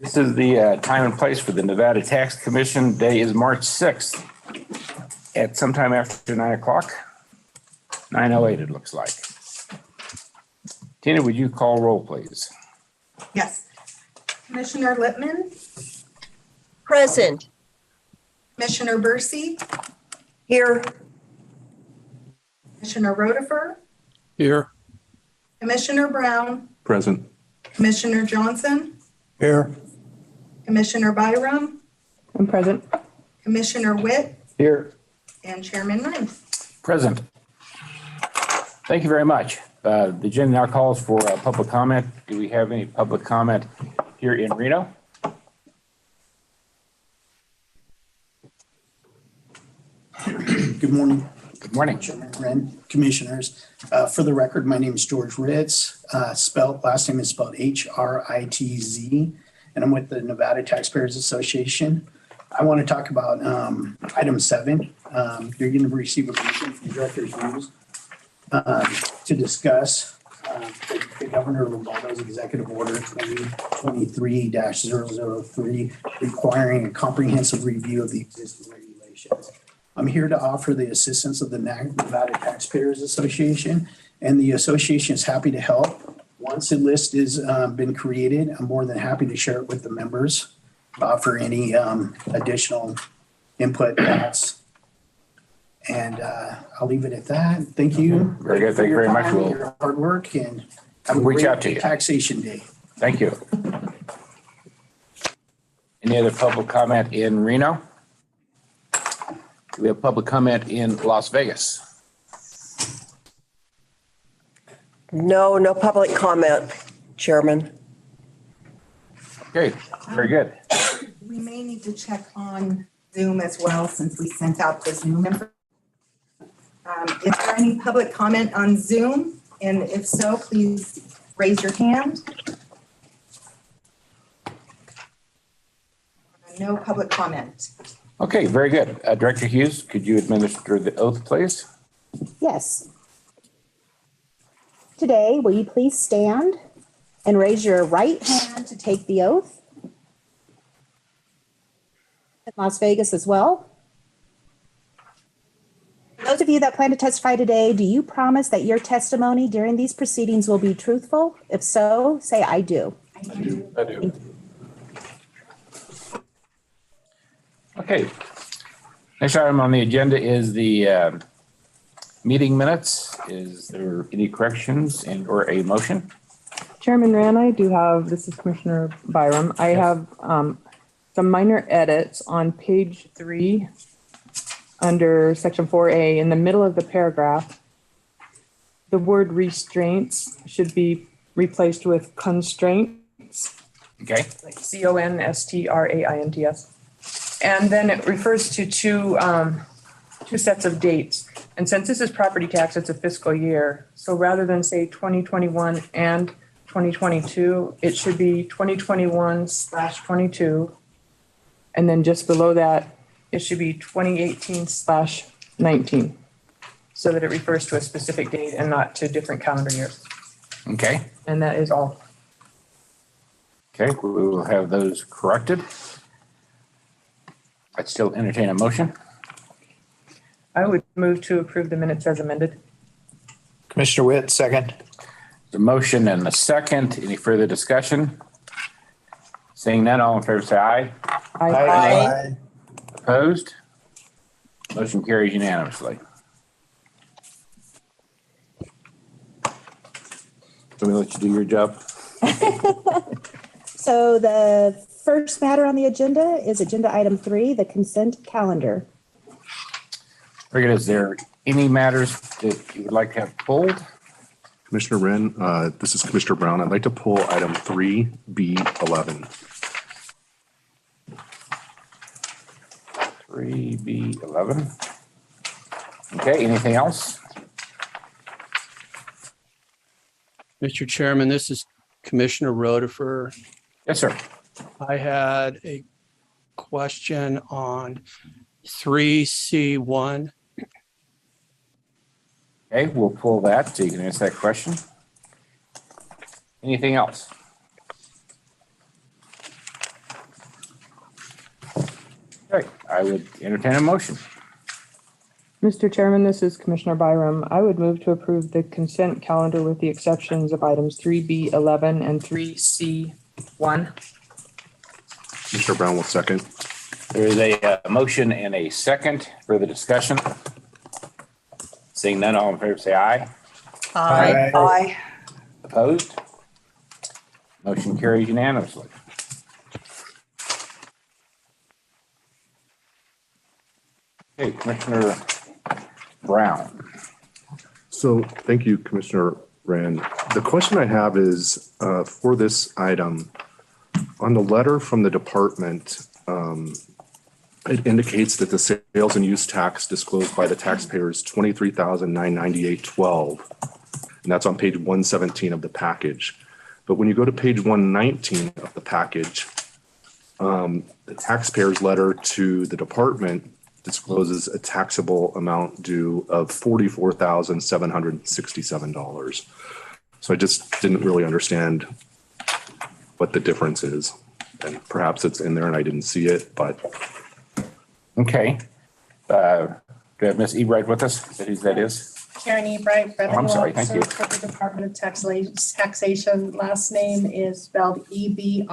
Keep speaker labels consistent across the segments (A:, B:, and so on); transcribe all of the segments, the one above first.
A: This is the time and place for the Nevada Tax Commission. Day is March 6th at sometime after 9 o'clock. 9:08 it looks like. Tina, would you call roll, please?
B: Yes. Commissioner Lippman,
C: Present.
B: Commissioner Bursey,
C: Here.
B: Commissioner Rotifer,
D: Here.
B: Commissioner Brown,
D: Present.
B: Commissioner Johnson,
D: Here.
B: Commissioner Byram,
E: I'm present.
B: Commissioner Witt,
D: Here.
B: and Chairman Rice.
A: Present. Thank you very much. The agenda now calls for public comment. Do we have any public comment here in Reno?
F: Good morning.
A: Good morning.
F: Chairman Wren, Commissioners. For the record, my name is George Ritz. Last name is spelled H-R-I-T-Z, and I'm with the Nevada Taxpayers Association. I want to talk about item 7. You're going to receive a briefing from Director's Views to discuss the Governor Lombardo's Executive Order 2023-003 requiring a comprehensive review of the existing regulations. I'm here to offer the assistance of the Nevada Taxpayers Association, and the association is happy to help. Once a list has been created, I'm more than happy to share it with the members, offer any additional input, thoughts. And I'll leave it at that. Thank you.
A: Very good. Thank you very much.
F: For your hard work, and have a
A: Reach out to
F: great
A: you.
F: taxation day.
A: Thank you. Any other public comment in Reno? Do we have public comment in Las Vegas?
C: No public comment, Chairman.
A: Okay, very good.
B: We may need to check on Zoom as well, since we sent out the Zoom info. Is there any public comment on Zoom? And if so, please raise your hand. No public comment.
A: Okay, very good. Director Hughes, could you administer the oath, please?
E: Yes. Today, will you please stand and raise your right hand to take the oath? In Las Vegas as well. For those of you that plan to testify today, do you promise that your testimony during these proceedings will be truthful? If so, say I do.
A: I do. Okay. Next item on the agenda is the meeting minutes. Is there any corrections and or a motion?
G: Chairman Rand, I do have, this is Commissioner Byram. I have some minor edits on page 3 under section 4A in the middle of the paragraph. The word restraints should be replaced with constraints,
A: Okay,
G: like CONSTRAINTS. And then it refers to two sets of dates. And since this is property tax, it's a fiscal year. So rather than say 2021 and 2022, it should be 2021/22. And then just below that, it should be 2018/19. So that it refers to a specific date and not to different calendar years.
A: okay,
G: And that is all.
A: okay. We will have those corrected. I'd still entertain a motion.
G: I would move to approve the minutes as amended.
D: Commissioner Witt, second.
A: The motion and the second. Any further discussion? Seeing none, all in favor say aye.
C: Aye.
A: Opposed? Motion carries unanimously. Can we let you do your job?
E: So the first matter on the agenda is agenda item 3, the consent calendar.
A: Very good. Is there any matters that you would like to have pulled?
D: Commissioner Wren, this is Commissioner Brown. I'd like to pull item 3B11.
A: 3B11. Okay, anything else?
H: Mr. Chairman, this is Commissioner Rotifer.
A: Yes, sir.
H: I had a question on 3C1.
A: Okay, we'll pull that so you can answer that question. Anything else? Okay, I would entertain a motion.
G: Mr. Chairman, this is Commissioner Byram. I would move to approve the consent calendar with the exceptions of items 3B11 and 3C1.
D: Commissioner Brown will second.
A: There is a motion and a second for the discussion. Seeing none, all in favor say aye.
C: Aye.
A: Opposed? Motion carries unanimously. Okay, Commissioner Brown.
D: So thank you, Commissioner Wren. The question I have is for this item, on the letter from the department, it indicates that the sales and use tax disclosed by the taxpayer is $23,998.12. And that's on page 117 of the package. But when you go to page 119 of the package, the taxpayer's letter to the department discloses a taxable amount due of $44,767. So I just didn't really understand what the difference is. And perhaps it's in there and I didn't see it, but.
A: Okay. Do we have Ms. Ebright with us? Is that who that is?
I: Karen Ebright, Revenue
A: I'm sorry, thank
I: Officer
A: you.
I: for the Department of Taxation. Last name is spelled Ebright.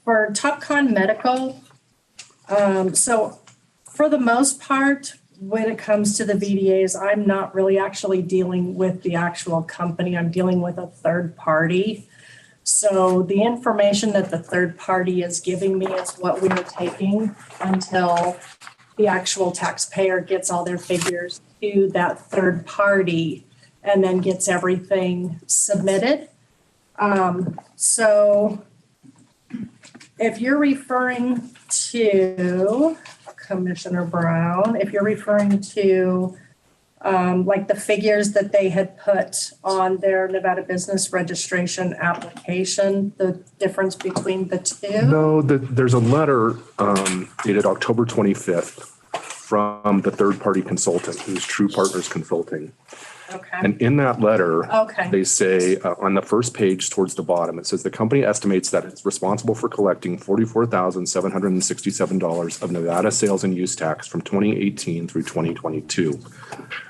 I: For TopCon Medical, so for the most part, when it comes to the VDAs, I'm not really actually dealing with the actual company. I'm dealing with a third party. So the information that the third party is giving me is what we are taking until the actual taxpayer gets all their figures to that third party and then gets everything submitted. So if you're referring to Commissioner Brown, if you're referring to like the figures that they had put on their Nevada business registration application, the difference between the two?
D: No, there's a letter dated October 25th from the third-party consultant, who's True Partners Consulting.
I: Okay.
D: And in that letter,
I: Okay.
D: they say on the first page towards the bottom, it says the company estimates that it's responsible for collecting $44,767 of Nevada sales and use tax from 2018 through 2022. And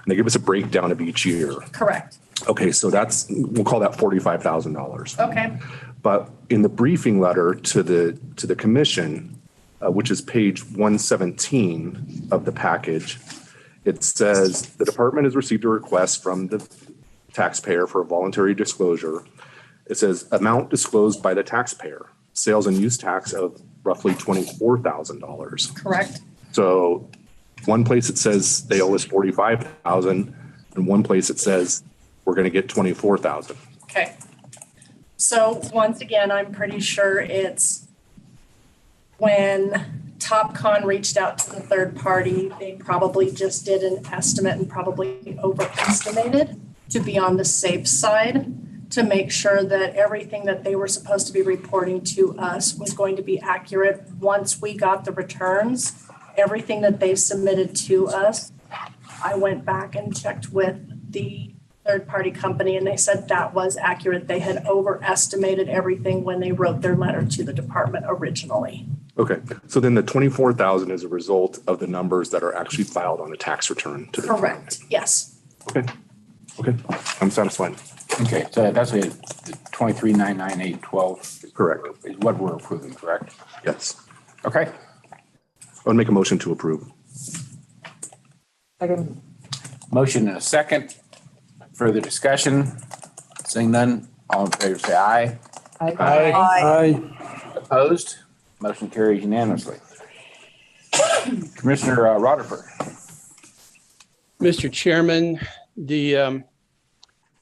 D: they give us a breakdown of each year.
I: Correct.
D: Okay, so we'll call that $45,000.
I: Okay.
D: But in the briefing letter to the commission, which is page 117 of the package, it says the department has received a request from the taxpayer for a voluntary disclosure. It says amount disclosed by the taxpayer, sales and use tax of roughly $24,000.
I: Correct.
D: So one place it says they owe us $45,000, and one place it says we're going to get $24,000.
I: Okay. So once again, I'm pretty sure it's when TopCon reached out to the third party, they probably just did an estimate and probably overestimated to be on the safe side, to make sure that everything that they were supposed to be reporting to us was going to be accurate. Once we got the returns, everything that they submitted to us, I went back and checked with the third-party company and they said that was accurate. They had overestimated everything when they wrote their letter to the department originally.
D: Okay, so then the $24,000 is a result of the numbers that are actually filed on the tax return to the
I: Correct. Yes.
D: department. Okay, I'm satisfied.
A: Okay, so that's a 23,998.12
D: Correct.
A: is what we're approving, correct?
D: Yes.
A: Okay.
D: I would make a motion to approve.
G: Second.
A: Motion and a second. Further discussion? Seeing none, all in favor say aye.
C: Aye.
A: Opposed? Motion carries unanimously. Commissioner Rutherford.
H: Mr. Chairman,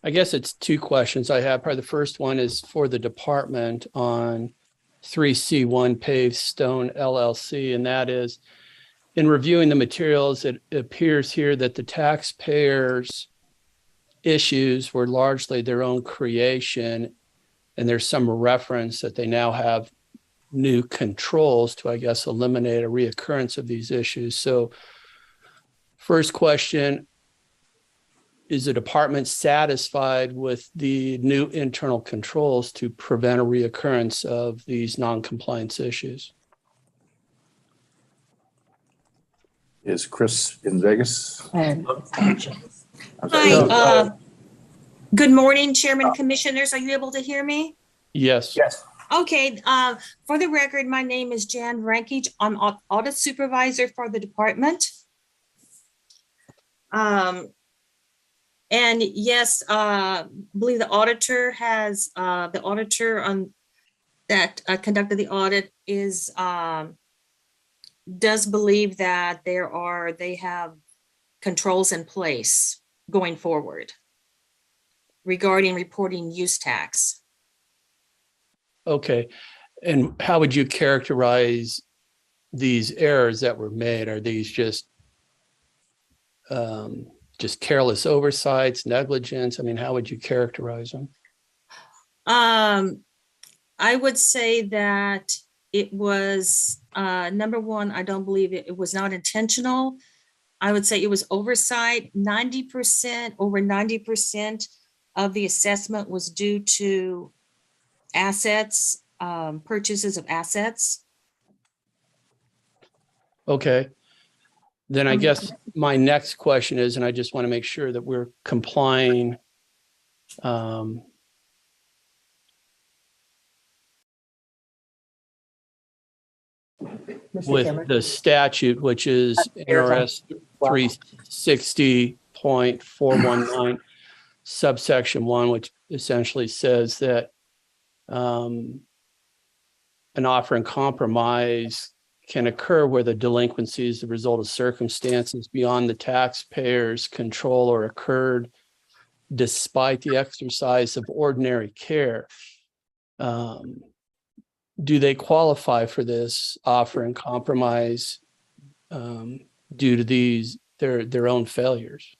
H: I guess it's two questions I have. Probably the first one is for the department on 3C1 Paved Stone LLC, and that is, in reviewing the materials, it appears here that the taxpayers' issues were largely their own creation, and there's some reference that they now have new controls to, I guess, eliminate a reoccurrence of these issues. So first question, is the department satisfied with the new internal controls to prevent a reoccurrence of these non-compliance issues?
A: Is Chris in Vegas?
C: And
J: Hi, good morning, Chairman, Commissioners. Are you able to hear me?
H: Yes.
A: Yes.
J: Okay, for the record, my name is Jan Rankage. I'm audit supervisor for the department. And yes, believe the auditor has, the auditor on that conducted the audit is, does believe that they have controls in place going forward regarding reporting use tax.
H: Okay. And how would you characterize these errors that were made? Are these just careless oversights, negligence? I mean, how would you characterize them?
J: I would say that it was, number one, I don't believe it was not intentional. I would say it was oversight. 90%, over 90% of the assessment was due to assets, purchases of assets.
H: Okay. Then I guess my next question is, and I just want to make sure that we're complying with the statute, which is NRS 360.419 subsection 1, which essentially says that an offer in compromise can occur where the delinquency is the result of circumstances beyond the taxpayer's control or occurred despite the exercise of ordinary care. Do they qualify for this offer in compromise due to their own failures?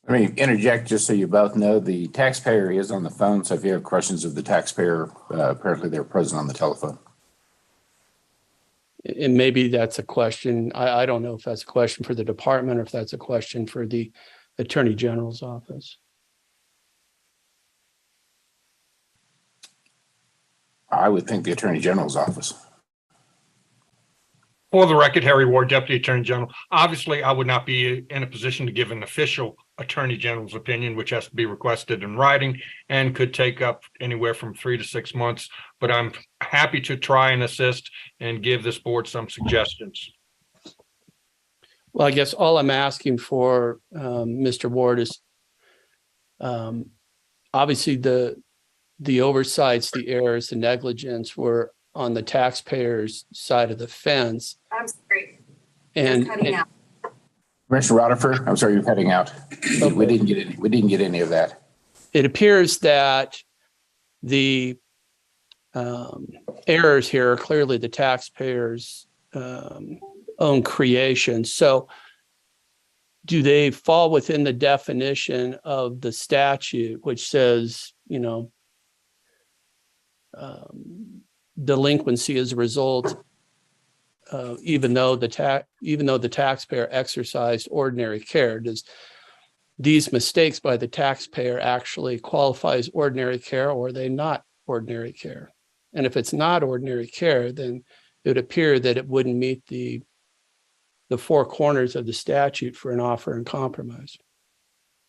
A: Let me interject just so you both know, the taxpayer is on the phone. So if you have questions of the taxpayer, apparently they're present on the telephone.
H: And maybe that's a question. I don't know if that's a question for the department or if that's a question for the Attorney General's office.
A: I would think the Attorney General's office.
K: For the record, Harry Ward, Deputy Attorney General. Obviously, I would not be in a position to give an official Attorney General's opinion, which has to be requested in writing and could take up anywhere from 3 to 6 months. But I'm happy to try and assist and give this board some suggestions.
H: Well, I guess all I'm asking for, Mr. Ward, is obviously the oversights, the errors, the negligence were on the taxpayer's side of the fence.
B: I'm sorry.
H: And,
B: Cutting out.
A: Commissioner Rutherford, I'm sorry, you're cutting out. We didn't get any of that.
H: it appears that the errors here are clearly the taxpayers' own creation. So do they fall within the definition of the statute, which says, you know, delinquency as a result, even though the taxpayer exercised ordinary care? Does these mistakes by the taxpayer actually qualify as ordinary care, or are they not ordinary care? And if it's not ordinary care, then it would appear that it wouldn't meet the four corners of the statute for an offer in compromise.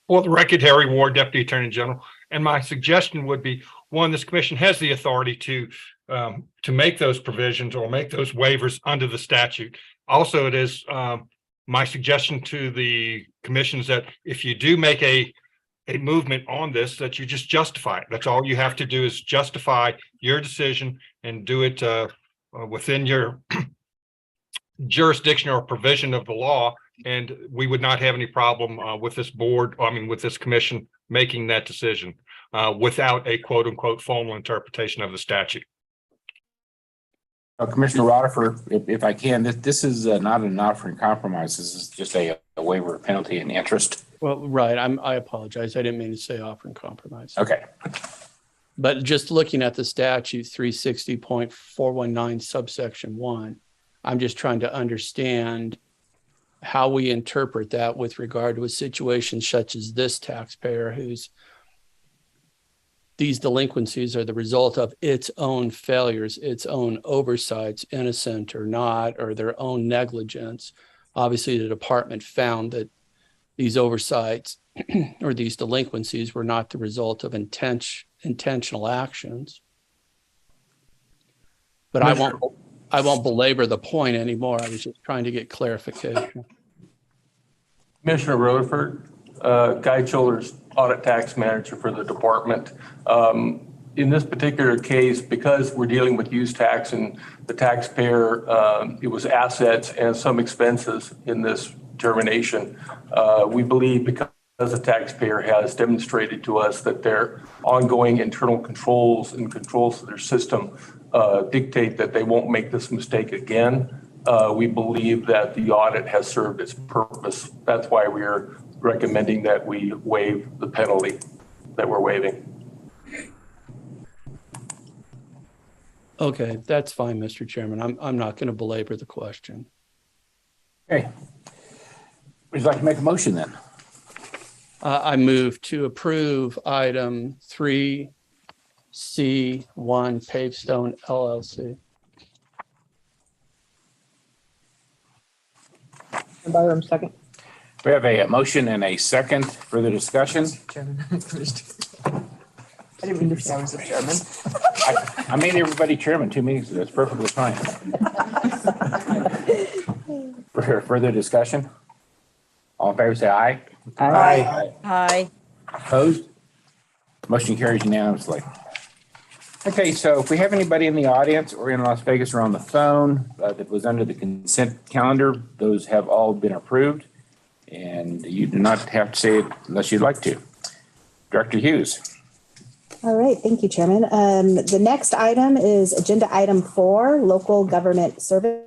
K: For the record, Harry Ward, Deputy Attorney General. And my suggestion would be, one, this commission has the authority to make those provisions or make those waivers under the statute. Also, it is my suggestion to the commissions that if you do make a movement on this, that you just justify it. That's all you have to do, is justify your decision and do it within your jurisdiction or provision of the law. And we would not have any problem with this board, with this commission making that decision without a quote unquote formal interpretation of the statute.
A: Commissioner Rutherford, if I can, this is not an offer in compromise. This is just a waiver of penalty and interest.
H: Well, right. I apologize. I didn't mean to say offer in compromise.
A: Okay.
H: But just looking at the statute 360.419 subsection 1, I'm just trying to understand how we interpret that with regard to a situation such as this taxpayer whose these delinquencies are the result of its own failures, its own oversights, innocent or not, or their own negligence. Obviously, the department found that these oversights or these delinquencies were not the result of intentional actions. But I won't belabor the point anymore. I was just trying to get clarification.
L: Commissioner Rutherford, Guy Childers, Audit Tax Manager for the department. In this particular case, because we're dealing with use tax and the taxpayer, it was assets and some expenses in this termination. We believe because the taxpayer has demonstrated to us that their ongoing internal controls and controls of their system dictate that they won't make this mistake again. We believe that the audit has served its purpose. That's why we are recommending that we waive the penalty that we're waiving.
H: Okay, that's fine, Mr. Chairman. I'm not going to belabor the question.
A: Okay. Would you like to make a motion then?
H: I move to approve item 3C1 Pavestone LLC.
G: Byram, second.
A: We have a motion and a second. Further discussion?
C: Chairman. I didn't mean to say I was the chairman.
A: I made everybody chairman 2 meetings ago. It's perfectly fine. For further discussion? All in favor, say aye.
C: Aye.
J: Aye.
A: Opposed? Motion carries unanimously. Okay, so if we have anybody in the audience or in Las Vegas or on the phone that was under the consent calendar, those have all been approved. And you do not have to say it unless you'd like to. Director Hughes.
E: All right, thank you, Chairman. The next item is agenda item 4, local government service.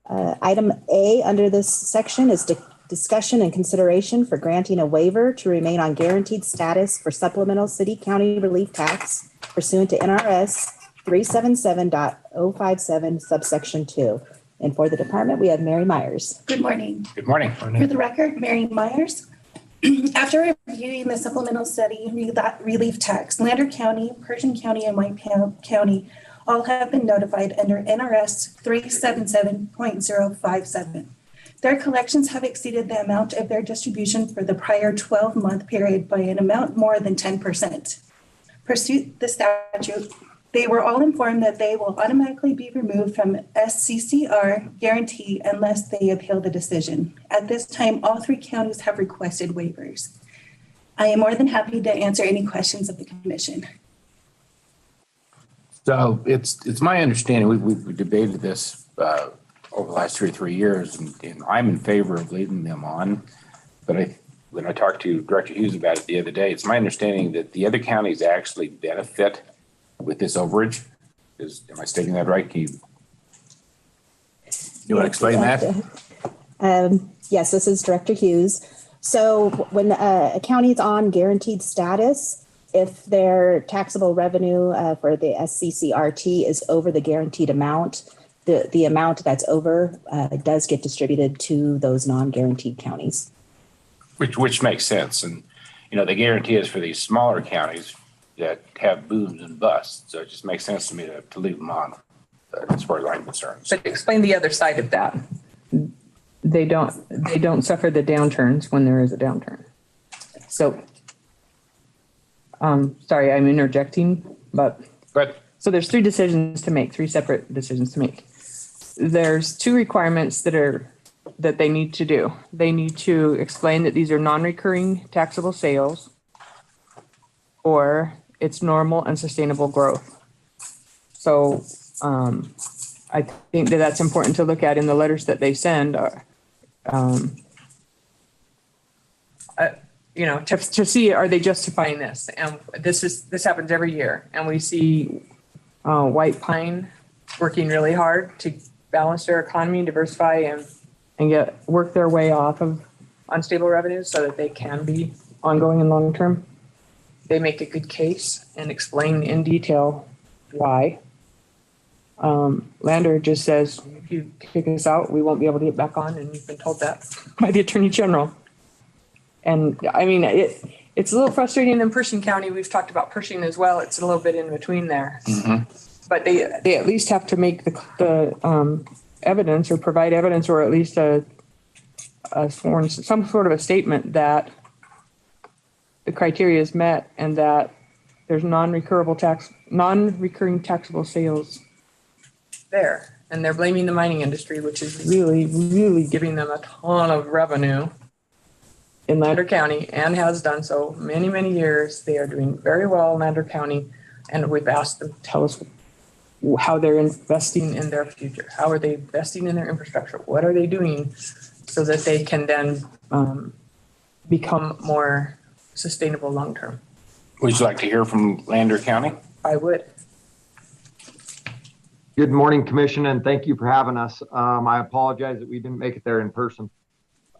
E: Item A under this section is discussion and consideration for granting a waiver to remain on guaranteed status for supplemental city county relief tax pursuant to NRS 377.057 subsection 2. And for the department, we have Mary Myers.
M: Good morning.
A: Good morning.
M: For the record, Mary Myers. After reviewing the supplemental city relief tax, Lander County, Pershing County, and White County all have been notified under NRS 377.057. Their collections have exceeded the amount of their distribution for the prior 12-month period by an amount more than 10%. Pursuant the statute, they were all informed that they will automatically be removed from SCCR guarantee unless they appeal the decision. At this time, all 3 counties have requested waivers. I am more than happy to answer any questions of the commission.
A: So it's my understanding, we've debated this over the last 2 or 3 years, and I'm in favor of leaving them on. But when I talked to Director Hughes about it the other day, it's my understanding that the other counties actually benefit with this overage. Am I stating that right? Can you want to explain that?
E: Yes, this is Director Hughes. So when a county is on guaranteed status, if their taxable revenue for the SCCRT is over the guaranteed amount, the amount that's over does get distributed to those non-guaranteed counties.
A: Which makes sense. And, the guarantee is for these smaller counties that have booms and busts. So it just makes sense to me to leave them on as far as I'm concerned.
G: But explain the other side of that. They don't suffer the downturns when there is a downturn. So, sorry, I'm interjecting, but so there's 3 decisions to make, 3 separate decisions to make. There's 2 requirements that they need to do. They need to explain that these are non-recurring taxable sales, or it's normal and sustainable growth. So I think that's important to look at in the letters that they send. To see, are they justifying this? And this happens every year, and we see White Pine working really hard to balance their economy, diversify, and work their way off of unstable revenues so that they can be ongoing and long term. They make a good case and explain in detail why. Lander just says, if you kick us out, we won't be able to get back on, and you've been told that by the Attorney General. And I mean, it's a little frustrating in Pershing County. We've talked about Pershing as well. It's a little bit in between there. But they at least have to make the evidence or provide evidence, or at least a sworn, some sort of a statement that the criteria is met and that there's non-recurring taxable sales there. And they're blaming the mining industry, which is really, really giving them a ton of revenue in Lander County and has done so many, many years. They are doing very well in Lander County. And we've asked them to tell us how they're investing in their future. How are they investing in their infrastructure? What are they doing so that they can then become more sustainable long-term?
A: Would you like to hear from Lander County?
G: I would.
N: Good morning, Commission, and thank you for having us. I apologize that we didn't make it there in person.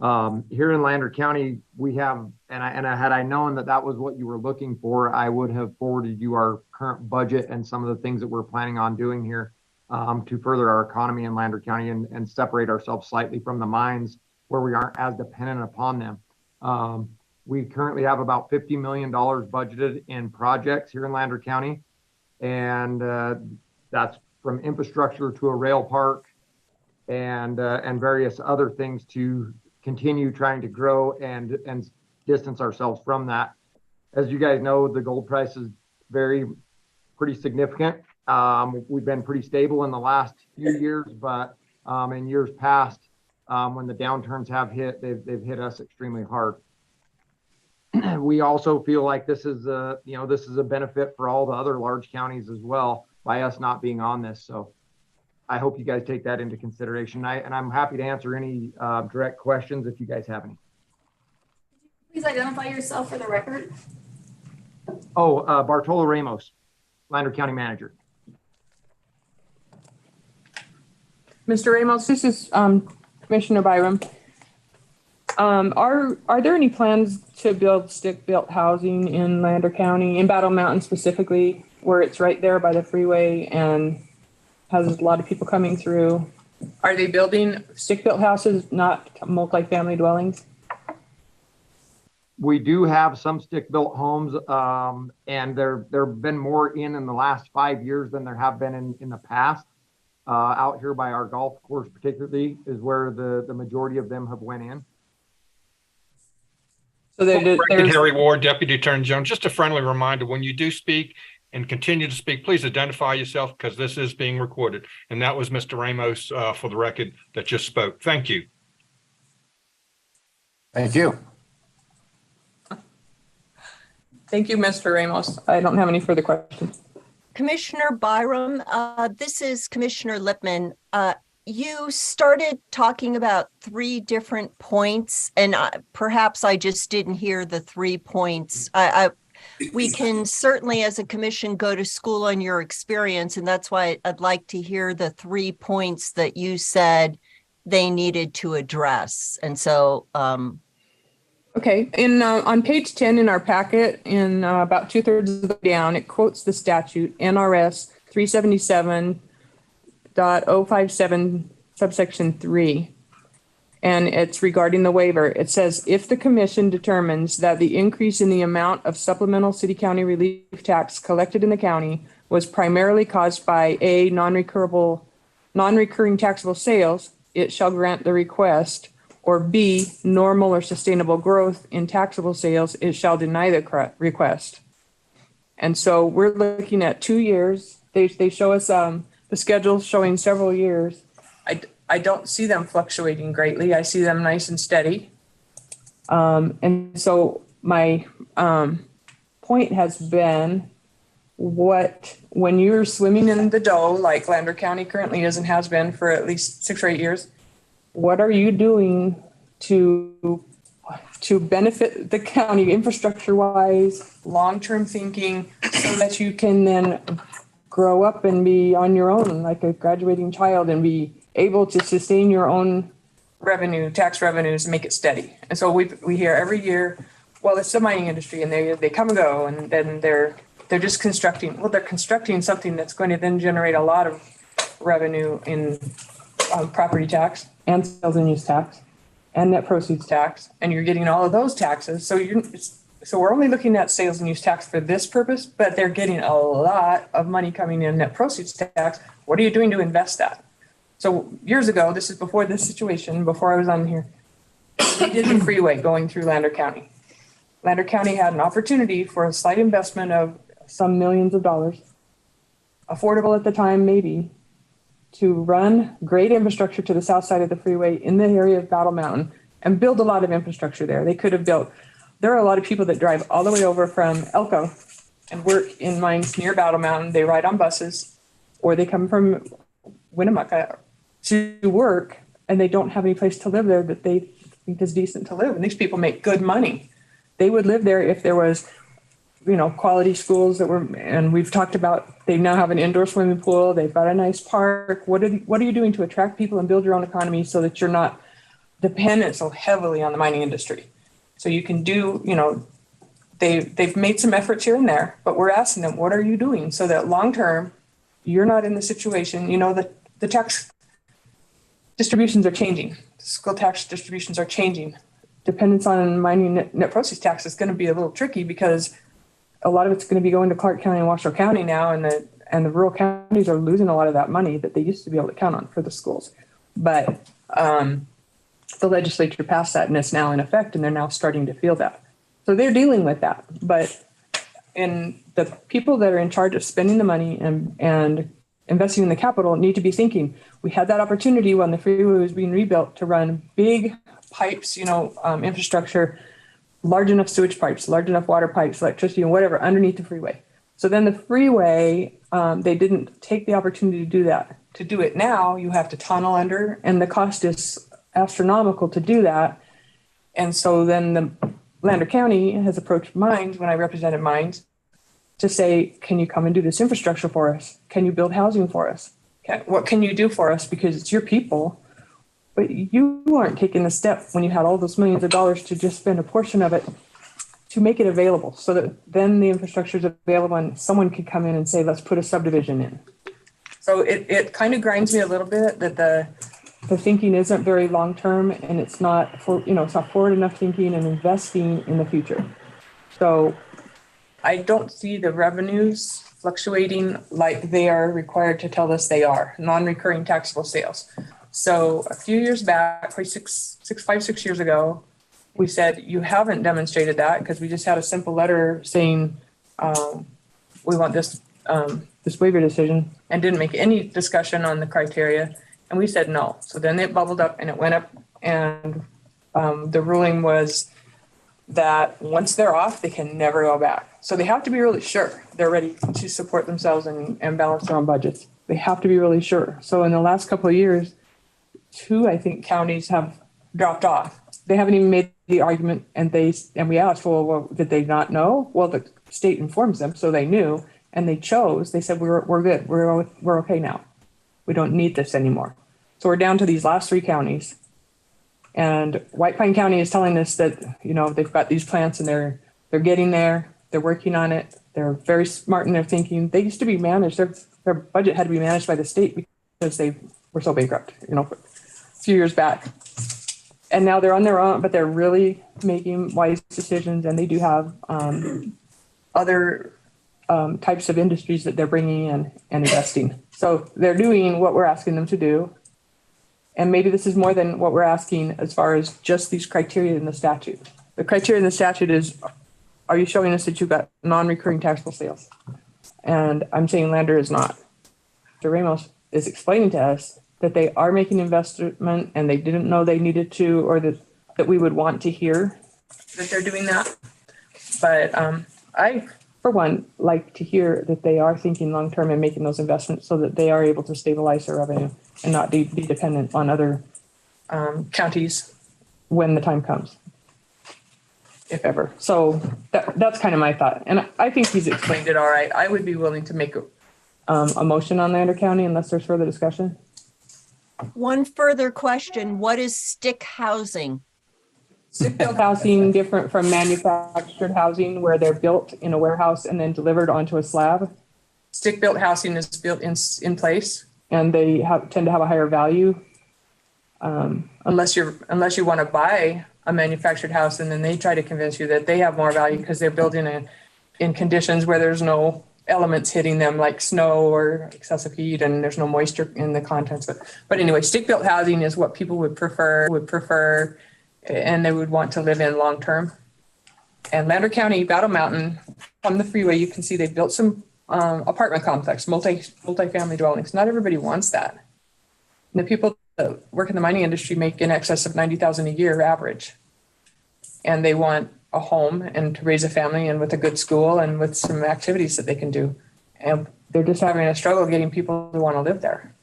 N: Here in Lander County, we have, and had I known that that was what you were looking for, I would have forwarded you our current budget and some of the things that we're planning on doing here to further our economy in Lander County and separate ourselves slightly from the mines where we aren't as dependent upon them. We currently have about $50 million budgeted in projects here in Lander County, and that's from infrastructure to a rail park and various other things to continue trying to grow and distance ourselves from that. As you guys know, the gold price is pretty significant. We've been pretty stable in the last few years, but in years past, when the downturns have hit, they've hit us extremely hard. We also feel like this is a benefit for all the other large counties as well by us not being on this. So I hope you guys take that into consideration. And I'm happy to answer any direct questions if you guys have any.
O: Please identify yourself for the record.
N: Oh, Bartolo Ramos, Lander County Manager.
G: Mr. Ramos, this is Commissioner Byram. Are there any plans to build stick-built housing in Lander County, in Battle Mountain specifically, where it's right there by the freeway and has a lot of people coming through? Are they building stick-built houses, not multifamily dwellings?
N: We do have some stick-built homes, and there have been more in the last 5 years than there have been in the past. Out here by our golf course particularly is where the majority of them have went in.
G: So
K: Harry Ward, Deputy Attorney General, just a friendly reminder, when you do speak and continue to speak, please identify yourself because this is being recorded. And that was Mr. Ramos, for the record, that just spoke. Thank you.
A: Thank you.
G: Thank you, Mr. Ramos. I don't have any further questions.
P: Commissioner Byram, this is Commissioner Lippman. You started talking about 3 different points, and perhaps I just didn't hear the 3 points. We can certainly, as a commission, go to school on your experience, and that's why I'd like to hear the 3 points that you said they needed to address. And so,
G: okay, on page 10 in our packet, in about 2/3 of the way down, it quotes the statute NRS 377.057 subsection 3. And it's regarding the waiver. It says, if the commission determines that the increase in the amount of supplemental city county relief tax collected in the county was primarily caused by A, non-recurring taxable sales, it shall grant the request, or B, normal or sustainable growth in taxable sales, it shall deny the request. And so we're looking at 2 years. They show us the schedule showing several years. I don't see them fluctuating greatly. I see them nice and steady. And so my point has been, when you're swimming in the dough, like Lander County currently is and has been for at least 6 or 8 years, what are you doing to benefit the county infrastructure-wise, long-term thinking, so that you can then grow up and be on your own like a graduating child and be able to sustain your own revenue, tax revenues, and make it steady? And so we hear every year, well, it's the mining industry and they come and go, and then they're just constructing. Well, they're constructing something that's going to then generate a lot of revenue in property tax and sales and use tax and net proceeds tax, and you're getting all of those taxes. So we're only looking at sales and use tax for this purpose, but they're getting a lot of money coming in net proceeds tax. What are you doing to invest that? So years ago, this is before this situation, before I was on here, they did the freeway going through Lander County. Lander County had an opportunity for a slight investment of some millions of dollars, affordable at the time, maybe, to run great infrastructure to the south side of the freeway in the area of Battle Mountain and build a lot of infrastructure there. They could have built, there are a lot of people that drive all the way over from Elko and work in mines near Battle Mountain. They ride on buses or they come from Winnemucca to work and they don't have any place to live there that they think is decent to live. And these people make good money. They would live there if there was, quality schools that were, and we've talked about, they now have an indoor swimming pool. They've got a nice park. What are you doing to attract people and build your own economy so that you're not dependent so heavily on the mining industry? So you can do, they've made some efforts here and there, but we're asking them, what are you doing so that long-term you're not in the situation, that the tax distributions are changing. School tax distributions are changing. Dependence on mining net proceeds tax is going to be a little tricky because a lot of it's going to be going to Clark County and Washoe County now, and the rural counties are losing a lot of that money that they used to be able to count on for the schools. But the legislature passed that and it's now in effect, and they're now starting to feel that. So they're dealing with that. But in the people that are in charge of spending the money and investing in the capital need to be thinking, we had that opportunity when the freeway was being rebuilt to run big pipes, infrastructure, large enough sewage pipes, large enough water pipes, electricity and whatever underneath the freeway. So then the freeway, they didn't take the opportunity to do that. To do it now, you have to tunnel under, and the cost is astronomical to do that. And so then the Lander County has approached mines, when I represented mines, to say, can you come and do this infrastructure for us? Can you build housing for us? What can you do for us? Because it's your people. But you aren't taking the step when you had all those millions of dollars to just spend a portion of it to make it available so that then the infrastructure is available and someone can come in and say, let's put a subdivision in. So it kind of grinds me a little bit that the thinking isn't very long-term, and it's not forward enough thinking and investing in the future. So I don't see the revenues fluctuating like they are required to tell us they are, non-recurring taxable sales. So a few years back, probably 5-6 years ago, we said, you haven't demonstrated that, because we just had a simple letter saying, we want this waiver decision, and didn't make any discussion on the criteria. And we said no. So then it bubbled up and it went up, and the ruling was that once they're off, they can never go back. So they have to be really sure they're ready to support themselves and balance their own budgets. They have to be really sure. So in the last couple of years, 2, I think, counties have dropped off. They haven't even made the argument, and we asked, well, did they not know? Well, the state informs them, so they knew, and they chose. They said, we're good. We're okay now. We don't need this anymore. So we're down to these last 3 counties, and White Pine County is telling us that they've got these plants and they're getting there. They're working on it. They're very smart in their thinking. They used to be managed. Their budget had to be managed by the state because they were so bankrupt, a few years back. And now they're on their own, but they're really making wise decisions, and they do have other types of industries that they're bringing in and investing. So they're doing what we're asking them to do. And maybe this is more than what we're asking as far as just these criteria in the statute. The criteria in the statute is, are you showing us that you've got non-recurring taxable sales? And I'm saying Lander is not. Mr. Ramos is explaining to us that they are making investment and they didn't know they needed to, or that we would want to hear that they're doing that. But I, for one, like to hear that they are thinking long-term and making those investments so that they are able to stabilize their revenue and not be dependent on other counties when the time comes, if ever. So that's kind of my thought. And I think he's explained it all right. I would be willing to make a motion on Lander County unless there's further discussion.
P: One further question. What is stick housing?
G: Stick-built housing, different from manufactured housing where they're built in a warehouse and then delivered onto a slab. Stick-built housing is built in place, and they tend to have a higher value. Unless you want to buy a manufactured house, and then they try to convince you that they have more value because they're built in conditions where there's no elements hitting them like snow or excessive heat, and there's no moisture in the contents. But anyway, stick-built housing is what people would prefer, and they would want to live in long-term. And Lander County, Battle Mountain, on the freeway, you can see they've built some apartment complex, multi-family dwellings. Not everybody wants that. And the people that work in the mining industry make in excess of $90,000 a year average. And they want a home and to raise a family and with a good school and with some activities that they can do. And they're just having a struggle getting people to want to live there.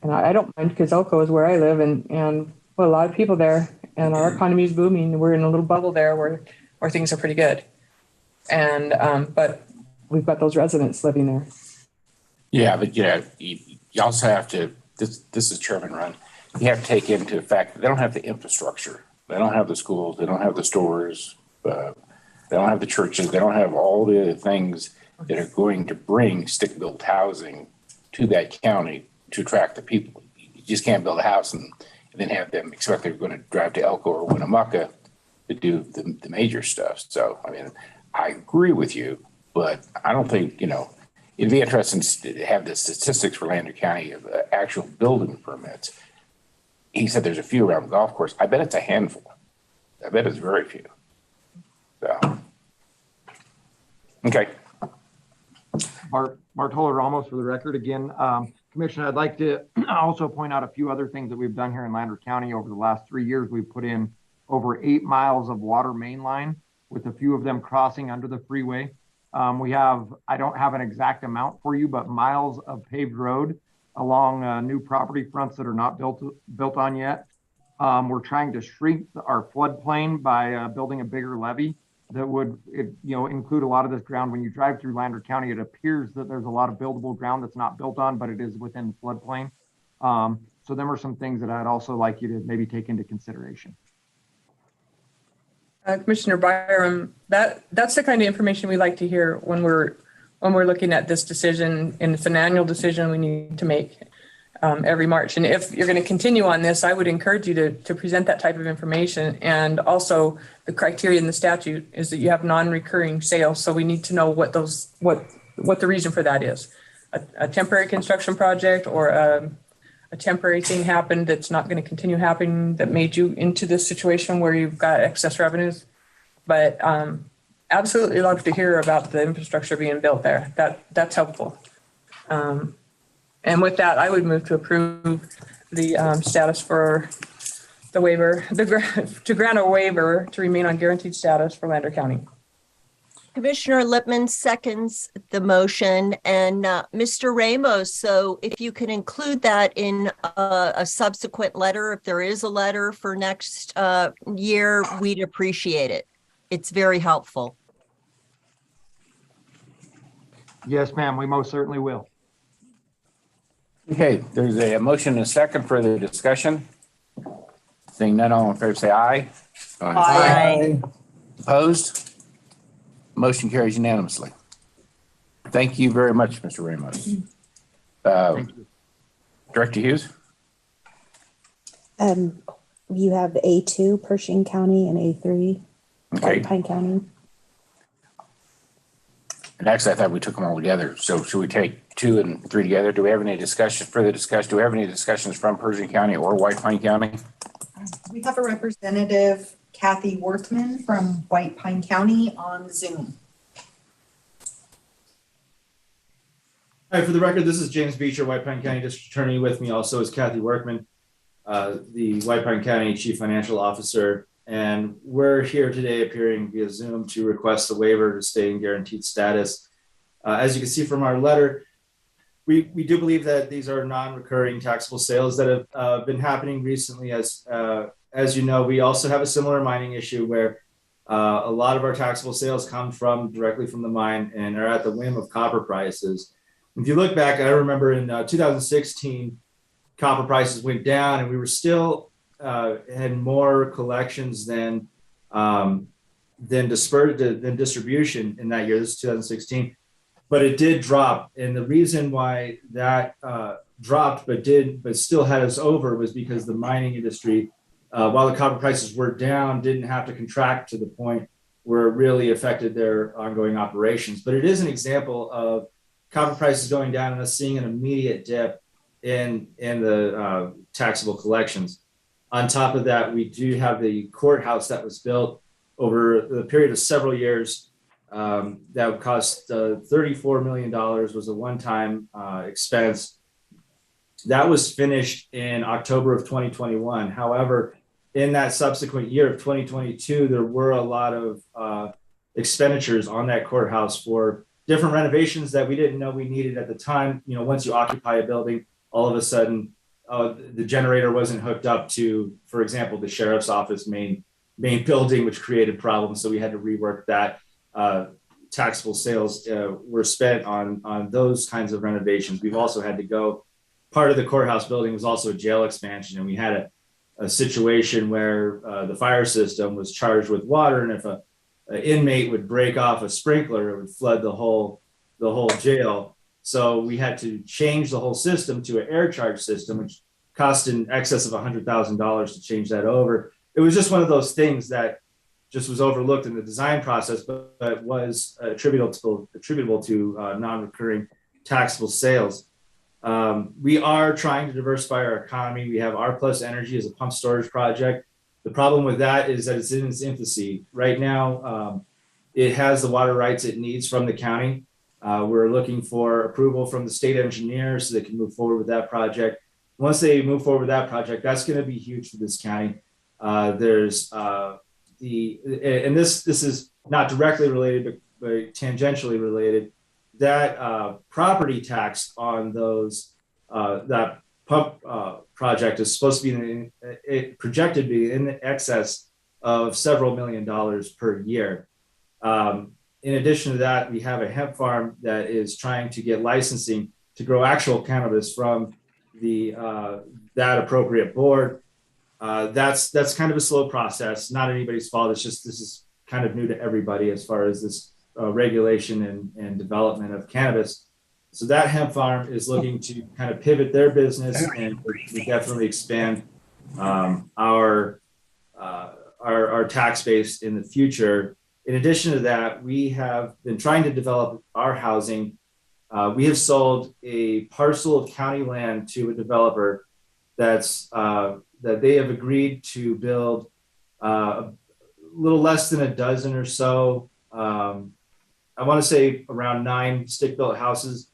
G: And I don't mind because Elko is where I live and well, a lot of people there, and our economy is booming. We're in a little bubble there where things are pretty good. And, but we've got those residents living there.
A: Yeah, but you also have to, this is Chairman Run, you have to take into effect, they don't have the infrastructure. They don't have the schools, they don't have the stores, they don't have the churches, they don't have all the other things that are going to bring stick-built housing to that county to attract the people. You just can't build a house and then have them expect they're going to drive to Elko or Winnemucca to do the major stuff. So, I mean, I agree with you, but I don't think, it'd be interesting to have the statistics for Lander County of actual building permits. He said there's a few around the golf course. I bet it's a handful. I bet it's very few. So, okay.
N: Bartolo Ramos for the record again. Commissioner, I'd like to also point out a few other things that we've done here in Lander County over the last 3 years. We've put in over 8 miles of water main line, with a few of them crossing under the freeway. We have, I don't have an exact amount for you, but miles of paved road along new property fronts that are not built on yet. We're trying to shrink our floodplain by building a bigger levee that would include a lot of this ground. When you drive through Lander County, it appears that there's a lot of buildable ground that's not built on, but it is within the floodplain. So them are some things that I'd also like you to maybe take into consideration.
G: Commissioner Byram, that's the kind of information we like to hear when we're looking at this decision, and it's an annual decision we need to make every March. And if you're going to continue on this, I would encourage you to present that type of information. And also the criteria in the statute is that you have non-recurring sales. So we need to know what the reason for that is. A temporary construction project or a temporary thing happened that's not going to continue happening that made you into this situation where you've got excess revenues. But absolutely love to hear about the infrastructure being built there. That's helpful. And with that, I would move to approve the status for the waiver, to grant a waiver to remain on guaranteed status for Lander County.
P: Commissioner Lippman seconds the motion, and Mr. Ramos, so if you can include that in a subsequent letter, if there is a letter for next year, we'd appreciate it. It's very helpful.
N: Yes, ma'am, we most certainly will.
A: Okay, there's a motion and a second for the discussion. Seeing none, all in favor say aye.
C: Aye.
A: Opposed? Motion carries unanimously. Thank you very much, Mr. Ramos.
N: Thank you.
A: Director Hughes?
E: You have A2, Pershing County, and A3,
A: Okay.
E: White Pine County.
A: And actually, I thought we took them all together. So should we take 2 and 3 together? Do we have any further discussion? Do we have any discussions from Pershing County or White Pine County?
B: We have a representative, Kathy Worthman from White Pine County on Zoom.
Q: Hi, for the record, this is James Beecher, White Pine County District Attorney. With me also is Kathy Workman, the White Pine County Chief Financial Officer. And we're here today appearing via Zoom to request a waiver to stay in guaranteed status. As you can see from our letter, we do believe that these are non-recurring taxable sales that have been happening recently. As you know, we also have a similar mining issue where a lot of our taxable sales come directly from the mine and are at the whim of copper prices. If you look back, I remember in 2016, copper prices went down and we were still had more collections than distribution in that year. This is 2016, but it did drop. And the reason why that dropped, but still had us over was because the mining industry, while the copper prices were down, didn't have to contract to the point where it really affected their ongoing operations. But it is an example of copper prices going down and us seeing an immediate dip in the taxable collections. On top of that, we do have the courthouse that was built over the period of several years. That would cost $34 million, was a one-time expense. That was finished in October of 2021. However, in that subsequent year of 2022, there were a lot of expenditures on that courthouse for different renovations that we didn't know we needed at the time. You know, once you occupy a building, all of a sudden the generator wasn't hooked up to, for example, the sheriff's office main building, which created problems. So we had to rework that. Taxable sales were spent on those kinds of renovations. We've also had to go, part of the courthouse building was also a jail expansion, and we had a situation where the fire system was charged with water, and if an inmate would break off a sprinkler, it would flood the whole jail. So we had to change the whole system to an air charge system, which cost in excess of $100,000 to change that over. It was just one of those things that just was overlooked in the design process, but was attributable to non-recurring taxable sales. We are trying to diversify our economy. We have R Plus Energy as a pump storage project. The problem with that is that it's in its infancy. Right now, it has the water rights it needs from the county. We're looking for approval from the state engineer so they can move forward with that project. Once they move forward with that project, that's going to be huge for this county. There's and this is not directly related, but tangentially related. That property tax on those that pump project is supposed to be projected to be in excess of several $1 million per year. In addition to that, we have a hemp farm that is trying to get licensing to grow actual cannabis from the that appropriate board. That's kind of a slow process, not anybody's fault. It's just, this is kind of new to everybody as far as this regulation and development of cannabis. So that hemp farm is looking to kind of pivot their business, and we definitely expand our tax base in the future. In addition to that, we have been trying to develop our housing. We have sold a parcel of county land to a developer that they have agreed to build a little less than a dozen or so. I want to say around 9 stick-built houses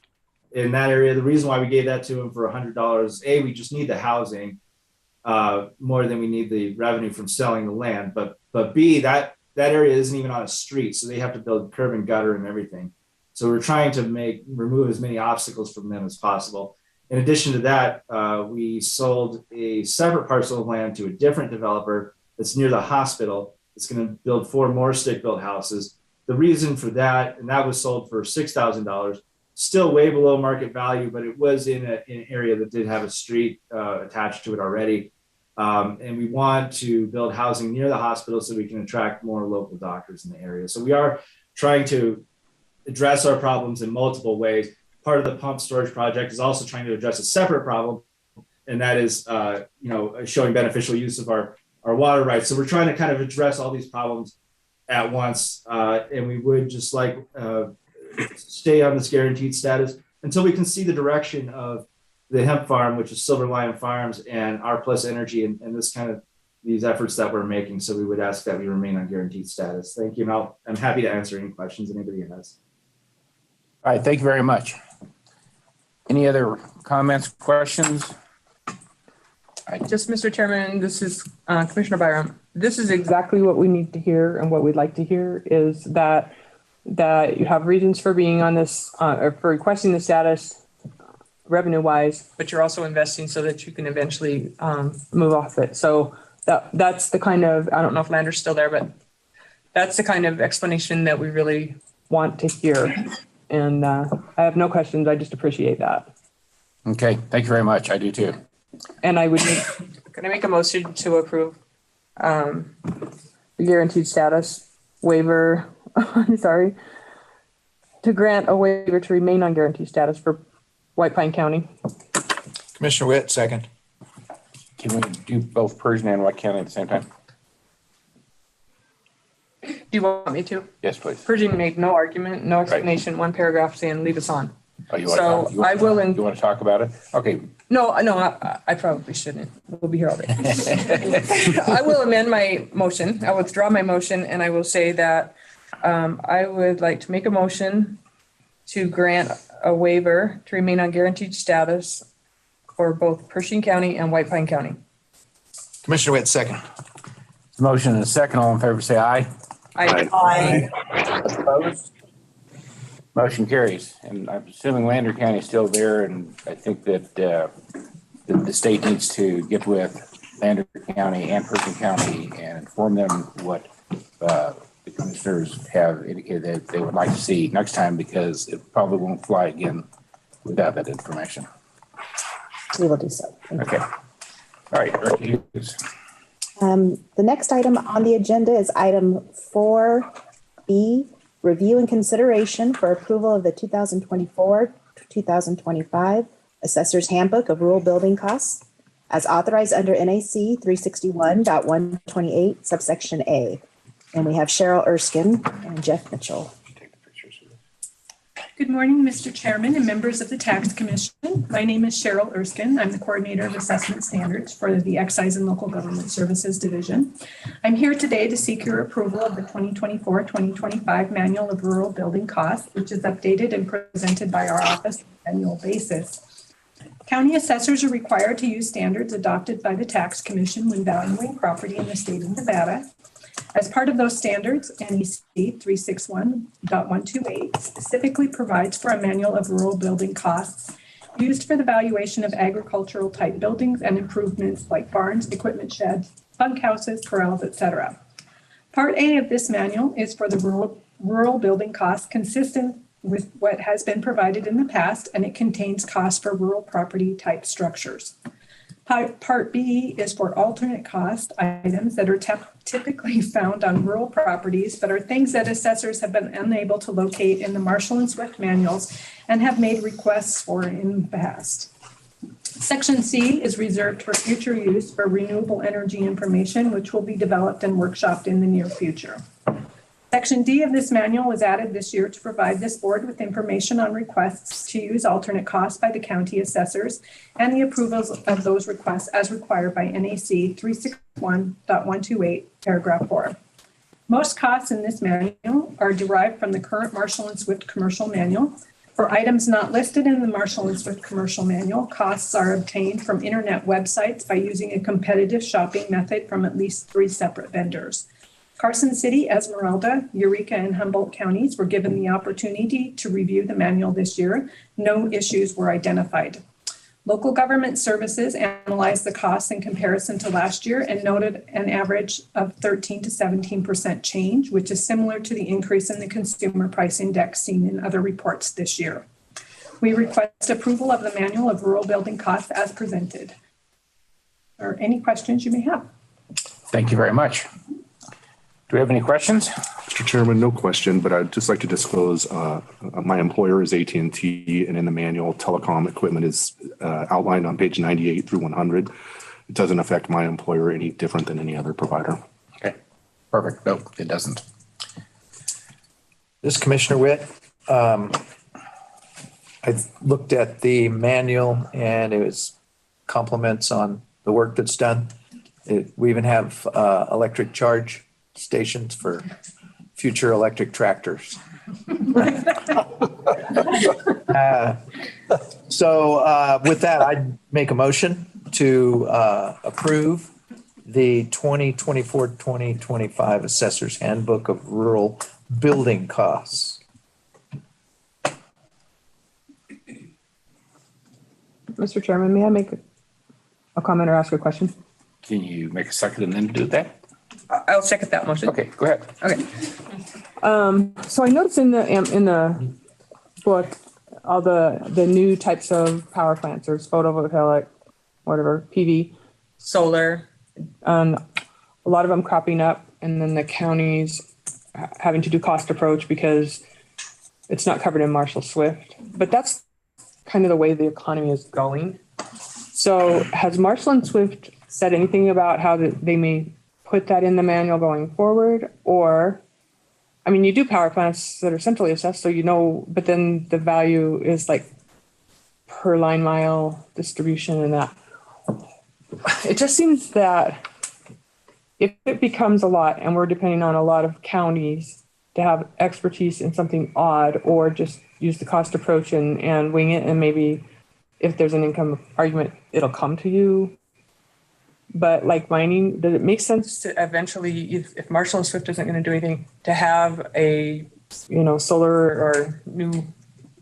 Q: in that area. The reason why we gave that to them for $100, A, we just need the housing more than we need the revenue from selling the land. But B, that area isn't even on a street, so they have to build curb and gutter and everything. So we're trying to remove as many obstacles from them as possible. In addition to that, we sold a separate parcel of land to a different developer that's near the hospital. It's going to build 4 more stick-built houses. The reason for that, and that was sold for $6,000, still way below market value, but it was in an area that did have a street attached to it already. And we want to build housing near the hospital so we can attract more local doctors in the area. So we are trying to address our problems in multiple ways. Part of the pump storage project is also trying to address a separate problem, and that is showing beneficial use of our water rights. So we're trying to kind of address all these problems at once, and we would just like stay on this guaranteed status until we can see the direction of the hemp farm, which is Silver Lion Farms, and R Plus Energy, and this kind of these efforts that we're making. So we would ask that we remain on guaranteed status. Thank you. And I'm happy to answer any questions anybody has.
A: All right, thank you very much. Any other comments, questions?
G: Just, Mr. Chairman, this is Commissioner Byram. This is exactly what we need to hear, and what we'd like to hear is that you have reasons for being on this, or for requesting the status revenue-wise, but you're also investing so that you can eventually move off it. So that's the kind of, I don't know if Lander's still there, but that's the kind of explanation that we really want to hear. And I have no questions. I just appreciate that.
A: Okay, thank you very much. I do too.
G: And I would make a motion to approve the guaranteed status waiver. Sorry, to grant a waiver to remain on guaranteed status for White Pine County.
R: Commissioner Witt, second.
A: Can we do both Persian and White County at the same time?
G: Do you want me to?
A: Yes, please.
G: Pershing made no argument, no explanation, one paragraph saying leave us on.
A: Oh, you
G: So
A: want to talk,
G: I will.
A: You want to talk about it? Okay.
G: No, I probably shouldn't. We'll be here all day. I will amend my motion. I'll withdraw my motion and I will say that I would like to make a motion to grant a waiver to remain on guaranteed status for both Pershing County and White Pine County.
R: Commissioner Witt, second.
A: Motion and a second. All in favor, say aye.
G: Aye.
A: Opposed? Motion carries. And I'm assuming Lander County is still there, and I think that the state needs to get with Lander County and Pershing County and inform them what the commissioners have indicated that they would like to see next time, because it probably won't fly again without that information.
E: We will do so.
A: Okay. All right. Director Hughes.
E: The next item on the agenda is item 4B, review and consideration for approval of the 2024-2025 Assessor's Handbook of Rural Building Costs as authorized under NAC 361.128 subsection A. And we have Cheryl Erskine and Jeff Mitchell.
S: Good morning, Mr. Chairman and members of the Tax Commission. My name is Cheryl Erskine. I'm the Coordinator of Assessment Standards for the Excise and Local Government Services Division. I'm here today to seek your approval of the 2024-2025 Manual of Rural Building Costs, which is updated and presented by our office on an annual basis. County assessors are required to use standards adopted by the Tax Commission when valuing property in the state of Nevada. As part of those standards, NEC 361.128 specifically provides for a manual of rural building costs used for the valuation of agricultural type buildings and improvements like barns, equipment sheds, bunkhouses, corrals, etc. Part A of this manual is for the rural building costs consistent with what has been provided in the past, and it contains costs for rural property type structures. Part B is for alternate cost items that are typically found on rural properties, but are things that assessors have been unable to locate in the Marshall and Swift manuals and have made requests for in the past. Section C is reserved for future use for renewable energy information, which will be developed and workshopped in the near future. Section D of this manual was added this year to provide this board with information on requests to use alternate costs by the county assessors and the approvals of those requests as required by NAC 361.128, paragraph 4. Most costs in this manual are derived from the current Marshall and Swift commercial manual. For items not listed in the Marshall and Swift commercial manual, costs are obtained from internet websites by using a competitive shopping method from at least 3 separate vendors. Carson City, Esmeralda, Eureka, and Humboldt counties were given the opportunity to review the manual this year. No issues were identified. Local government services analyzed the costs in comparison to last year and noted an average of 13 to 17% change, which is similar to the increase in the consumer price index seen in other reports this year. We request approval of the manual of rural building costs as presented. Or any questions you may have.
A: Thank you very much. Do we have any questions?
D: Mr. Chairman, no question, but I'd just like to disclose my employer is AT&T, and in the manual, telecom equipment is outlined on page 98 through 100. It doesn't affect my employer any different than any other provider.
A: Okay, perfect. No, it doesn't.
R: This is Commissioner Witt. I looked at the manual and it was compliments on the work that's done. We even have electric charge stations for future electric tractors. So with that, I'd make a motion to approve the 2024-2025 Assessor's Handbook of Rural Building Costs.
G: Mr. Chairman, may I make a comment or ask a question?
A: Can you make a second and then do that?
G: I'll second that motion.
A: Okay, go ahead.
G: Okay. So I noticed in the book all the new types of power plants. There's photovoltaic, whatever, PV, solar, and a lot of them cropping up, and then the counties having to do cost approach because it's not covered in Marshall Swift. But that's kind of the way the economy is going. So has Marshall and Swift said anything about how they may put that in the manual going forward? Or, I mean, you do power plants that are centrally assessed, so you know, but then the value is like per line mile distribution and that. It just seems that if it becomes a lot and we're depending on a lot of counties to have expertise in something odd, or just use the cost approach and wing it, and maybe if there's an income argument, it'll come to you. But like mining, does it make sense to eventually, if Marshall and Swift isn't going to do anything, to have a, solar or new,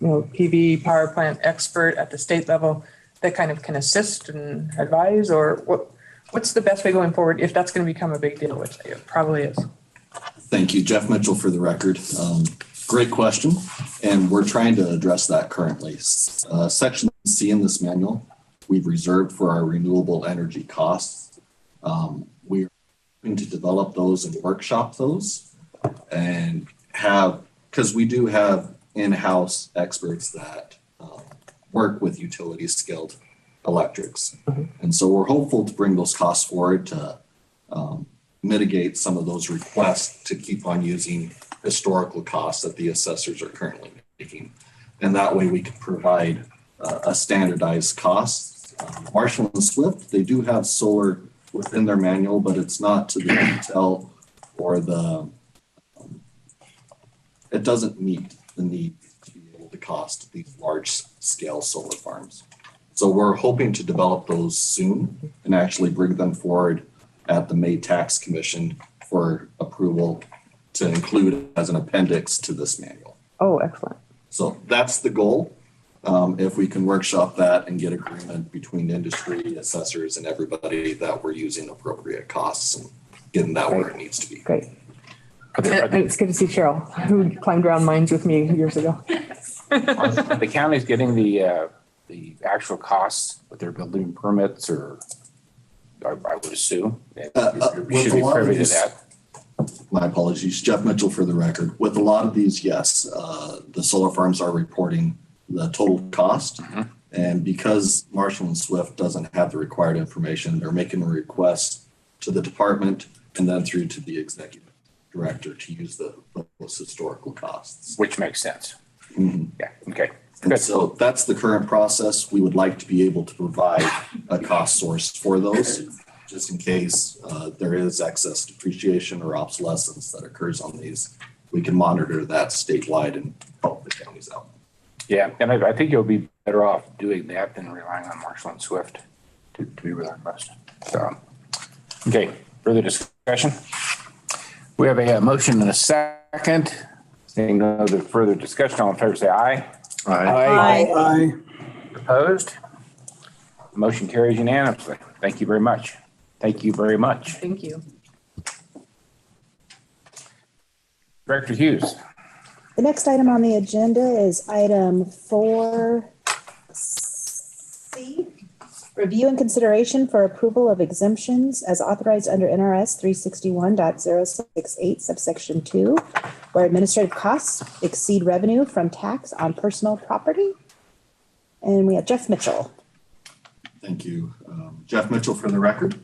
G: PV power plant expert at the state level that kind of can assist and advise? Or what's the best way going forward if that's going to become a big deal, which it probably is?
T: Thank you. Jeff Mitchell for the record. Great question. And we're trying to address that currently. Section C in this manual, we've reserved for our renewable energy costs. We are going to develop those and workshop those and because we do have in-house experts that work with utility skilled electrics. And so we're hopeful to bring those costs forward to mitigate some of those requests to keep on using historical costs that the assessors are currently making. And that way we can provide a standardized cost. Marshall and Swift, they do have solar within their manual, but it's not to the detail or it doesn't meet the need to be able to cost these large scale solar farms. So we're hoping to develop those soon and actually bring them forward at the May Tax Commission for approval to include as an appendix to this manual.
G: Oh, excellent.
T: So that's the goal. If we can workshop that and get agreement between industry, assessors, and everybody that we're using appropriate costs and getting that where it needs to be.
G: Great. And it's good to see Cheryl, who climbed around mines with me years ago.
A: Are the counties getting the actual costs with their building permits, or I would assume you should be privy to that.
T: My apologies, Jeff Mitchell for the record. With a lot of these, yes, the solar farms are reporting the total cost. And because Marshall and Swift doesn't have the required information, they're making a request to the department and then through to the executive director to use those historical costs.
A: Which makes sense. Yeah, okay.
T: And so that's the current process. We would like to be able to provide a cost source for those, just in case there is excess depreciation or obsolescence that occurs on these. We can monitor that statewide and help the counties out.
A: Yeah, and I think you'll be better off doing that than relying on Marshall and Swift to be really honest. So, okay, further discussion? We have a motion and a second. Seeing no other further discussion, all in favor say aye.
F: Aye.
A: Opposed? Motion carries unanimously. Thank you very much. Thank you very much.
G: Thank you.
A: Director Hughes.
E: The next item on the agenda is item 4C. Review and consideration for approval of exemptions as authorized under NRS 361.068 subsection 2, where administrative costs exceed revenue from tax on personal property. And we have Jeff Mitchell.
T: Thank you. Jeff Mitchell for the record.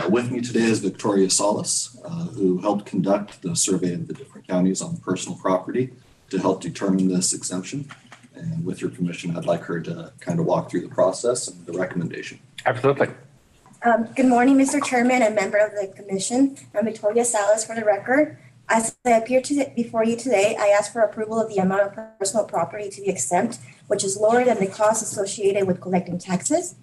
T: With me today is Victoria Salas, who helped conduct the survey of the different counties on personal property to help determine this exemption. And with your permission, I'd like her to kind of walk through the process and the recommendation.
A: Absolutely.
U: Good morning, Mr. Chairman and member of the commission. I'm Victoria Salas for the record. As I appear before you today, I ask for approval of the amount of personal property to be exempt, which is lower than the costs associated with collecting taxes.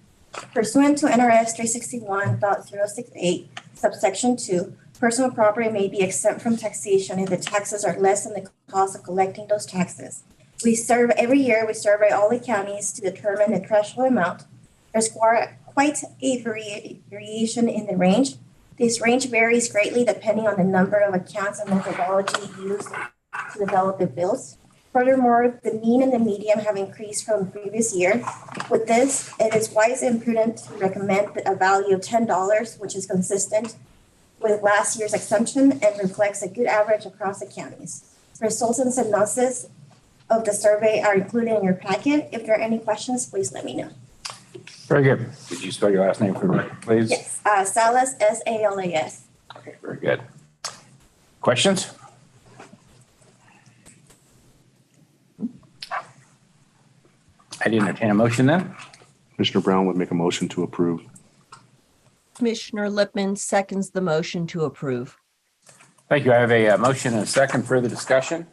U: Pursuant to NRS 361.068, subsection 2, personal property may be exempt from taxation if the taxes are less than the cost of collecting those taxes. Every year, we survey all the counties to determine the threshold amount. There's quite a variation in the range. This range varies greatly depending on the number of accounts and methodology used to develop the bills. Furthermore, the mean and the median have increased from the previous year. With this, it is wise and prudent to recommend a value of $10, which is consistent with last year's exemption and reflects a good average across the counties. Results and synopsis of the survey are included in your packet. If there are any questions, please let me know.
A: Very good. Could you spell your last name for me, please?
U: Yes, Salas, Salas.
A: Okay, very good. Questions? I didn't entertain a motion then.
D: Commissioner Brown would make a motion to approve.
P: Commissioner Lippman seconds the motion to approve.
A: Thank you. I have a motion and a second. Further discussion?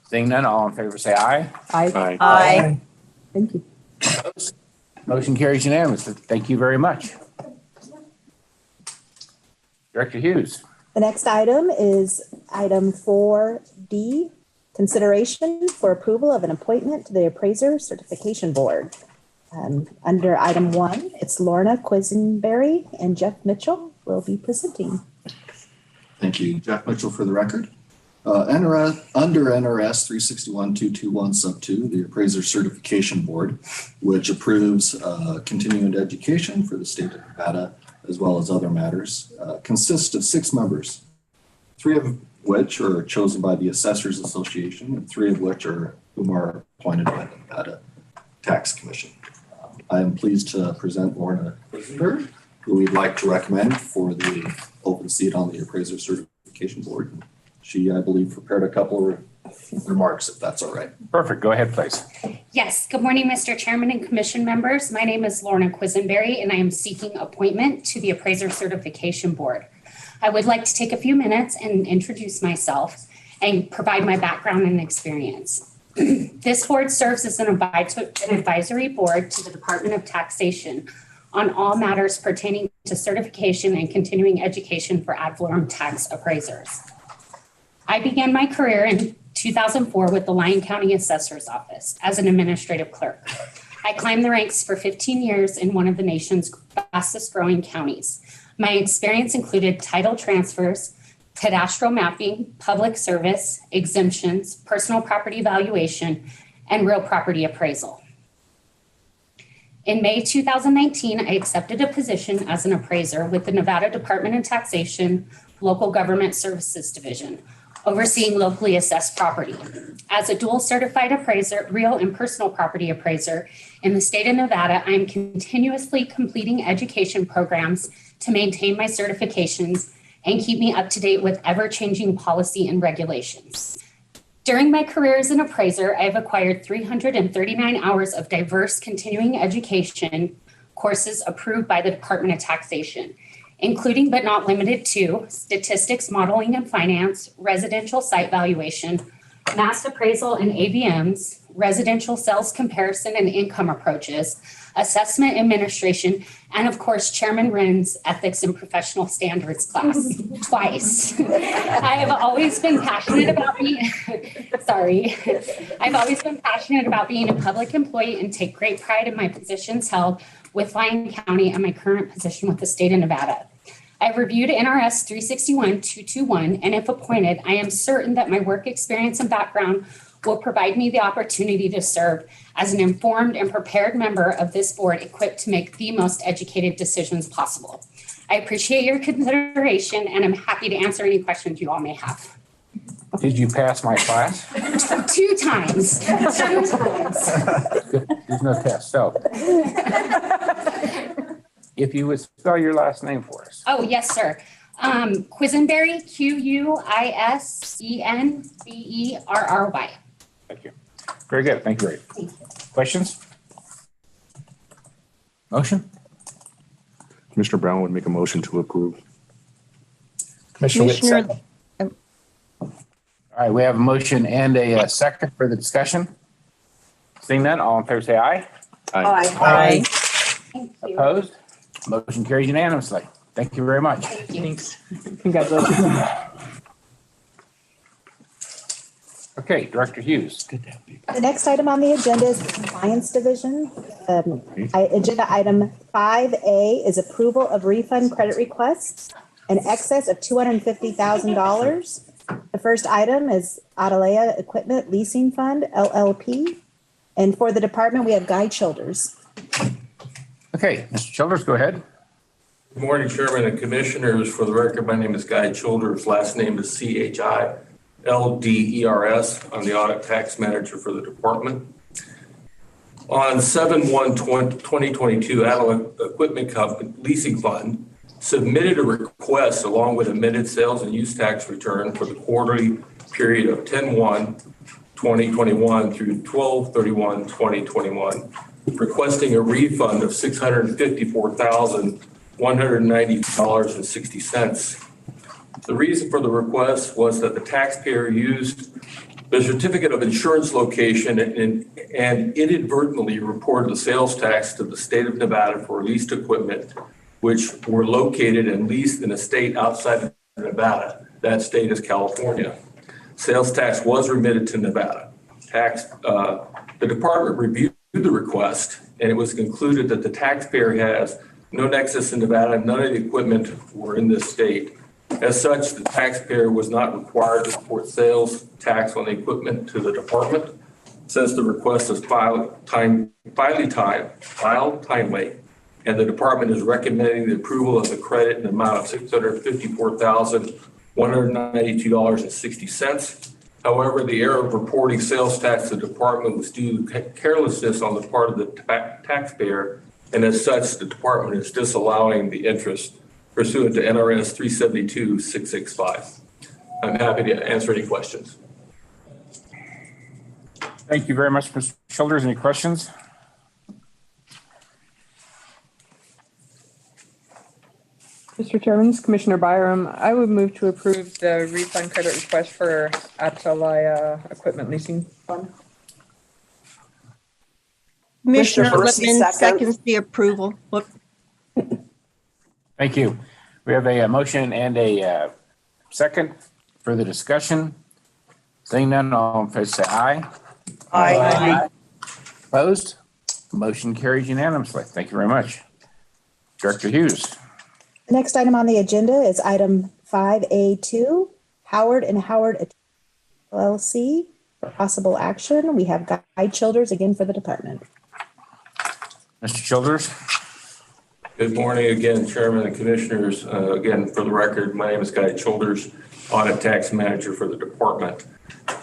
A: Seeing none, all in favor say aye.
G: Aye.
P: Aye.
G: Thank you.
A: Motion carries unanimously. Thank you very much. Director Hughes.
E: The next item is item 4D, consideration for approval of an appointment to the Appraiser Certification Board. Under item 1, it's Lorna Quisenberry and Jeff Mitchell will be presenting.
T: Thank you. Jeff Mitchell for the record. Under NRS 361.221 sub 2, the Appraiser Certification Board, which approves continuing education for the state of Nevada, as well as other matters, consists of 6 members, 3 of which are chosen by the Assessors Association, and 3 of which are appointed by the Nevada Tax Commission. I am pleased to present Lorna Quisenberry, who we'd like to recommend for the open seat on the Appraiser Certification Board. She, I believe, prepared a couple of remarks, if that's all right.
A: Perfect. Go ahead, please.
I: Yes. Good morning, Mr. Chairman and Commission members. My name is Lorna Quisenberry, and I am seeking appointment to the Appraiser Certification Board. I would like to take a few minutes and introduce myself and provide my background and experience. This board serves as an advisory board to the Department of Taxation on all matters pertaining to certification and continuing education for ad valorem tax appraisers. I began my career in 2004 with the Lyon County Assessor's Office as an administrative clerk. I climbed the ranks for 15 years in one of the nation's fastest growing counties. My experience included title transfers, cadastral mapping, public service, exemptions, personal property valuation, and real property appraisal. In May 2019, I accepted a position as an appraiser with the Nevada Department of Taxation Local Government Services Division, overseeing locally assessed property. As a dual certified appraiser, real and personal property appraiser in the state of Nevada, I am continuously completing education programs to maintain my certifications and keep me up to date with ever-changing policy and regulations. During my career as an appraiser, I have acquired 339 hours of diverse continuing education courses approved by the Department of Taxation, including but not limited to statistics, modeling and finance, residential site valuation, mass appraisal and AVMs, residential sales comparison and income approaches, assessment administration, and of course, Chairman Wren's ethics and professional standards class twice. I've always been passionate about being a public employee and take great pride in my positions held with Lyon County and my current position with the state of Nevada. I've reviewed NRS 361.221, and if appointed, I am certain that my work experience and background will provide me the opportunity to serve as an informed and prepared member of this board equipped to make the most educated decisions possible. I appreciate your consideration, and I'm happy to answer any questions you all may have.
A: Did you pass my class?
I: 2 times. 2 times.
A: There's no test. So if you would spell your last name for us.
I: Oh, yes, sir. Quisenberry, Quisenberry.
A: Thank you. Very good. Thank you. Questions? Motion?
D: Commissioner Brown would make a motion to approve.
R: Commissioner Witt, second.
A: All right, we have a motion and a second for the discussion. Seeing none, all in favor say aye.
C: Aye.
I: Thank you.
A: Opposed? Motion carries unanimously. Thank you very much.
G: Thanks. Congratulations.
A: Okay, Director Hughes.
E: The next item on the agenda is the Compliance Division. Agenda item 5A is approval of refund credit requests in excess of $250,000. The first item is Atalaya Equipment Leasing Fund, LLP. And for the department, we have Guy Childers.
A: Okay, Mr. Childers, go ahead.
L: Good morning, Chairman and Commissioners. For the record, my name is Guy Childers. Last name is CHILDERS. I'm the audit tax manager for the department. On 7/1/2022, Adel Equipment Company Leasing Fund submitted a request along with amended sales and use tax return for the quarterly period of 10/1/2021 through 12/31/2021, requesting a refund of $654,190.60. The reason for the request was that the taxpayer used the certificate of insurance location and inadvertently reported the sales tax to the state of Nevada for leased equipment, which were located and leased in a state outside of Nevada. That state is California. Sales tax was remitted to Nevada. The department reviewed the request, and it was concluded that the taxpayer has no nexus in Nevada. None of the equipment were in this state. As such, the taxpayer was not required to report sales tax on the equipment to the department. Since the request was filed timely, and the department is recommending the approval of the credit in the amount of $654,192.60. However, the error of reporting sales tax to the department was due to carelessness on the part of the taxpayer, and as such, the department is disallowing the interest pursuant to NRS 372-665. I'm happy to answer any questions.
A: Thank you very much, Mr. Childers. Any questions?
G: Mr. Chairman, this is Commissioner Byram. I would move to approve the refund credit request for Atalaya Equipment Leasing Fund.
P: Commissioner
E: Dorsey,
P: Lippman
E: second.
P: seconds the approval. Look,
A: Thank you. We have a motion and a second. Further discussion? Seeing none, all in favor say aye.
C: Aye.
A: Opposed? Motion carries unanimously. Thank you very much. Director Hughes.
E: The next item on the agenda is item 5A2, Howard and Howard LLC for possible action. We have Guy Childers again for the department.
A: Mr. Childers.
L: Good morning again, Chairman and Commissioners. Again, for the record, my name is Guy Childers, Audit Tax Manager for the department.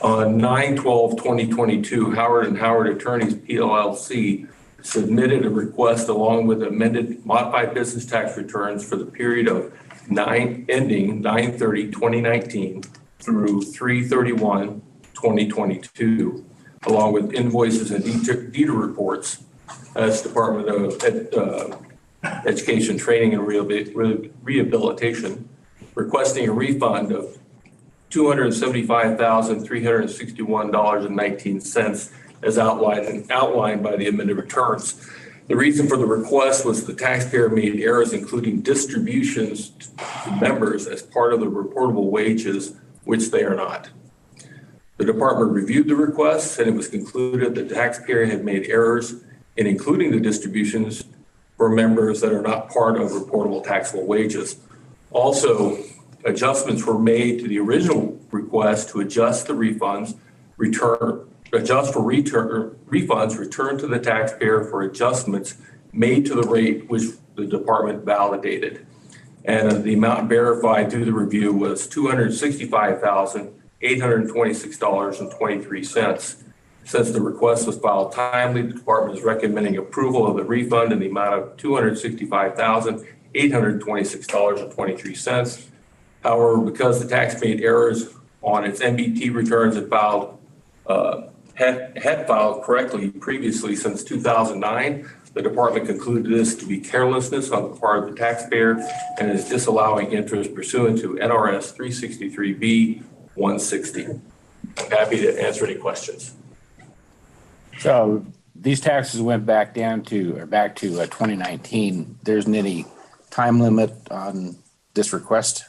L: On 9/12/2022, Howard and Howard Attorneys PLLC submitted a request along with amended modified business tax returns for the period of ending 9/30/2019 through 3/31/2022, along with invoices and deeder reports as Department of Education, Training, and Rehabilitation, requesting a refund of $275,361.19 as outlined by the amended returns. The reason for the request was the taxpayer made errors, including distributions to members as part of the reportable wages, which they are not. The department reviewed the request, and it was concluded that the taxpayer had made errors in including the distributions for members that are not part of reportable taxable wages. Also, adjustments were made to the original request to adjust the refunds, refunds returned to the taxpayer for adjustments made to the rate which the department validated. And the amount verified through the review was $265,826.23. Since the request was filed timely, the department is recommending approval of the refund in the amount of $265,826.23. However, because the tax made errors on its MBT returns and had filed correctly previously since 2009, the department concluded this to be carelessness on the part of the taxpayer and is disallowing interest pursuant to NRS 363B-160. I'm happy to answer any questions.
A: So these taxes went back to 2019. There isn't any time limit on this request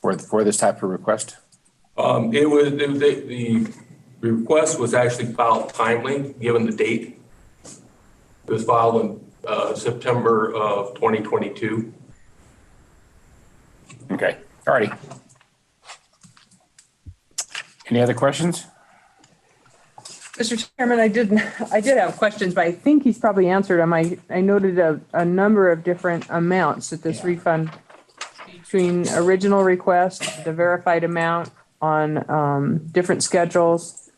A: for this type of request? The request was actually filed timely, given the date. It was filed in September of 2022. Okay, all righty. Any other questions?
G: Mr. Chairman, I did have questions, but I think he's probably answered them. I noted a number of different amounts that this refund between original request, the verified amount on different schedules.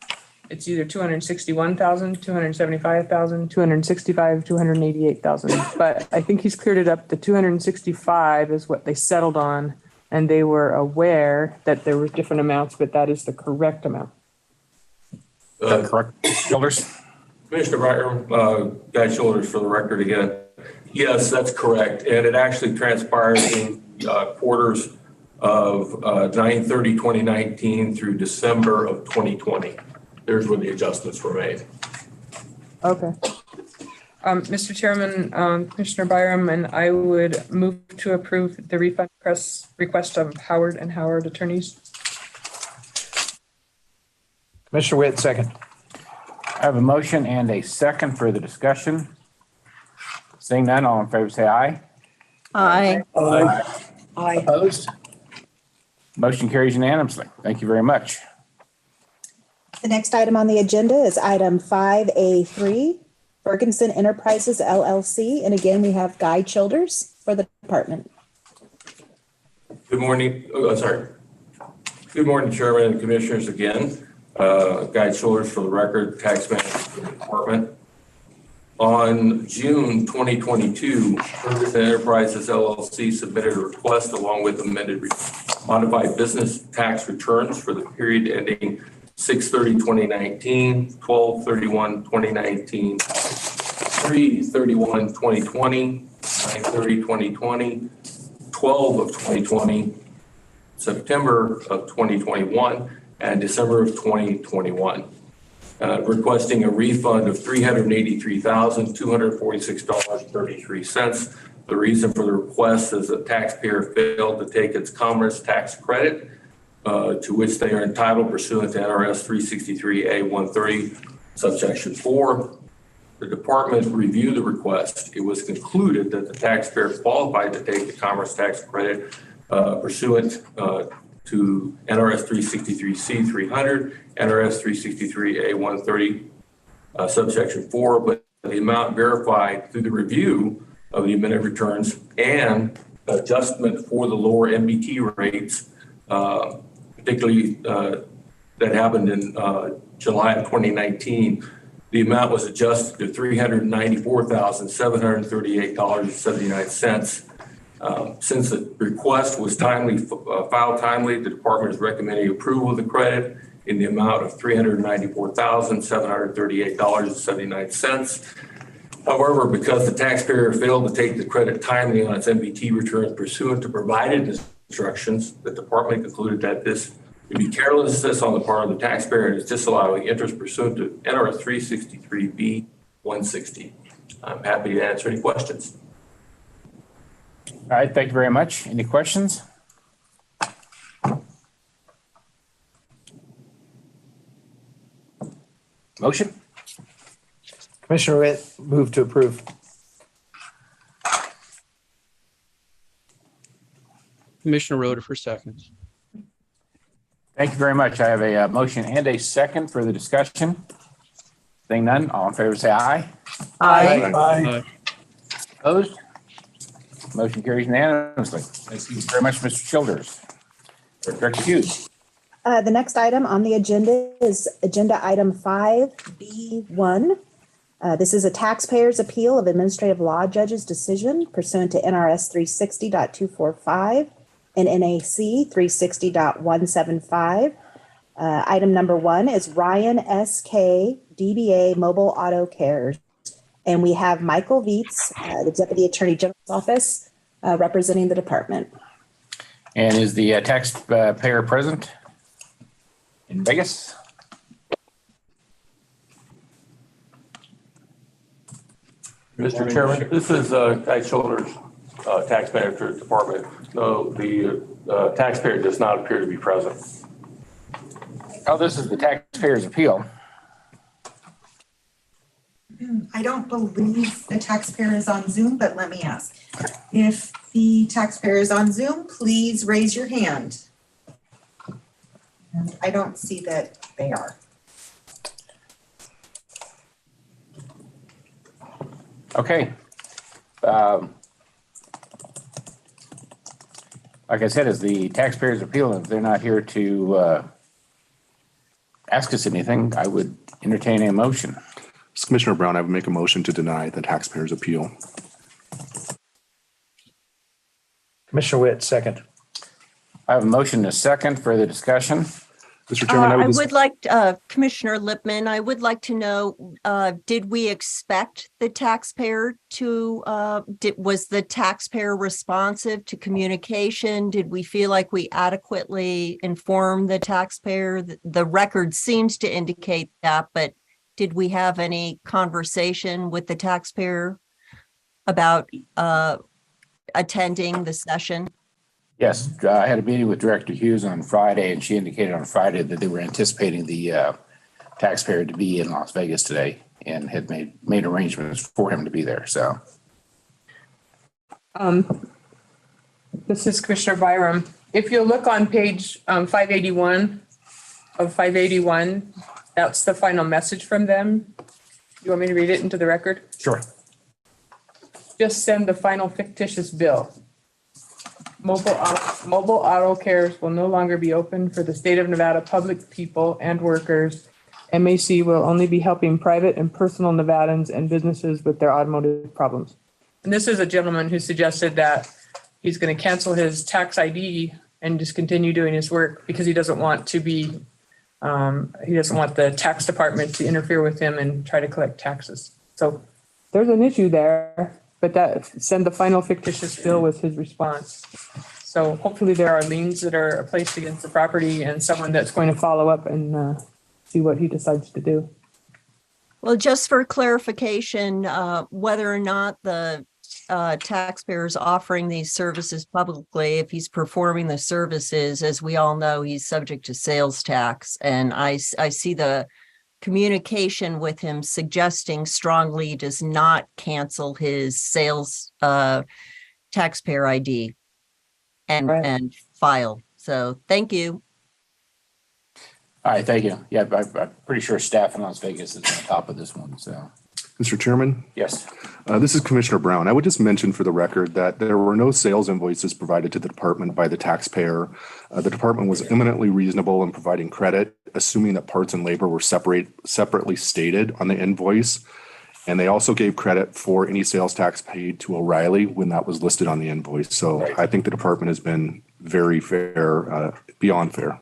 G: it's either 261,000, 275,000, 265, 288,000. But I think he's cleared it up. The 265 is what they settled on, and they were aware that there were different amounts, but that is the correct amount.
A: Correct. Childers?
L: Commissioner Byram, Guy Shoulders for the record again. Yes, that's correct. And it actually transpired in quarters of 9/30/2019 through December of 2020. There's where the adjustments were made.
G: Okay. Mr. Chairman, Commissioner Byram, and I would move to approve the refund request of Howard and Howard attorneys.
R: Commissioner Witt, second.
A: I have a motion and a second. Further discussion? Seeing none, all in favor say aye.
P: Aye.
C: Aye.
A: Opposed? Motion carries unanimously. Thank you very much.
E: The next item on the agenda is item 5A3, Ferguson Enterprises LLC. And again, we have Guy Childers for the department.
L: Good morning. Good morning, Chairman and Commissioners again. Guy Childers for the record, Tax Management Department. On June 2022, Ferguson Enterprises LLC submitted a request along with amended modified business tax returns for the period ending 6/30/2019, 12/31/2019, 3/31/2020, 9/30/2020, 12/2020, September of 2021, and December of 2021. Requesting a refund of $383,246.33. The reason for the request is the taxpayer failed to take its commerce tax credit, to which they are entitled pursuant to NRS 363A130, subsection 4. The department reviewed the request. It was concluded that the taxpayer qualified to take the commerce tax credit pursuant to NRS 363C 300, NRS 363A130, subsection 4, but the amount verified through the review of the amended returns and adjustment for the lower MBT rates, particularly that happened in July of 2019, the amount was adjusted to $394,738.79. Since the request was filed timely, the department is recommending approval of the credit in the amount of $394,738.79. However, because the taxpayer failed to take the credit timely on its MBT returns pursuant to provided instructions, the department concluded that this would be carelessness on the part of the taxpayer and is disallowing interest pursuant to NRS 363B 160. I'm happy to answer any questions.
A: All right, thank you very much. Any questions? Motion?
R: Commissioner Witt, move to approve.
H: Commissioner Rutherford seconds.
A: Thank you very much. I have a motion and a second for the discussion. Seeing none, all in favor say aye.
P: Aye.
H: Aye.
A: Opposed? Motion carries unanimously. Thank you very much, Mr. Childers. Director Hughes.
E: The next item on the agenda is agenda item 5B1. This is a taxpayer's appeal of administrative law judge's decision pursuant to NRS 360.245 and NAC 360.175. Item number 1 is Ryan S.K. DBA Mobile Auto Cares. And we have Michael Vietz, the Deputy Attorney General's Office, representing the department.
A: And is the taxpayer present in Vegas?
L: Mr. Chairman, this is Guy Childers, Tax Manager Department. No, the taxpayer does not appear to be present.
A: Oh, this is the taxpayer's appeal.
B: I don't believe the taxpayer is on Zoom, but let me ask. If the taxpayer is on Zoom, please raise your hand. And I don't see that they are.
A: Okay. Like I said, it's the taxpayer's appeal, and if they're not here to ask us anything, I would entertain a motion.
D: Commissioner Brown, I would make a motion to deny the taxpayer's appeal.
R: Commissioner Witt, second.
A: I have a motion and a second. Further discussion?
D: Mr. Chairman,
P: I would like, Commissioner Lippman, I would like to know, did we expect the taxpayer to, was the taxpayer responsive to communication? Did we feel like we adequately informed the taxpayer? The record seems to indicate that, but did we have any conversation with the taxpayer about attending the session?
A: Yes, I had a meeting with Director Hughes on Friday, and she indicated on Friday that they were anticipating the taxpayer to be in Las Vegas today and had made arrangements for him to be there. So,
G: This is Commissioner Byram. If you look on page 581 of 581, that's the final message from them. You want me to read it into the record?
A: sure.
G: Just send the final fictitious bill. Mobile auto cares will no longer be open for the state of Nevada public people and workers. MAC will only be helping private and personal Nevadans and businesses with their automotive problems. And this is a gentleman who suggested that he's going to cancel his tax ID and just continue doing his work because he doesn't want to be, he doesn't want the tax department to interfere with him and try to collect taxes. So there's an issue there. But that send the final fictitious bill was his response. So hopefully there are liens that are placed against the property and someone that's going to follow up and see what he decides to do.
P: Well, just for clarification, whether or not the taxpayer is offering these services publicly, if he's performing the services, as we all know, he's subject to sales tax. And I see the communication with him suggesting strongly he does not cancel his sales taxpayer ID and file. So thank you.
A: All right, thank you. Yeah, I'm pretty sure staff in Las Vegas is on top of this one. So,
D: Mr. Chairman?
A: yes.
D: This is Commissioner Brown. I would just mention for the record that there were no sales invoices provided to the department by the taxpayer. The department was eminently reasonable in providing credit, assuming that parts and labor were separately stated on the invoice. And they also gave credit for any sales tax paid to O'Reilly when that was listed on the invoice. So
A: Right.
D: I think the department has been very fair, beyond fair.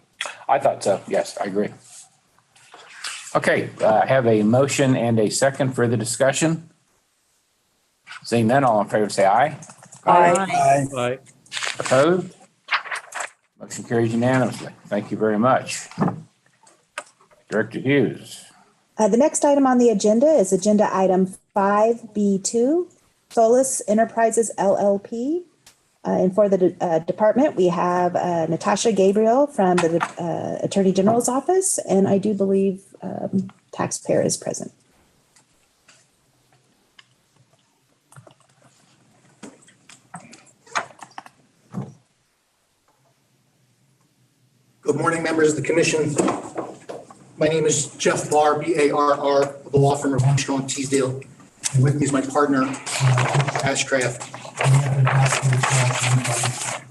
A: I thought so. Yes, I agree. Okay, I have a motion and a second. Further discussion? Seeing none, all in favor say aye.
P: Aye.
H: Aye.
A: Opposed? Motion carries unanimously. Thank you very much. Director Hughes.
E: The next item on the agenda is agenda item 5B2, Solus Enterprises LLP. And for the department, we have Natasha Gabriel from the Attorney General's office, and I do believe taxpayer is present.
J: Good morning, members of the commission. My name is Jeff Barr, B-A-R-R, of the law firm of Armstrong Teasdale. And with me is my partner, Ashcraft.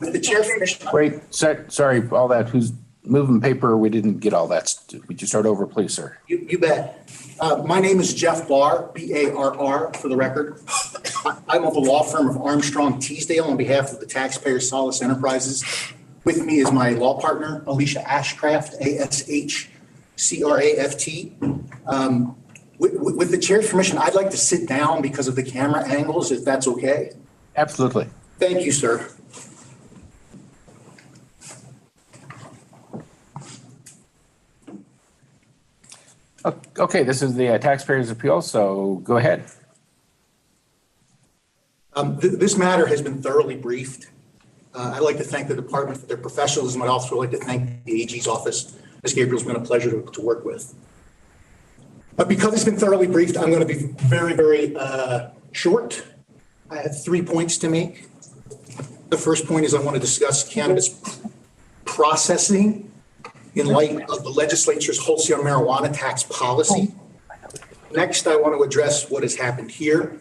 J: With the chair commission.
A: Wait, sorry, all that, who's moving paper? We didn't get all that. Would you start over, please, sir?
J: You bet. My name is Jeff Barr, B-A-R-R, for the record. I'm of the law firm of Armstrong Teasdale on behalf of the taxpayer Solus Enterprises. With me is my law partner, Alicia Ashcraft, A-S-H-C-R-A-F-T. With the chair's permission, I'd like to sit down because of the camera angles, if that's okay.
A: Absolutely.
J: Thank you, sir.
A: Okay, this is the taxpayer's appeal, so go ahead.
J: This matter has been thoroughly briefed. I'd like to thank the department for their professionalism. I'd also like to thank the AG's office. Ms. Gabriel's been a pleasure to work with. But because it's been thoroughly briefed, I'm going to be very, very short. I have 3 points to make. The first point is I want to discuss cannabis processing in light of the legislature's wholesale marijuana tax policy. Next, I want to address what has happened here.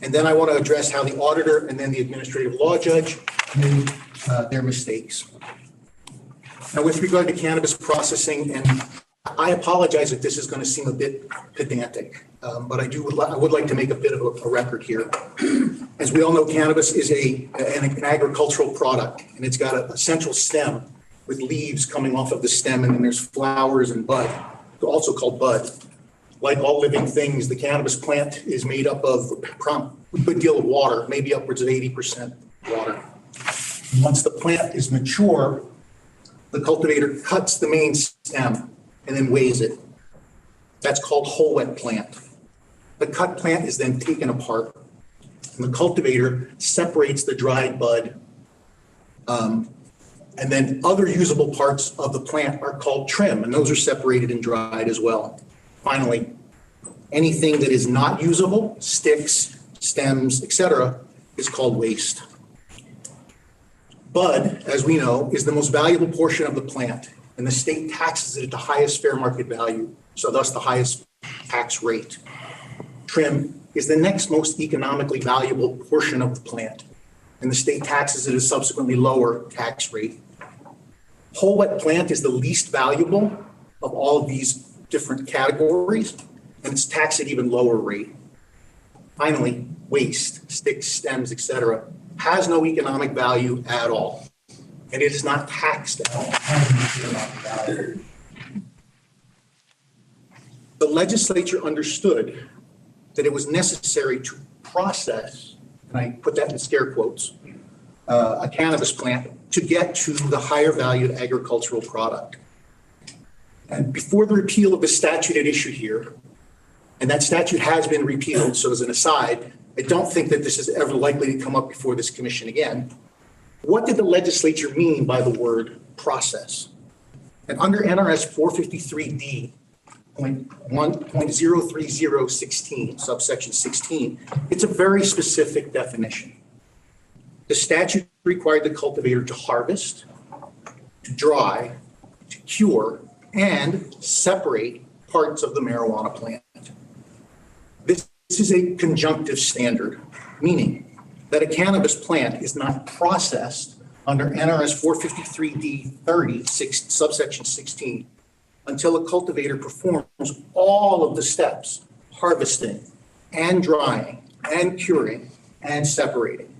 J: And then I want to address how the auditor and then the administrative law judge made their mistakes. Now, with regard to cannabis processing, and I apologize if this is going to seem a bit pedantic, but I would like to make a bit of a record here. As we all know, cannabis is an agricultural product, and it's got a central stem with leaves coming off of the stem, and then there's flowers and bud, also called bud. Like all living things, the cannabis plant is made up of a good deal of water, maybe upwards of 80% water. Once the plant is mature, the cultivator cuts the main stem and then weighs it. That's called whole wet plant. The cut plant is then taken apart, and the cultivator separates the dried bud. And then other usable parts of the plant are called trim, and those are separated and dried as well. Finally, anything that is not usable, sticks, stems, etc., is called waste. Bud, as we know, is the most valuable portion of the plant, and the state taxes it at the highest fair market value, so thus the highest tax rate. Trim is the next most economically valuable portion of the plant, and the state taxes it at a subsequently lower tax rate. Whole wet plant is the least valuable of all of these different categories, and it's taxed at even lower rate. Finally, waste, sticks, stems, etc., has no economic value at all, and it is not taxed at all. The legislature understood that it was necessary to process, and I put that in scare quotes, a cannabis plant to get to the higher valued agricultural product. And before the repeal of the statute at issue here, and that statute has been repealed, so as an aside, I don't think that this is ever likely to come up before this commission again. What did the legislature mean by the word process? And under NRS 453D, 1.03016, subsection 16, it's a very specific definition. The statute required the cultivator to harvest, to dry, to cure, and separate parts of the marijuana plant. This is a conjunctive standard, meaning that a cannabis plant is not processed under NRS 453D 30, subsection 16, until a cultivator performs all of the steps, harvesting and drying and curing and separating.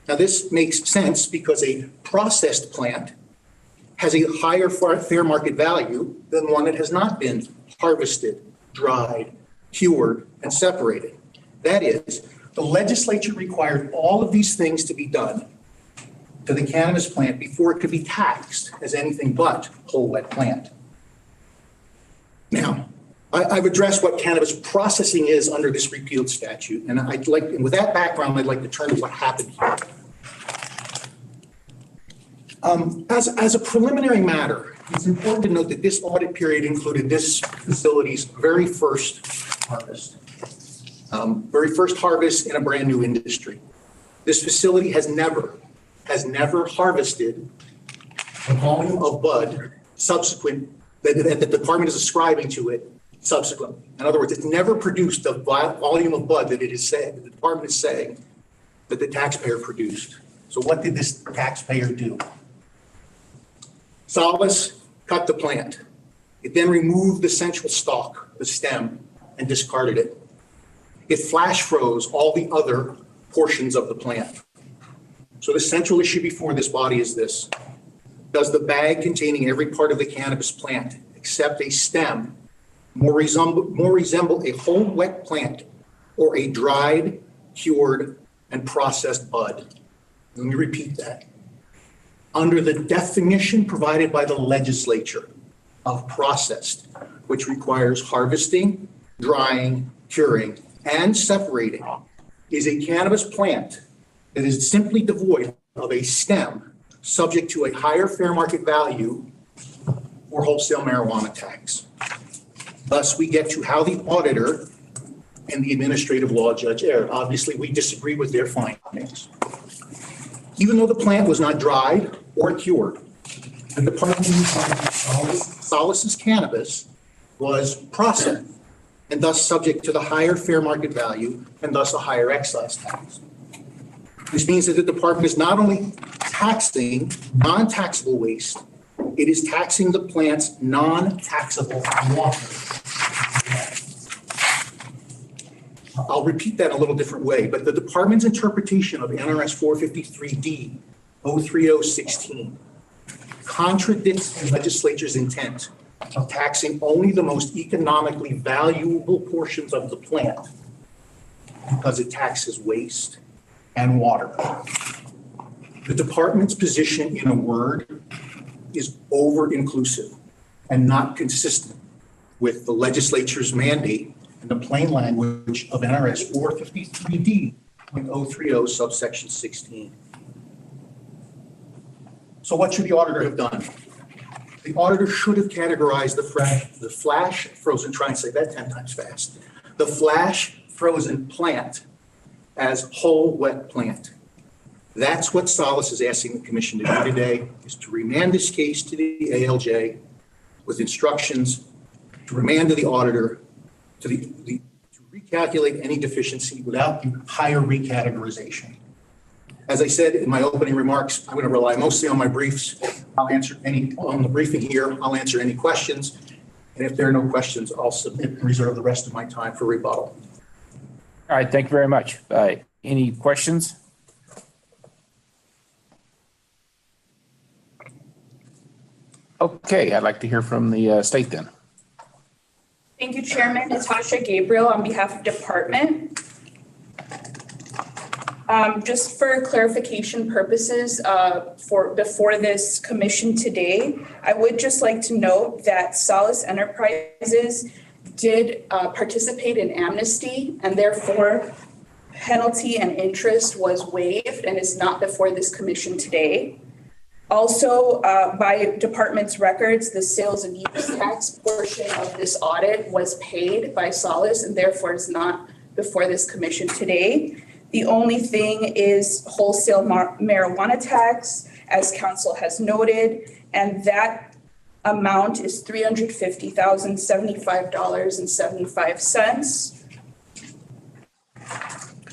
J: Now, this makes sense because a processed plant has a higher fair market value than one that has not been harvested, dried, cured, and separated. That is, the legislature required all of these things to be done to the cannabis plant before it could be taxed as anything but whole wet plant. Now, I've addressed what cannabis processing is under this repealed statute, and with that background, I'd like to turn to what happened here. As a preliminary matter, it's important to note that this audit period included this facility's very first harvest in a brand new industry. This facility has never harvested the volume of bud subsequent that the department is ascribing to it subsequently. In other words, it's never produced the volume of bud that the department is saying that the taxpayer produced. So what did this taxpayer do? Solace cut the plant. It then removed the central stalk, the stem, and discarded it. It flash froze all the other portions of the plant. So the central issue before this body is this: does the bag containing every part of the cannabis plant, except a stem, more resemble a whole wet plant or a dried, cured, and processed bud? Let me repeat that. Under the definition provided by the legislature of processed, which requires harvesting, drying, curing, and separating, is a cannabis plant that is simply devoid of a stem subject to a higher fair market value or wholesale marijuana tax. Thus, we get to how the auditor and the administrative law judge erred. Obviously, we disagree with their findings. Even though the plant was not dried or cured, the department Solace's cannabis was processed and thus subject to the higher fair market value and thus a higher excise tax. This means that the department is not only taxing non-taxable waste, it is taxing the plant's non-taxable water. I'll repeat that a little different way, but the department's interpretation of NRS 453D 03016 contradicts the legislature's intent of taxing only the most economically valuable portions of the plant because it taxes waste and water. The department's position, in a word, is over-inclusive and not consistent with the legislature's mandate and the plain language of NRS 453D.030 subsection 16. So what should the auditor have done? The auditor should have categorized the flash frozen, try and say that 10 times fast, the flash frozen plant as whole wet plant. That's what Solace is asking the commission to do today, is to remand this case to the ALJ with instructions to remand to the auditor to recalculate any deficiency without the higher recategorization. As I said in my opening remarks, I'm going to rely mostly on my briefs. I'll answer on the briefing here, I'll answer any questions. And if there are no questions, I'll submit and reserve the rest of my time for rebuttal.
A: All right, thank you very much. Any questions? Okay, I'd like to hear from the state then.
O: Thank you, Chairman. Natasha Gabriel on behalf of department. Just for clarification purposes, before this commission today, I would just like to note that Solace Enterprises did participate in amnesty, and therefore penalty and interest was waived and is not before this commission today. Also, by department's records, the sales and use tax portion of this audit was paid by Solace and therefore is not before this commission today. The only thing is wholesale marijuana tax, as council has noted, and that amount is $350,075.75.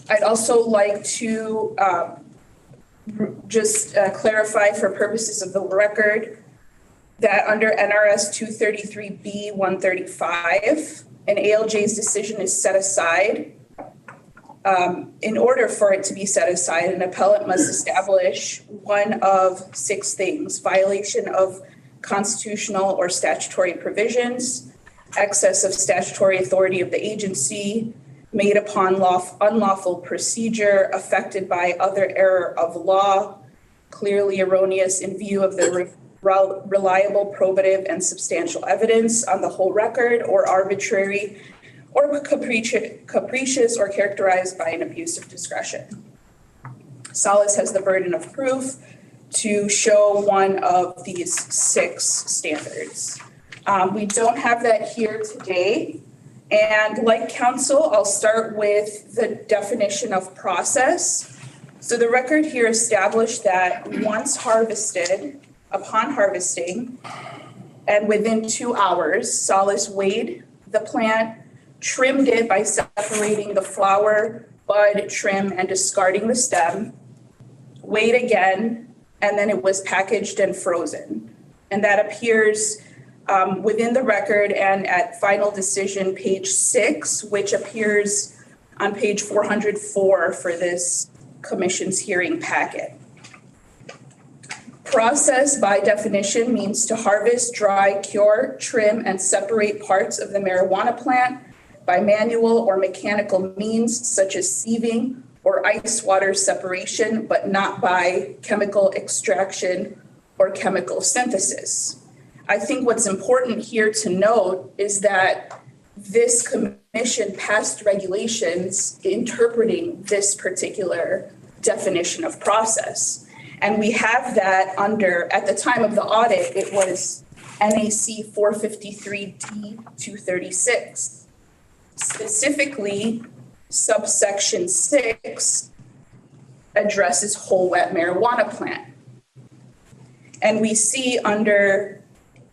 O: I'd also like to clarify for purposes of the record that under NRS 233B 135, an ALJ's decision is set aside. In order for it to be set aside, an appellant must establish one of 6 things: violation of constitutional or statutory provisions, excess of statutory authority of the agency, made upon unlawful procedure, affected by other error of law, clearly erroneous in view of the reliable, probative, and substantial evidence on the whole record, or arbitrary or capricious or characterized by an abuse of discretion. Solace has the burden of proof to show one of these 6 standards. We don't have that here today. And like council, I'll start with the definition of process. So the record here established that once harvested, upon harvesting, and within 2 hours, Solace weighed the plant, trimmed it by separating the flower, bud, trim, and discarding the stem, weighed again, and then it was packaged and frozen. And that appears within the record and at final decision, page 6, which appears on page 404 for this commission's hearing packet. Process by definition means to harvest, dry, cure, trim, and separate parts of the marijuana plant by manual or mechanical means such as sieving or ice water separation, but not by chemical extraction or chemical synthesis. I think what's important here to note is that this commission passed regulations interpreting this particular definition of process. And we have that under, at the time of the audit, it was NAC 453D 236. Specifically, subsection 6 addresses whole wet marijuana plant. And we see under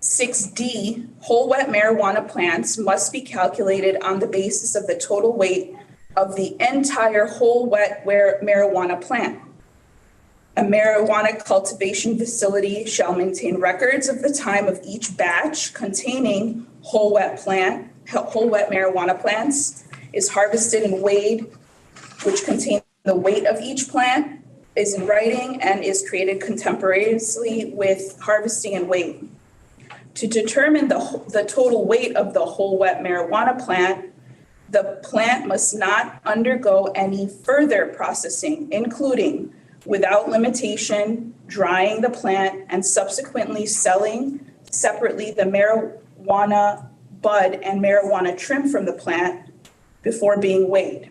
O: 6D, whole wet marijuana plants must be calculated on the basis of the total weight of the entire whole wet marijuana plant. A marijuana cultivation facility shall maintain records of the time of each batch containing whole wet marijuana plants is harvested and weighed, which contain the weight of each plant, is in writing, and is created contemporaneously with harvesting and weighing. To determine the total weight of the whole wet marijuana plant, the plant must not undergo any further processing, including, without limitation, drying the plant and subsequently selling separately the marijuana bud and marijuana trim from the plant before being weighed.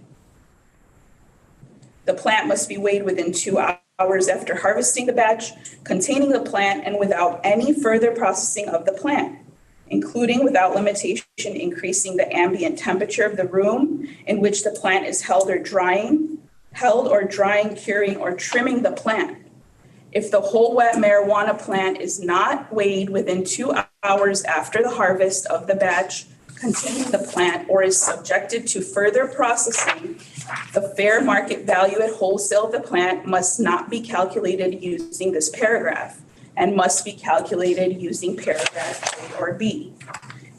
O: The plant must be weighed within 2 hours after harvesting the batch containing the plant and without any further processing of the plant, including without limitation increasing the ambient temperature of the room in which the plant is held or drying, curing, or trimming the plant. If the whole wet marijuana plant is not weighed within 2 hours after the harvest of the batch containing the plant or is subjected to further processing, the fair market value at wholesale of the plant must not be calculated using this paragraph and must be calculated using paragraph A or B.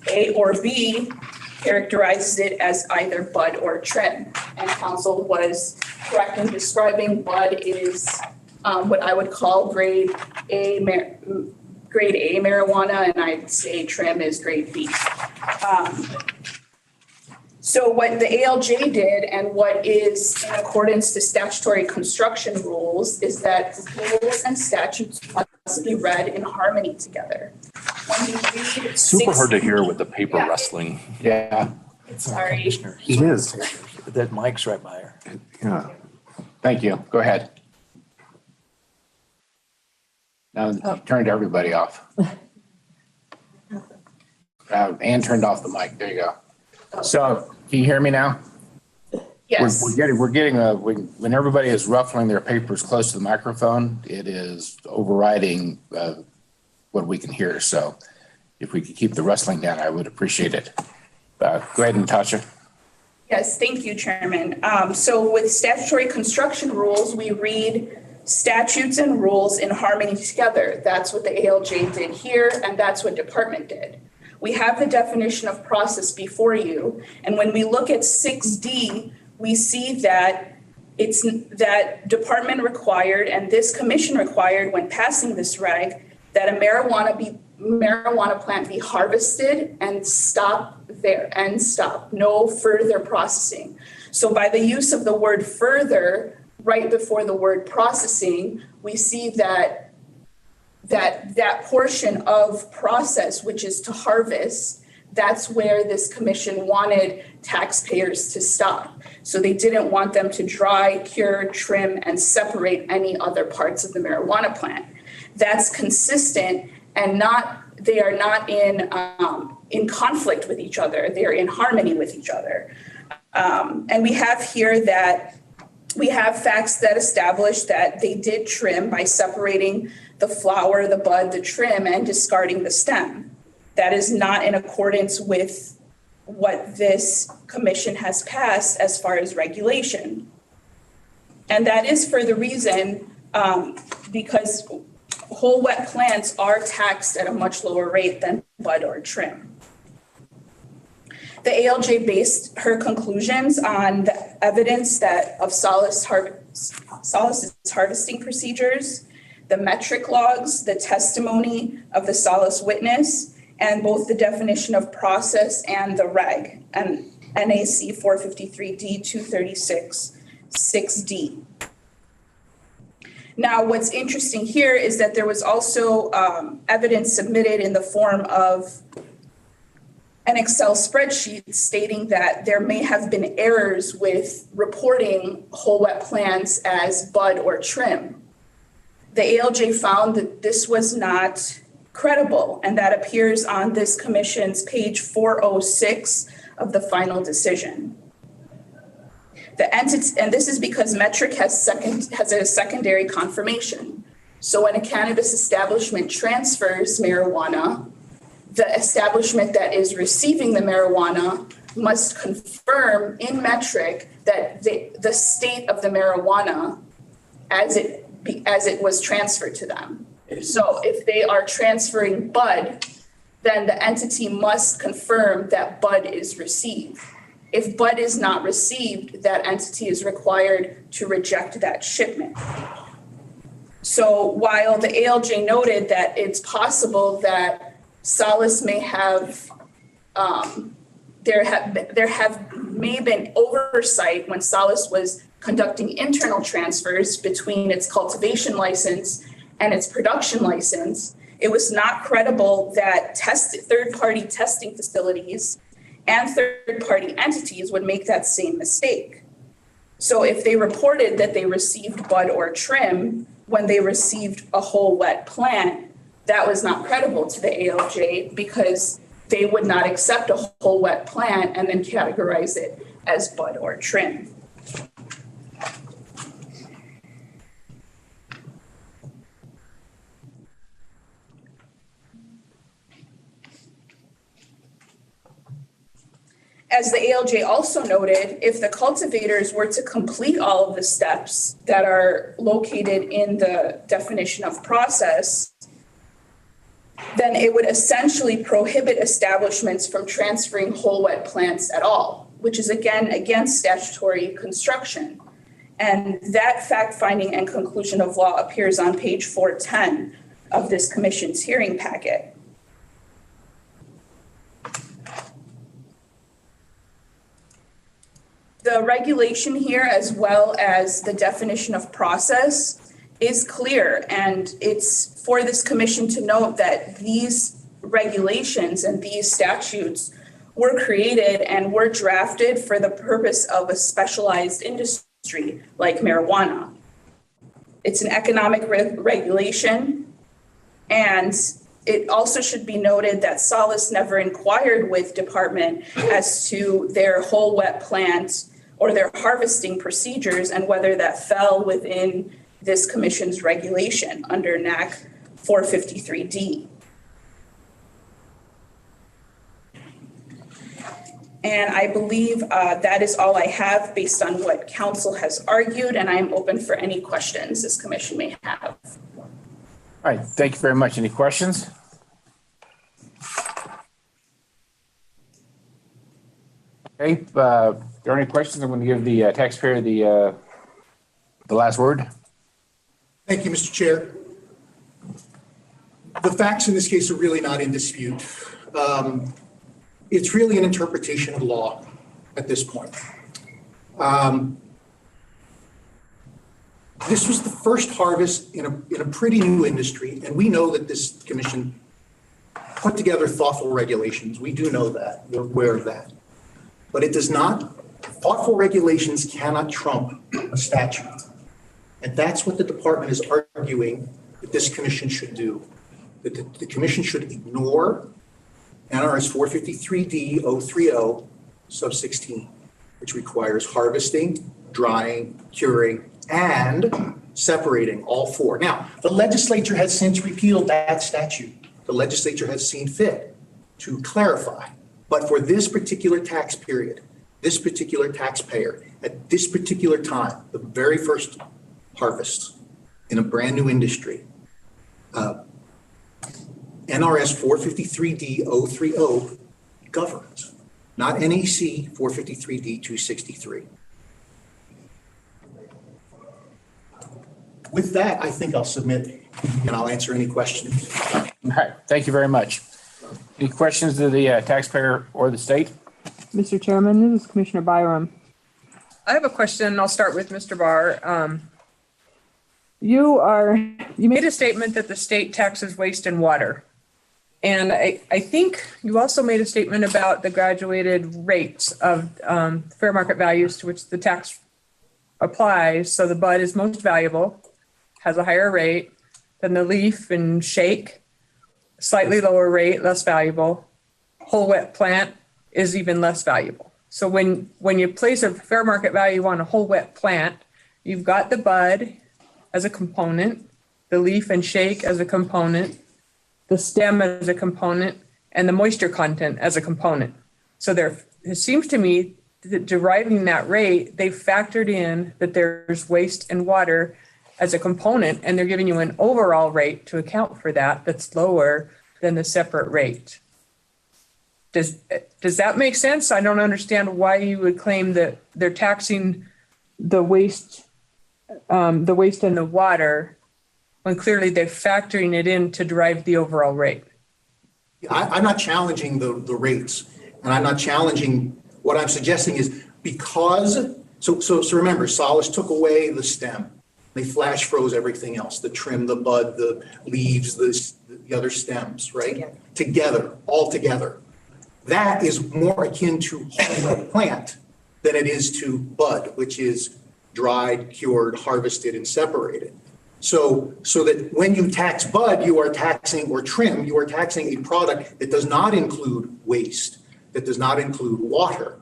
O: A or B characterizes it as either bud or trim, and council was correct in describing bud is what I would call grade A marijuana, and I'd say trim is grade B. So what the ALJ did and what is in accordance to statutory construction rules is that rules and statutes must be read in harmony together. When you read
D: Super hard to hear with the paper rustling.
A: Yeah.
O: Sorry.
R: It is. That mic's right by her.
D: Yeah.
A: Thank you. Go ahead. Now turned everybody off. Ann turned off the mic. There you go. So can you hear me now?
O: Yes.
A: We're getting when everybody is ruffling their papers close to the microphone, it is overriding what we can hear. So if we could keep the rustling down, I would appreciate it. Go ahead, Natasha.
O: Yes, thank you, Chairman. So with statutory construction rules, we read statutes and rules in harmony together. That's what the ALJ did here, and that's what department did. We have the definition of process before you, and when we look at 6D, we see that it's that department required and this commission required when passing this reg that a marijuana plant be harvested and stop there, no further processing. So by the use of the word further right before the word processing, we see that portion of process, which is to harvest, that's where this commission wanted taxpayers to stop. So they didn't want them to dry, cure, trim, and separate any other parts of the marijuana plant. That's consistent and they are not in conflict with each other. They're in harmony with each other. And we have here that we have facts that establish that they did trim by separating the flower, the bud, the trim, and discarding the stem. That is not in accordance with what this commission has passed as far as regulation. And that is for the reason because whole wet plants are taxed at a much lower rate than bud or trim. The ALJ based her conclusions on the evidence of Solace's harvesting procedures, the metric logs, the testimony of the Solace witness, and both the definition of process and the reg, and NAC 453D 236 6D. Now, what's interesting here is that there was also evidence submitted in the form of an Excel spreadsheet stating that there may have been errors with reporting whole wet plants as bud or trim. The ALJ found that this was not credible, and that appears on this commission's page 406 of the final decision. And this is because Metric has a secondary confirmation. So when a cannabis establishment transfers marijuana, the establishment that is receiving the marijuana must confirm in Metric that the state of the marijuana as it as it was transferred to them. So if they are transferring bud, then the entity must confirm that bud is received. If bud is not received, that entity is required to reject that shipment. So while the ALJ noted that it's possible that Solace may have, there may have been oversight when Solace was conducting internal transfers between its cultivation license and its production license, it was not credible that third-party testing facilities and third-party entities would make that same mistake. So if they reported that they received bud or trim when they received a whole wet plant, that was not credible to the ALJ because they would not accept a whole wet plant and then categorize it as bud or trim. As the ALJ also noted, if the cultivators were to complete all of the steps that are located in the definition of process, then it would essentially prohibit establishments from transferring whole wet plants at all, which is again against statutory construction. And that fact finding and conclusion of law appears on page 410 of this commission's hearing packet. The regulation here, as well as the definition of process, is clear, and it's for this commission to note that these regulations and these statutes were created and were drafted for the purpose of a specialized industry like marijuana. It's an economic regulation, and it also should be noted that Solace never inquired with department as to their whole wet plant or their harvesting procedures and whether that fell within this commission's regulation under NAC 453D. And I believe that is all I have based on what council has argued, and I'm open for any questions this commission may have.
A: All right, thank you very much. Any questions? Okay, if there are any questions, I'm going to give the taxpayer the last word.
J: Thank you, Mr. Chair. The facts in this case are really not in dispute. It's really an interpretation of law at this point. This was the first harvest in a pretty new industry, and we know that this commission put together thoughtful regulations. We do know that. We're aware of that. But it does not, thoughtful regulations cannot trump a statute. And that's what the department is arguing that this commission should do. That the commission should ignore NRS 453D 030 sub 16, which requires harvesting, drying, curing, and separating all four. Now, the legislature has since repealed that statute. The legislature has seen fit to clarify. But for this particular tax period, this particular taxpayer, at this particular time, the very first harvest in a brand new industry, NRS 453D 030 governs, not NEC 453D 263. With that, I think I'll submit and I'll answer any questions.
A: All right, thank you very much. Any questions to the taxpayer or the state?
G: Mr. Chairman, this is Commissioner Byram. I have a question. I'll start with Mr. Barr. You made a statement that the state taxes waste and water. And I think you also made a statement about the graduated rates of fair market values to which the tax applies. So the bud is most valuable, has a higher rate than the leaf and shake, slightly lower rate, less valuable. Whole wet plant is even less valuable. So when you place a fair market value on a whole wet plant, you've got the bud as a component, the leaf and shake as a component, the stem as a component, and the moisture content as a component. So it seems to me that deriving that rate, they've factored in that there's waste and water as a component, and they're giving you an overall rate to account for that that's lower than the separate rate. Does that make sense? I don't understand why you would claim that they're taxing the waste and the water when clearly they're factoring it in to derive the overall rate.
J: I'm not challenging the rates, and I'm not challenging, what I'm suggesting is because, so remember, Solace took away the stem. They flash froze everything else, the trim, the bud, the leaves, the other stems, right? Together, all together. That is more akin to whole plant than it is to bud, which is dried, cured, harvested, and separated. So that when you tax bud, you are taxing, or trim, you are taxing a product that does not include waste, that does not include water.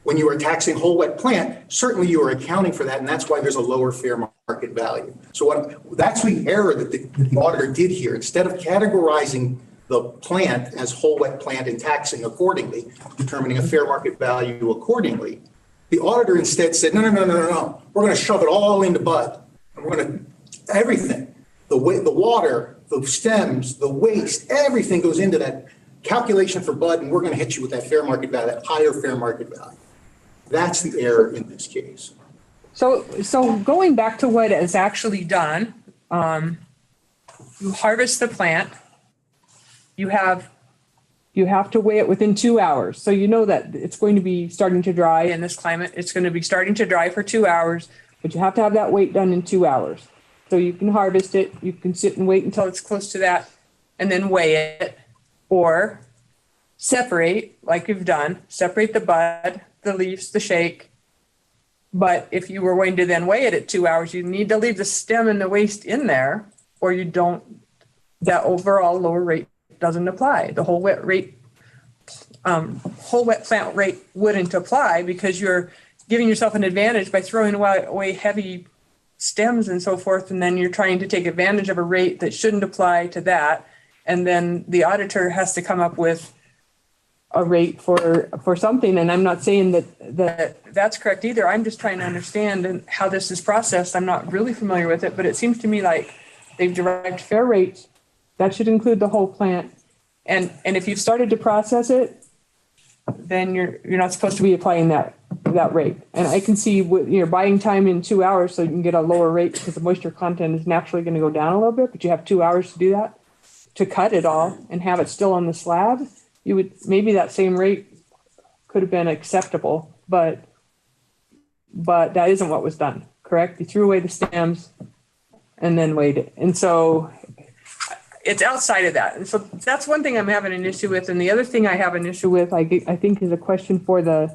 J: When you are taxing whole wet plant, certainly you are accounting for that, and that's why there's a lower fair market value. So that's the error that the auditor did here. Instead of categorizing the plant as whole wet plant and taxing accordingly, determining a fair market value accordingly, the auditor instead said, no. We're going to shove it all into bud. And we're going to, everything, the water, the stems, the waste, everything goes into that calculation for bud, and we're going to hit you with that fair market value, that higher fair market value. That's the error in this case.
G: So going back to what is actually done, you harvest the plant, you have to weigh it within 2 hours. So you know that it's going to be starting to dry in this climate. It's going to be starting to dry for 2 hours, but you have to have that weight done in 2 hours. So you can harvest it, you can sit and wait until it's close to that, and then weigh it, or separate, like you've done, separate the bud, the leaves, the shake. But if you were going to then weigh it at 2 hours, you need to leave the stem and the waste in there, or you don't, that overall lower rate doesn't apply. The whole wet plant rate wouldn't apply because you're giving yourself an advantage by throwing away heavy stems and so forth. And then you're trying to take advantage of a rate that shouldn't apply to that. And then the auditor has to come up with a rate for something. And I'm not saying that's correct either. I'm just trying to understand how this is processed. I'm not really familiar with it, but it seems to me like they've derived fair rates. That should include the whole plant. And if you've started to process it, then you're not supposed to be applying that rate. And I can see you're buying time in 2 hours so you can get a lower rate because the moisture content is naturally going to go down a little bit, but you have 2 hours to do that, to cut it all and have it still on the slab. Maybe that same rate could have been acceptable, but that isn't what was done, correct? You threw away the stems and then weighed it. And so it's outside of that. And so that's one thing I'm having an issue with. And the other thing I have an issue with, I think, is a question for the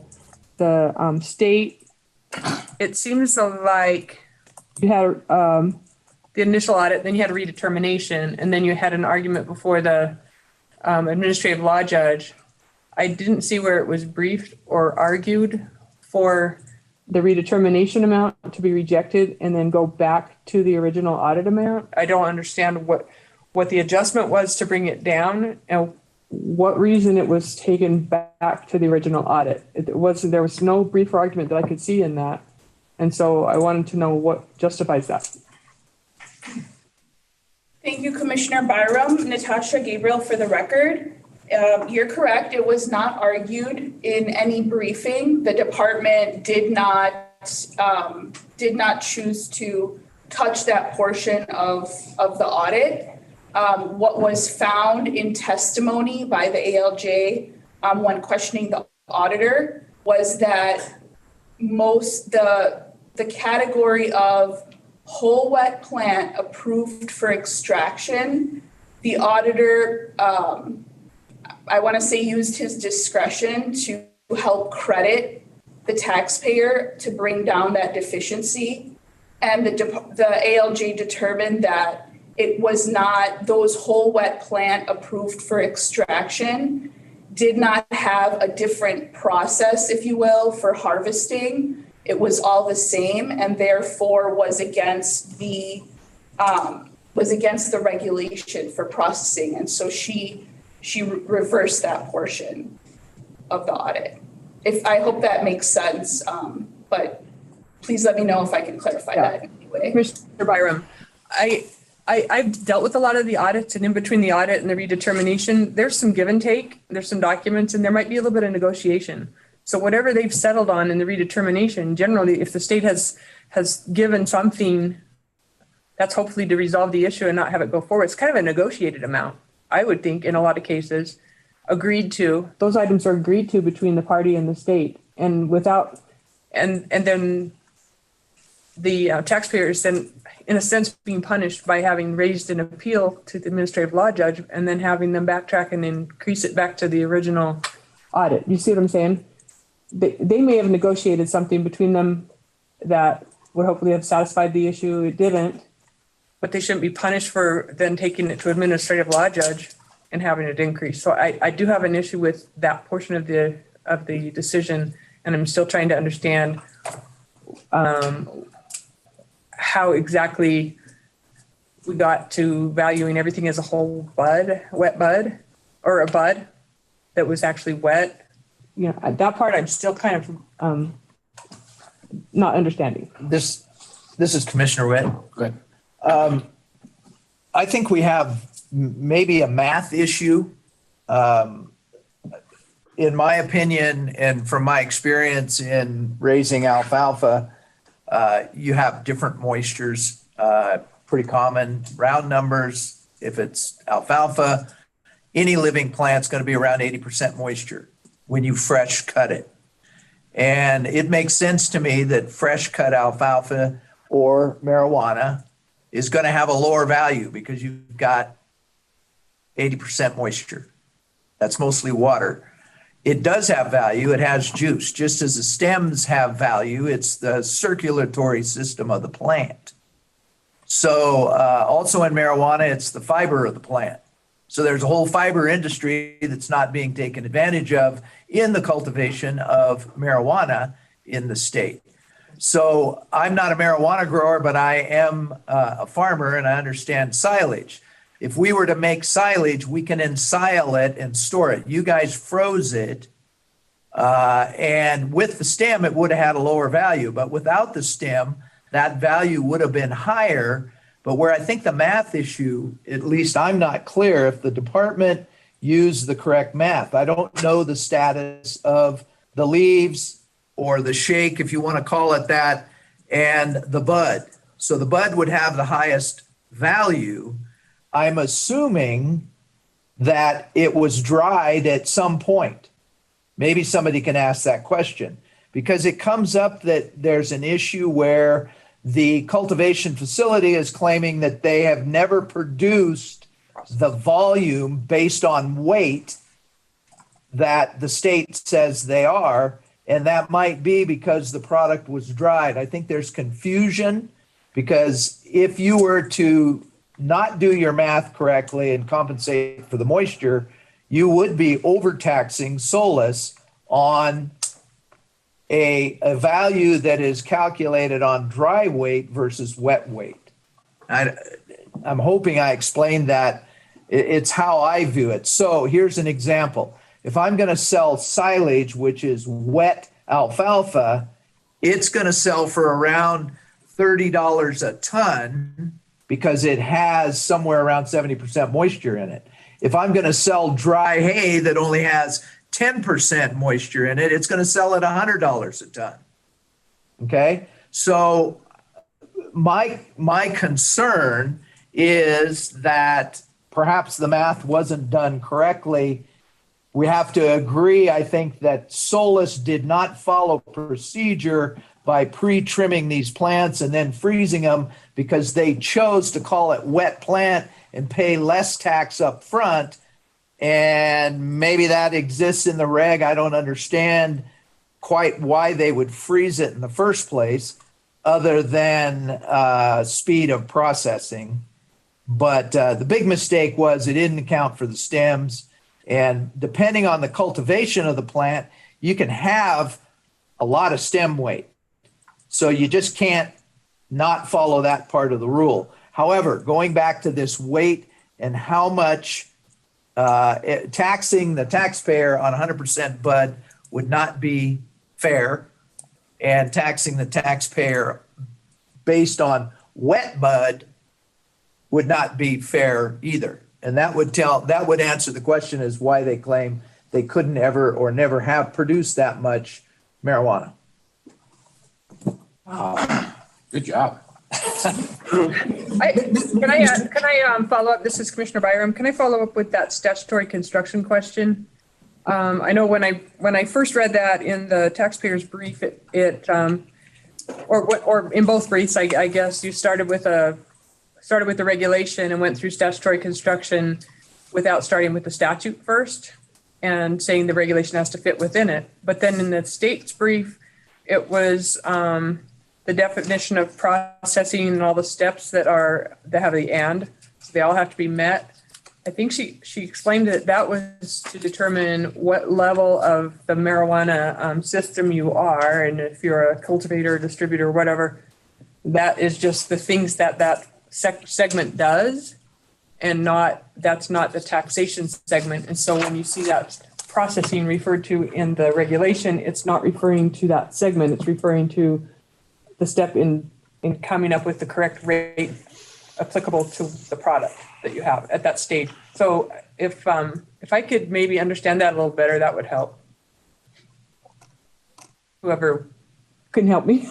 G: state. It seems like you had the initial audit, then you had a redetermination, and then you had an argument before the administrative law judge. I didn't see where it was briefed or argued for the redetermination amount to be rejected and then go back to the original audit amount. I don't understand what the adjustment was to bring it down and what reason it was taken back to the original audit. There was no brief argument that I could see in that. And so I wanted to know what justifies that.
O: Thank you, Commissioner Byram. Natasha Gabriel for the record. You're correct. It was not argued in any briefing. The department did not choose to touch that portion of the audit. What was found in testimony by the ALJ when questioning the auditor was that the category of whole wet plant approved for extraction, the auditor, I want to say, used his discretion to help credit the taxpayer to bring down that deficiency. And the ALJ determined that it was not, those whole wet plant approved for extraction did not have a different process, if you will, for harvesting. It was all the same and therefore was against the regulation for processing. And so she reversed that portion of the audit. I hope that makes sense, but please let me know if I can clarify that in any way. way.
G: Commissioner Byram, I've dealt with a lot of the audits, and in between the audit and the redetermination, there's some give and take, there's some documents, and there might be a little bit of negotiation. So whatever they've settled on in the redetermination, generally, if the state has given something, that's hopefully to resolve the issue and not have it go forward. It's kind of a negotiated amount, I would think, in a lot of cases, agreed to. Those items are agreed to between the party and the state, and without, and then the taxpayers then, in a sense, being punished by having raised an appeal to the administrative law judge and then having them backtrack and increase it back to the original audit. You see what I'm saying? They may have negotiated something between them that would hopefully have satisfied the issue. It didn't, but they shouldn't be punished for then taking it to administrative law judge and having it increase. So I do have an issue with that portion of the decision, and I'm still trying to understand how exactly we got to valuing everything as a whole wet bud, or a bud that was actually wet. You know, that part I'm still kind of not understanding.
R: This is Commissioner Witt.
A: Go ahead.
R: I think we have maybe a math issue. In my opinion, and from my experience in raising alfalfa, you have different moistures, pretty common. Round numbers, if it's alfalfa, any living plant's going to be around 80% moisture when you fresh cut it. And it makes sense to me that fresh cut alfalfa or marijuana is going to have a lower value because you've got 80% moisture. That's mostly water. It does have value. It has juice. Just as the stems have value, it's the circulatory system of the plant. So also in marijuana, it's the fiber of the plant. So there's a whole fiber industry that's not being taken advantage of in the cultivation of marijuana in the state. So I'm not a marijuana grower, but I am a farmer and I understand silage. If we were to make silage, we can ensile it and store it. You guys froze it. And with the stem, it would have had a lower value. But without the stem, that value would have been higher. But where I think the math issue, at least I'm not clear if the department used the correct math. I don't know the status of the leaves or the shake, if you want to call it that, and the bud. So the bud would have the highest value. I'm assuming that it was dried at some point. Maybe somebody can ask that question, because it comes up that there's an issue where the cultivation facility is claiming that they have never produced the volume based on weight that the state says they are, and that might be because the product was dried. I think there's confusion, because if you were to not do your math correctly and compensate for the moisture, you would be overtaxing Solus on a value that is calculated on dry weight versus wet weight. I'm hoping I explained that. It's how I view it. So here's an example. If I'm going to sell silage, which is wet alfalfa, it's going to sell for around $30 a ton because it has somewhere around 70% moisture in it. If I'm going to sell dry hay that only has 10% moisture in it, it's going to sell at $100 a ton. Okay? So my concern is that perhaps the math wasn't done correctly. We have to agree, I think, that Solus did not follow procedure by pre-trimming these plants and then freezing them because they chose to call it wet plant and pay less tax up front. And maybe that exists in the reg. I don't understand quite why they would freeze it in the first place, other than speed of processing. But the big mistake was it didn't account for the stems. And depending on the cultivation of the plant, you can have a lot of stem weight. So you just can't not follow that part of the rule. However, going back to this weight and how much taxing the taxpayer on 100% bud would not be fair, and taxing the taxpayer based on wet bud would not be fair either. And that would answer the question as why they claim they couldn't ever or never have produced that much marijuana.
A: Good job.
G: Can I follow up? This is Commissioner Byram. Can I follow up with that statutory construction question? I know when I first read that in the taxpayer's brief, or in both briefs, I guess you started with the regulation and went through statutory construction without starting with the statute first and saying the regulation has to fit within it. But then in the state's brief, it was the definition of processing and all the steps that have the and, so they all have to be met. I think she explained that was to determine what level of the marijuana system you are, and if you're a cultivator, distributor, whatever, that is just the things that segment does, and that's not the taxation segment. And so when you see that processing referred to in the regulation, it's not referring to that segment. It's referring to the step in coming up with the correct rate applicable to the product that you have at that stage. So if I could maybe understand that a little better, that would help. Whoever can help me.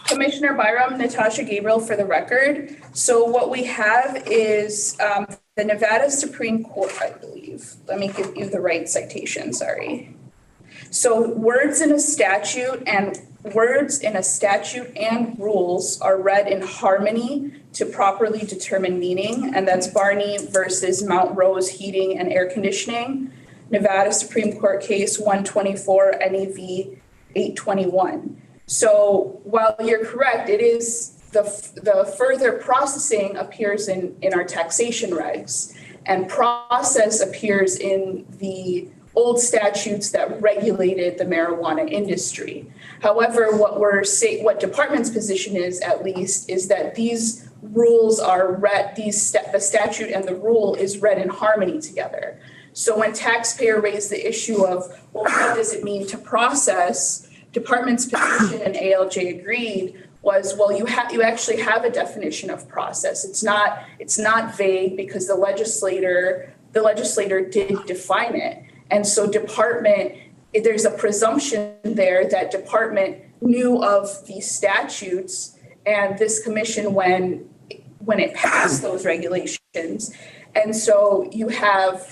O: Commissioner Byram, Natasha Gabriel for the record. So what we have is the Nevada Supreme Court, I believe. Let me give you the right citation, sorry. So words in a statute and rules are read in harmony to properly determine meaning. And that's Barney versus Mount Rose Heating and Air Conditioning, Nevada Supreme Court case 124 NEV 821. So while you're correct, it is the further processing appears in our taxation regs, and process appears in the old statutes that regulated the marijuana industry. However, what department's position is, at least, is that these rules are read, the statute and the rule is read in harmony together. So when taxpayer raised the issue of, well, what does it mean to process? Department's position, and ALJ agreed, was, well, you actually have a definition of process. It's not vague because the legislator did define it. And so there's a presumption there that department knew of these statutes and this commission when it passed those regulations. And so you have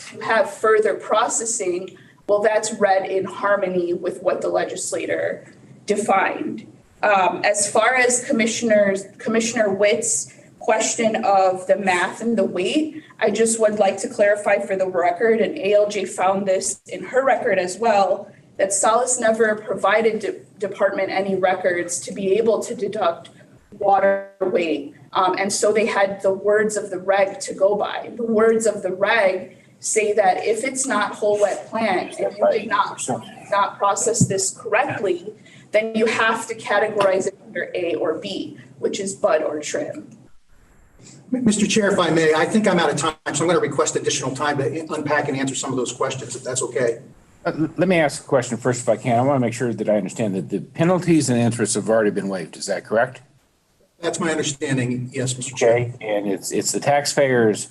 O: further processing. Well, that's read in harmony with what the legislator defined. As far as Commissioner Witt's question of the math and the weight, I just would like to clarify for the record, and ALJ found this in her record as well, that Solace never provided department any records to be able to deduct water weight. And so they had the words of the reg to go by. The words of the reg say that if it's not whole wet plant and you did not process this correctly, then you have to categorize it under A or B, which is bud or trim.
J: Mr. Chair, if I may, I think I'm out of time, so I'm going to request additional time to unpack and answer some of those questions, if that's okay.
A: Let me ask a question first, if I can. I want to make sure that I understand that the penalties and interests have already been waived. Is that correct?
J: That's my understanding, yes, Mr. Chair.
A: Okay, and it's the taxpayers'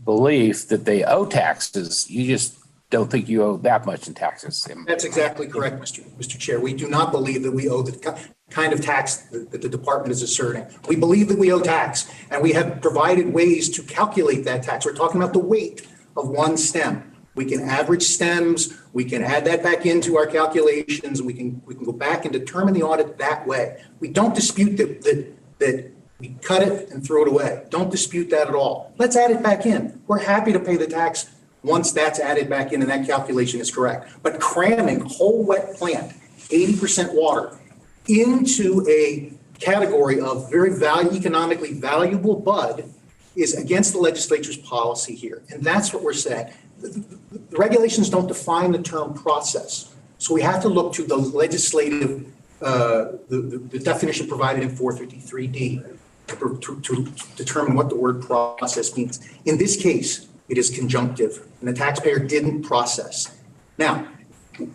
A: belief that they owe taxes. You just don't think you owe that much in taxes.
J: That's exactly correct, Mr. Chair. We do not believe that we owe the kind of tax that the department is asserting. We believe that we owe tax, and we have provided ways to calculate that tax. We're talking about the weight of one stem. We can average stems. We can add that back into our calculations. We can go back and determine the audit that way. We don't dispute that we cut it and throw it away. Don't dispute that at all. Let's add it back in. We're happy to pay the tax once that's added back in and that calculation is correct. But cramming whole wet plant, 80% water, into a category of very economically valuable bud is against the legislature's policy here. And that's what we're saying. The regulations don't define the term process. So we have to look to the legislative, the definition provided in 453D to determine what the word process means. In this case, it is conjunctive, and the taxpayer didn't process. Now,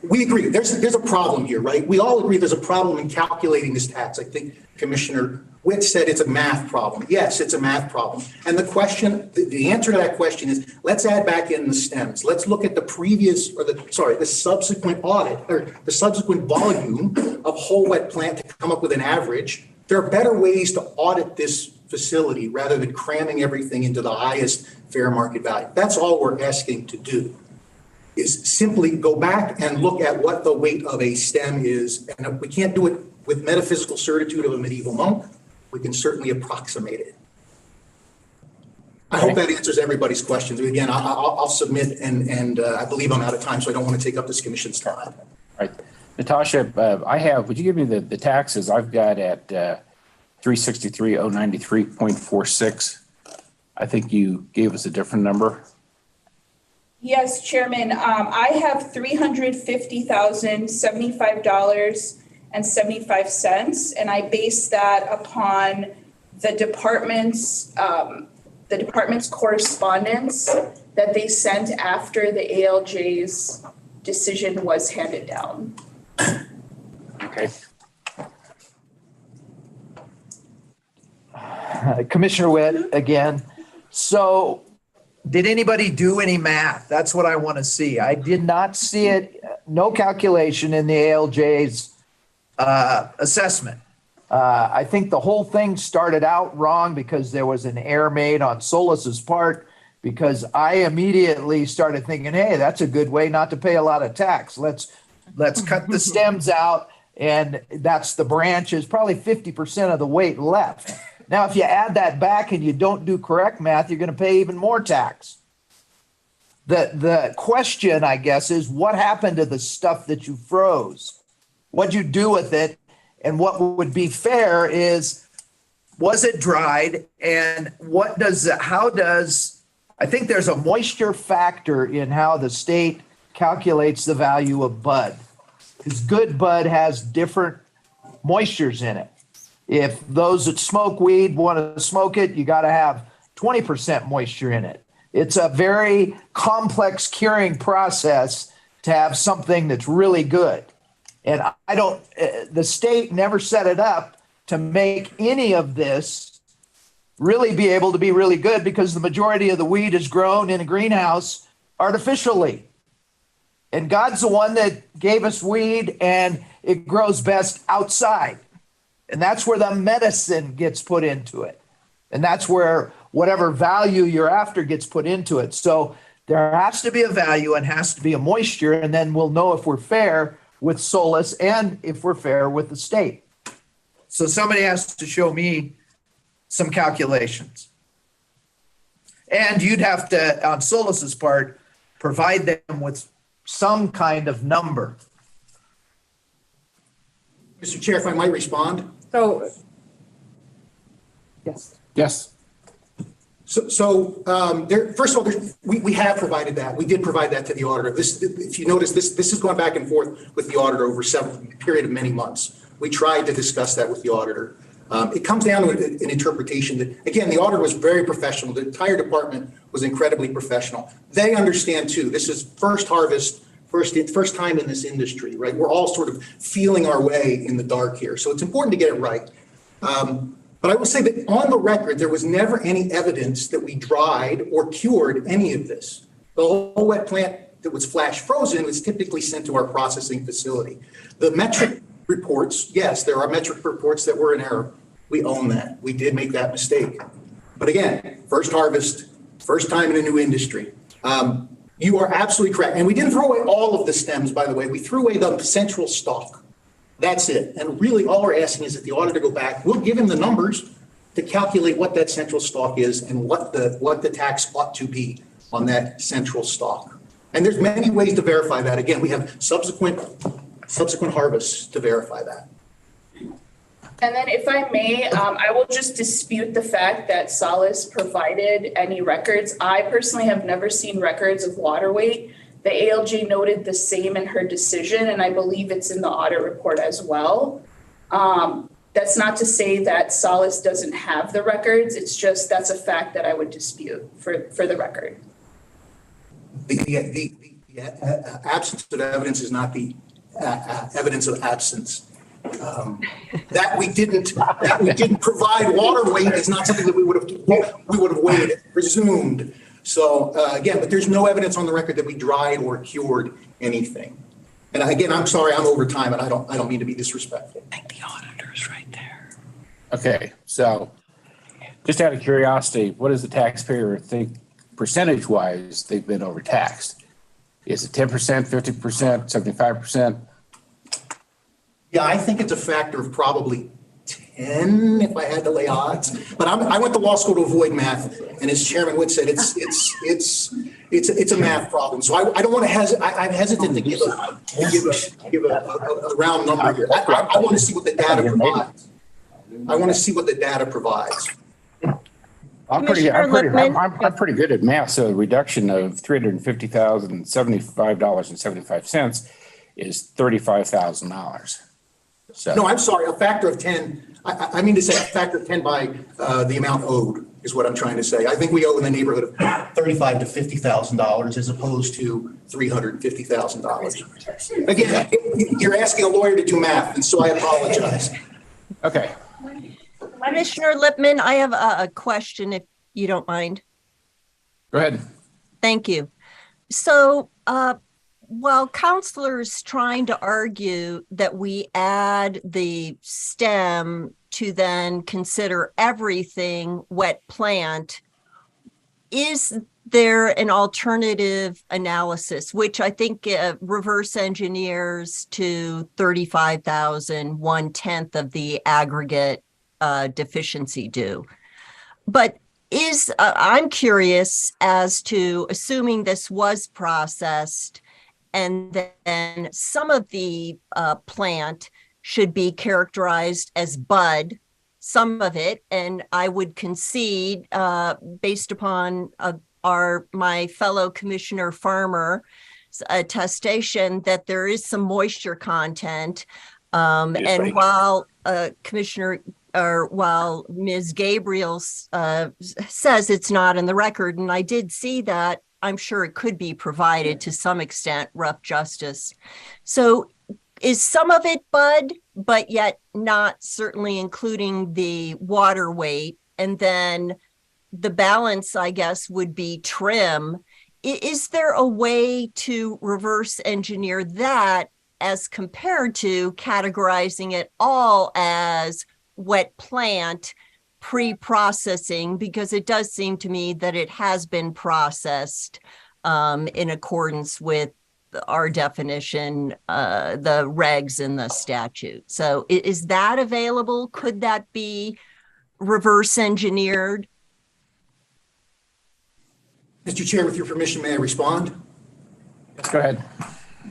J: we agree, there's a problem here, right? We all agree there's a problem in calculating this tax. I think Commissioner Witt said it's a math problem. Yes, it's a math problem. And the question, the answer to that question is, let's add back in the stems. Let's look at the previous, or the subsequent audit, or the subsequent volume of whole wet plant to come up with an average. There are better ways to audit this facility rather than cramming everything into the highest fair market value. That's all we're asking to do, is simply go back and look at what the weight of a stem is. And if we can't do it with metaphysical certitude of a medieval monk, we can certainly approximate it. I hope that answers everybody's questions. Again, I'll submit, and I believe I'm out of time, so I don't want to take up this commission's time.
A: All right. Natasha, would you give me the taxes I've got at 363,093.46? I think you gave us a different number.
O: Yes, Chairman, I have $350,075.75, and I base that upon the department's correspondence that they sent after the ALJ's decision was handed down.
A: Okay.
R: Commissioner Witt again. So did anybody do any math? That's what I want to see. I did not see it. No calculation in the ALJ's assessment. I think the whole thing started out wrong because there was an error made on Solis's part, because I immediately started thinking, hey, that's a good way not to pay a lot of tax. Let's cut the stems out, and that's the branches, probably 50% of the weight left. Now, if you add that back and you don't do correct math, you're going to pay even more tax. The question, I guess, is what happened to the stuff that you froze? What'd you do with it? And what would be fair is, was it dried? And I think there's a moisture factor in how the state calculates the value of bud, because good bud has different moistures in it. If those that smoke weed want to smoke it, you got to have 20% moisture in it. It's a very complex curing process to have something that's really good. And the state never set it up to make any of this really be able to be really good, because the majority of the weed is grown in a greenhouse artificially. And God's the one that gave us weed, and it grows best outside. And that's where the medicine gets put into it. And that's where whatever value you're after gets put into it. So there has to be a value and has to be a moisture, and then we'll know if we're fair with Solis and if we're fair with the state. So somebody has to show me some calculations. And you'd have to, on Solis's part, provide them with some kind of number.
J: Mr. Chair, if I might respond.
G: So, yes.
A: Yes.
J: So first of all, we have provided that. We did provide that to the auditor. If you notice, this is going back and forth with the auditor over a period of many months. We tried to discuss that with the auditor. It comes down to an interpretation that, again, the auditor was very professional. The entire department was incredibly professional. They understand too, this is first harvest, first time in this industry, right? We're all sort of feeling our way in the dark here. So it's important to get it right. But I will say that on the record, there was never any evidence that we dried or cured any of this. The whole wet plant that was flash frozen was typically sent to our processing facility. The metric reports, yes, there are metric reports that were in error. We own that. We did make that mistake. But again, first harvest, first time in a new industry. You are absolutely correct. And we didn't throw away all of the stems, by the way. We threw away the central stalk. That's it. And really all we're asking is that the auditor go back. We'll give him the numbers to calculate what that central stalk is and what the tax ought to be on that central stalk. And there's many ways to verify that. Again, we have subsequent harvests to verify that.
O: And then if I may, I will just dispute the fact that Solis provided any records. I personally have never seen records of water weight. The ALJ noted the same in her decision, and I believe it's in the audit report as well. That's not to say that Solis doesn't have the records. It's just that's a fact that I would dispute for the record.
J: The absence of evidence is not the evidence of absence. That we didn't provide water weight is not something that we would have waited, presumed. So again, but there's no evidence on the record that we dried or cured anything. And again, I'm sorry, I'm over time, and I don't mean to be disrespectful.
R: I think the auditor's right there.
A: Okay, so just out of curiosity, what does the taxpayer think percentage-wise they've been overtaxed? Is it 10%, 50%, 75%?
J: Yeah, I think it's a factor of probably 10 if I had to lay odds. But I went to law school to avoid math, and as Chairman Wood said, it's a math problem. So I don't want to I'm hesitant to give a round number here. I want to see what the data provides. I want to see what the data provides.
A: I'm pretty good at math. So a reduction of $350,075.75 is $35,000. So
J: no, I'm sorry, a factor of 10. I mean to say a factor of 10 by the amount owed is what I'm trying to say. I think we owe in the neighborhood of $35,000 to $50,000 as opposed to $350,000. Again, you're asking a lawyer to do math, and so I apologize.
A: Okay.
P: Commissioner Lippman, I have a question if you don't mind.
A: Go ahead.
P: Thank you. So while counselors trying to argue that we add the STEM to then consider everything wet plant, is there an alternative analysis, which I think reverse engineers to 35,000, 1/10 of the aggregate deficiency due? But I'm curious as to, assuming this was processed and then some of the plant should be characterized as bud, some of it, and I would concede based upon my fellow Commissioner Farmer's attestation that there is some moisture content. And while while Ms. Gabriel says it's not in the record, and I did see that, I'm sure it could be provided to some extent, rough justice. So is some of it bud, but yet not certainly including the water weight, and then the balance, I guess, would be trim. Is there a way to reverse engineer that as compared to categorizing it all as wet plant pre-processing? Because it does seem to me that it has been processed in accordance with our definition, the regs in the statute. So is that available? Could that be reverse engineered?
J: Mr. Chair, with your permission, may I respond?
A: Go ahead.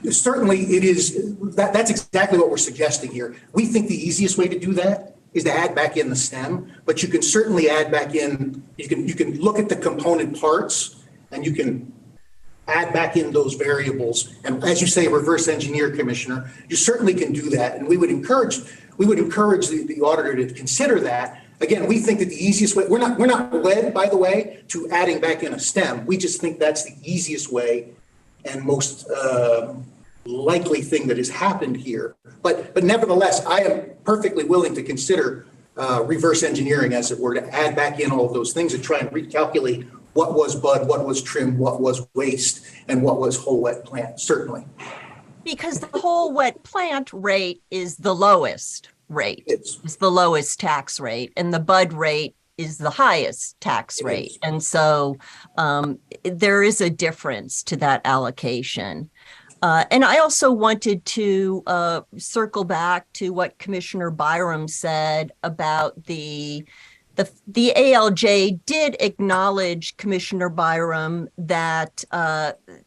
J: Certainly it is, that's exactly what we're suggesting here. We think the easiest way to do that is to add back in the STEM, but you can certainly add back in, you can look at the component parts and you can add back in those variables. And as you say, reverse engineer, Commissioner, you certainly can do that. And we would encourage the auditor to consider that. Again, we think that the easiest way, we're not led, by the way, to adding back in a STEM. We just think that's the easiest way and most likely thing that has happened here. But nevertheless, I am perfectly willing to consider reverse engineering, as it were, to add back in all of those things and try and recalculate what was bud, what was trim, what was waste, and what was whole wet plant, certainly.
P: Because the whole wet plant rate is the lowest rate. It's the lowest tax rate, and the bud rate is the highest tax rate. And so there is a difference to that allocation. And I also wanted to circle back to what Commissioner Byram said about the ALJ did acknowledge, Commissioner Byram, that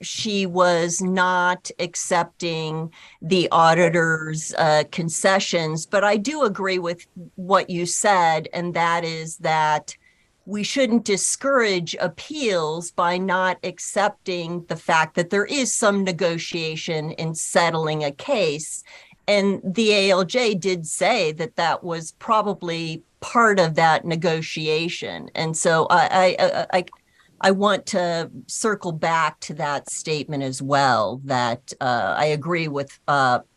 P: she was not accepting the auditor's concessions. But I do agree with what you said, and that is that we shouldn't discourage appeals by not accepting the fact that there is some negotiation in settling a case. And the ALJ did say that that was probably part of that negotiation. And so I want to circle back to that statement as well, that I agree with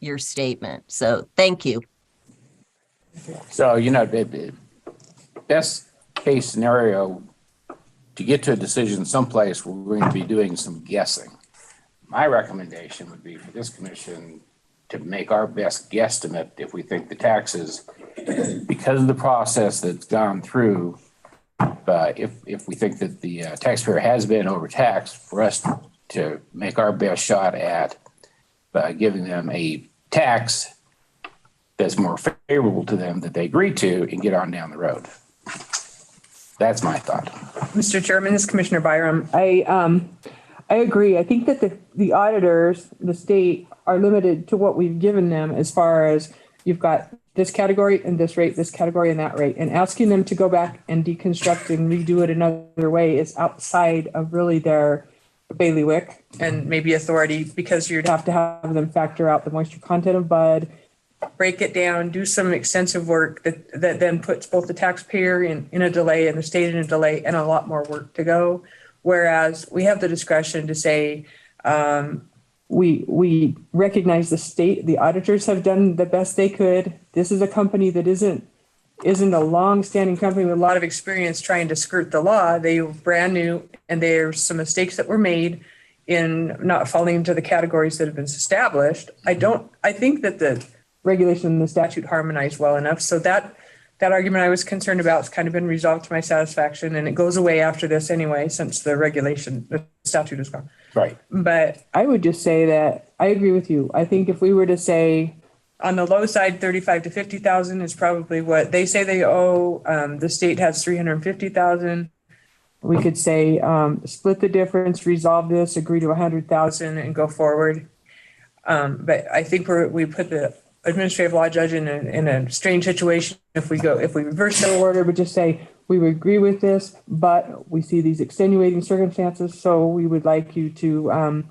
P: your statement. So thank you.
A: So, the best case scenario, to get to a decision someplace, we're going to be doing some guessing. My recommendation would be for this commission to make our best guesstimate if we think the taxes, because of the process that's gone through, if we think that the taxpayer has been overtaxed, for us to make our best shot at giving them a tax that's more favorable to them that they agree to and get on down the road. That's my thought.
G: Mr. Chairman, this is Commissioner Byram. I agree. I think that the auditors, the state, are limited to what we've given them as far as you've got this category and this rate, this category and that rate, and asking them to go back and deconstruct and redo it another way is outside of really their bailiwick and maybe authority, because you'd have to have them factor out the moisture content of bud, break it down, do some extensive work that then puts both the taxpayer in a delay and the state in a delay and a lot more work to go. Whereas we have the discretion to say, we recognize the state, the auditors have done the best they could. This is a company that isn't a long-standing company with a lot of experience trying to skirt the law. They were brand new, and there's some mistakes that were made in not falling into the categories that have been established. I think that the regulation and the statute harmonize well enough. So that argument I was concerned about has kind of been resolved to my satisfaction, and it goes away after this anyway, since the statute is gone.
A: Right.
G: But I would just say that I agree with you. I think if we were to say on the low side, 35 to 50,000 is probably what they say they owe. The state has 350,000. We could say split the difference, resolve this, agree to 100,000, and go forward. But I think we put the administrative law judge in a strange situation if we reverse the order, but just say we would agree with this, but we see these extenuating circumstances, so we would like you to,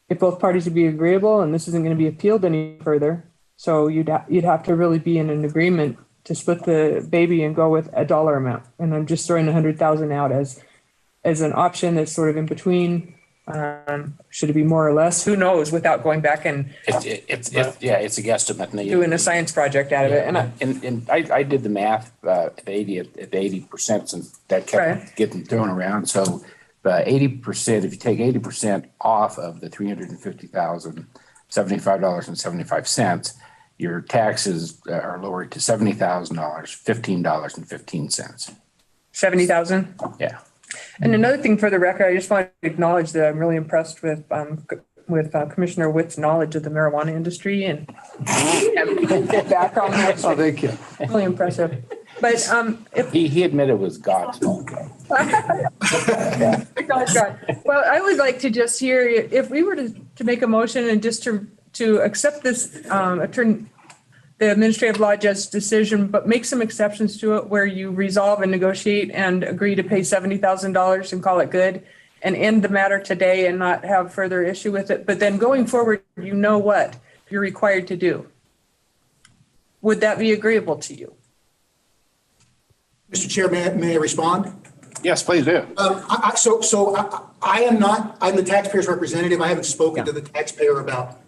G: if both parties would be agreeable, and this isn't going to be appealed any further, so you'd have to really be in an agreement to split the baby and go with a dollar amount. And I'm just throwing 100,000 out as an option that's sort of in between. Should it be more or less? Who knows? Without going back and
A: it's a guesstimate.
G: Doing a science project out of it.
A: And I did the math at 80%, since that kept getting thrown around. So 80%, if you take 80% off of the $350,000, $75.75, your taxes are lowered to $70,000, $15.15.
G: 70,000?
A: Yeah.
G: And another thing for the record, I just want to acknowledge that I'm really impressed with Commissioner Witt's knowledge of the marijuana industry and background.
R: Oh, thank you.
G: Really impressive. But
A: he admitted it was God's fault.
G: God. Well, I would like to just hear if we were to make a motion and just to accept this the administrative law judge's decision, but make some exceptions to it where you resolve and negotiate and agree to pay $70,000 and call it good and end the matter today and not have further issue with it. But then going forward, you know what you're required to do. Would that be agreeable to you?
J: Mr. Chair, may I respond?
A: Yes, please do.
J: I'm the taxpayer's representative. I haven't spoken to the taxpayer about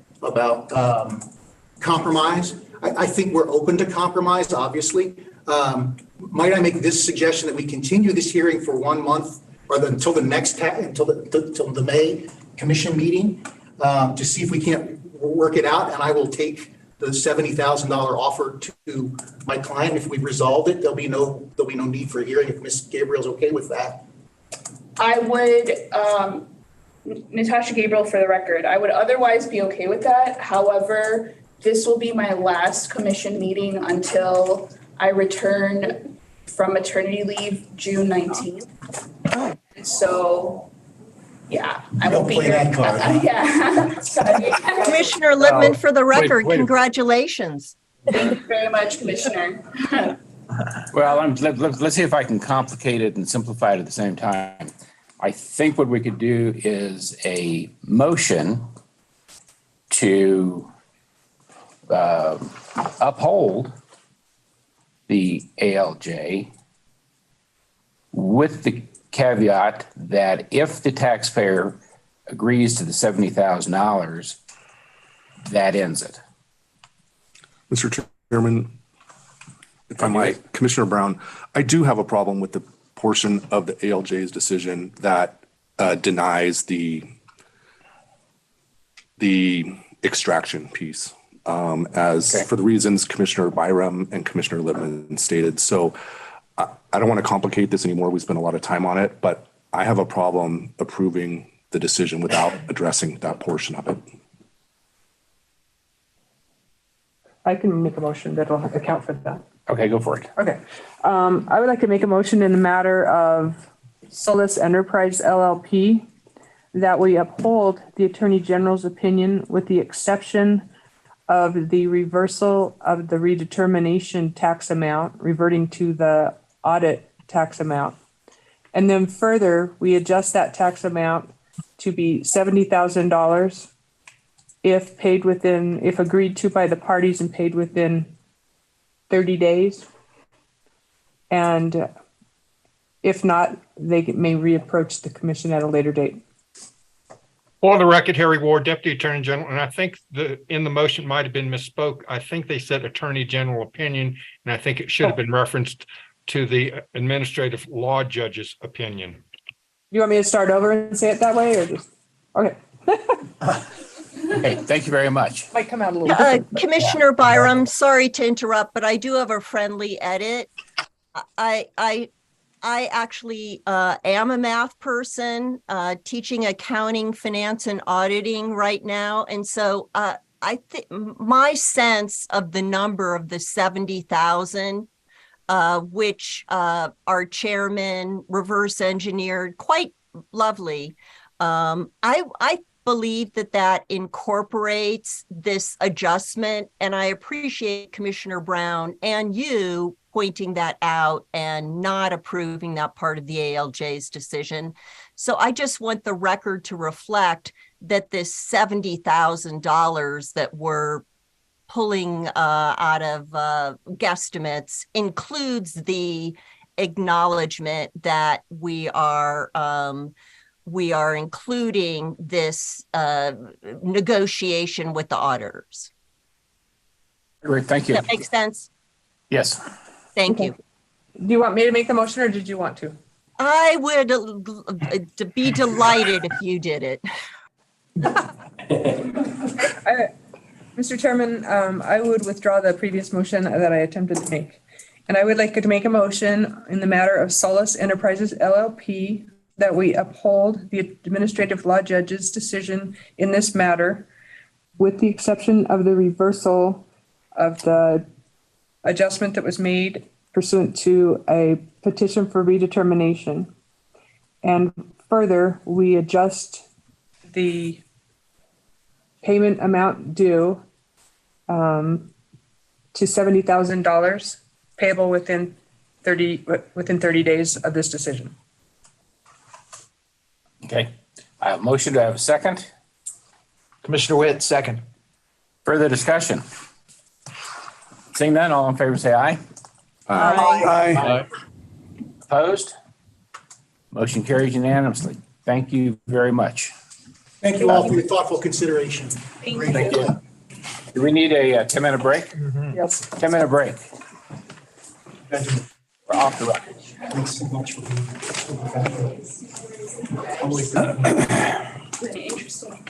J: compromise. I think we're open to compromise, obviously. Might I make this suggestion that we continue this hearing for 1 month or until the May commission meeting to see if we can't work it out, and I will take the $70,000 offer to my client. If we've resolved it, there'll be no need for a hearing if Ms. Gabriel's okay with that.
O: I would, Natasha Gabriel for the record, I would otherwise be okay with that. However, this will be my last commission meeting until I return from maternity leave June 19th. So, yeah, I won't be here. Yeah. Sorry.
P: Commissioner Lippman, for the record, congratulations.
O: Thank you very much, Commissioner.
A: Well, let's see if I can complicate it and simplify it at the same time. I think what we could do is a motion to uphold the ALJ with the caveat that if the taxpayer agrees to the $70,000, that ends it.
D: Mr. Chairman, If I might, Commissioner Brown, I do have a problem with the portion of the ALJ's decision that denies the extraction piece, for the reasons Commissioner Byram and Commissioner Lippman stated. So I don't want to complicate this anymore. We spent a lot of time on it, but I have a problem approving the decision without addressing that portion of it.
G: I can make a motion that'll account for that.
A: Okay, go for it.
G: Okay. I would like to make a motion in the matter of Solus Enterprise LLP that we uphold the Attorney General's opinion with the exception of the reversal of the redetermination tax amount reverting to the audit tax amount. And then further, we adjust that tax amount to be $70,000 if agreed to by the parties and paid within 30 days. And if not, they may reapproach the commission at a later date.
K: For the record, Harry Ward, Deputy Attorney General, and I think in the motion might have been misspoke. I think they said Attorney General opinion, and I think it should have been referenced to the administrative law judge's opinion.
G: You want me to start over and say it that way or just, okay.
A: Okay, thank you very much.
G: Might come out a little different.
P: Commissioner Byram, sorry to interrupt, but I do have a friendly edit. I actually am a math person, teaching accounting, finance, and auditing right now. And so I think my sense of the number of the 70,000, which our chairman reverse engineered quite lovely. I believe that incorporates this adjustment, and I appreciate Commissioner Brown and you pointing that out and not approving that part of the ALJ's decision. So I just want the record to reflect that this $70,000 that we're pulling out of guesstimates includes the acknowledgement that we are including this negotiation with the auditors.
A: Great, thank you.
P: That makes sense?
A: Yes.
P: Thank you.
G: Do you want me to make the motion or did you want to?
P: I would be delighted if you did it.
G: Mr. Chairman, I would withdraw the previous motion that I attempted to make. And I would like to make a motion in the matter of Solus Enterprises LLP that we uphold the administrative law judge's decision in this matter with the exception of the reversal of the adjustment that was made pursuant to a petition for redetermination. And further, we adjust the payment amount due to $70,000 payable within 30 days of this decision.
A: Okay, I have a motion. Do I have a second?
R: Commissioner Witt, second.
A: Further discussion? Seeing none, all in favor say aye.
F: Aye.
A: Opposed? Motion carries unanimously. Thank you very much.
J: Thank you all for your thoughtful consideration.
A: Thank you. Do we need a 10-minute break?
G: Yes.
A: 10-minute break. We're off the record.
F: Thanks so much for being
S: Interesting.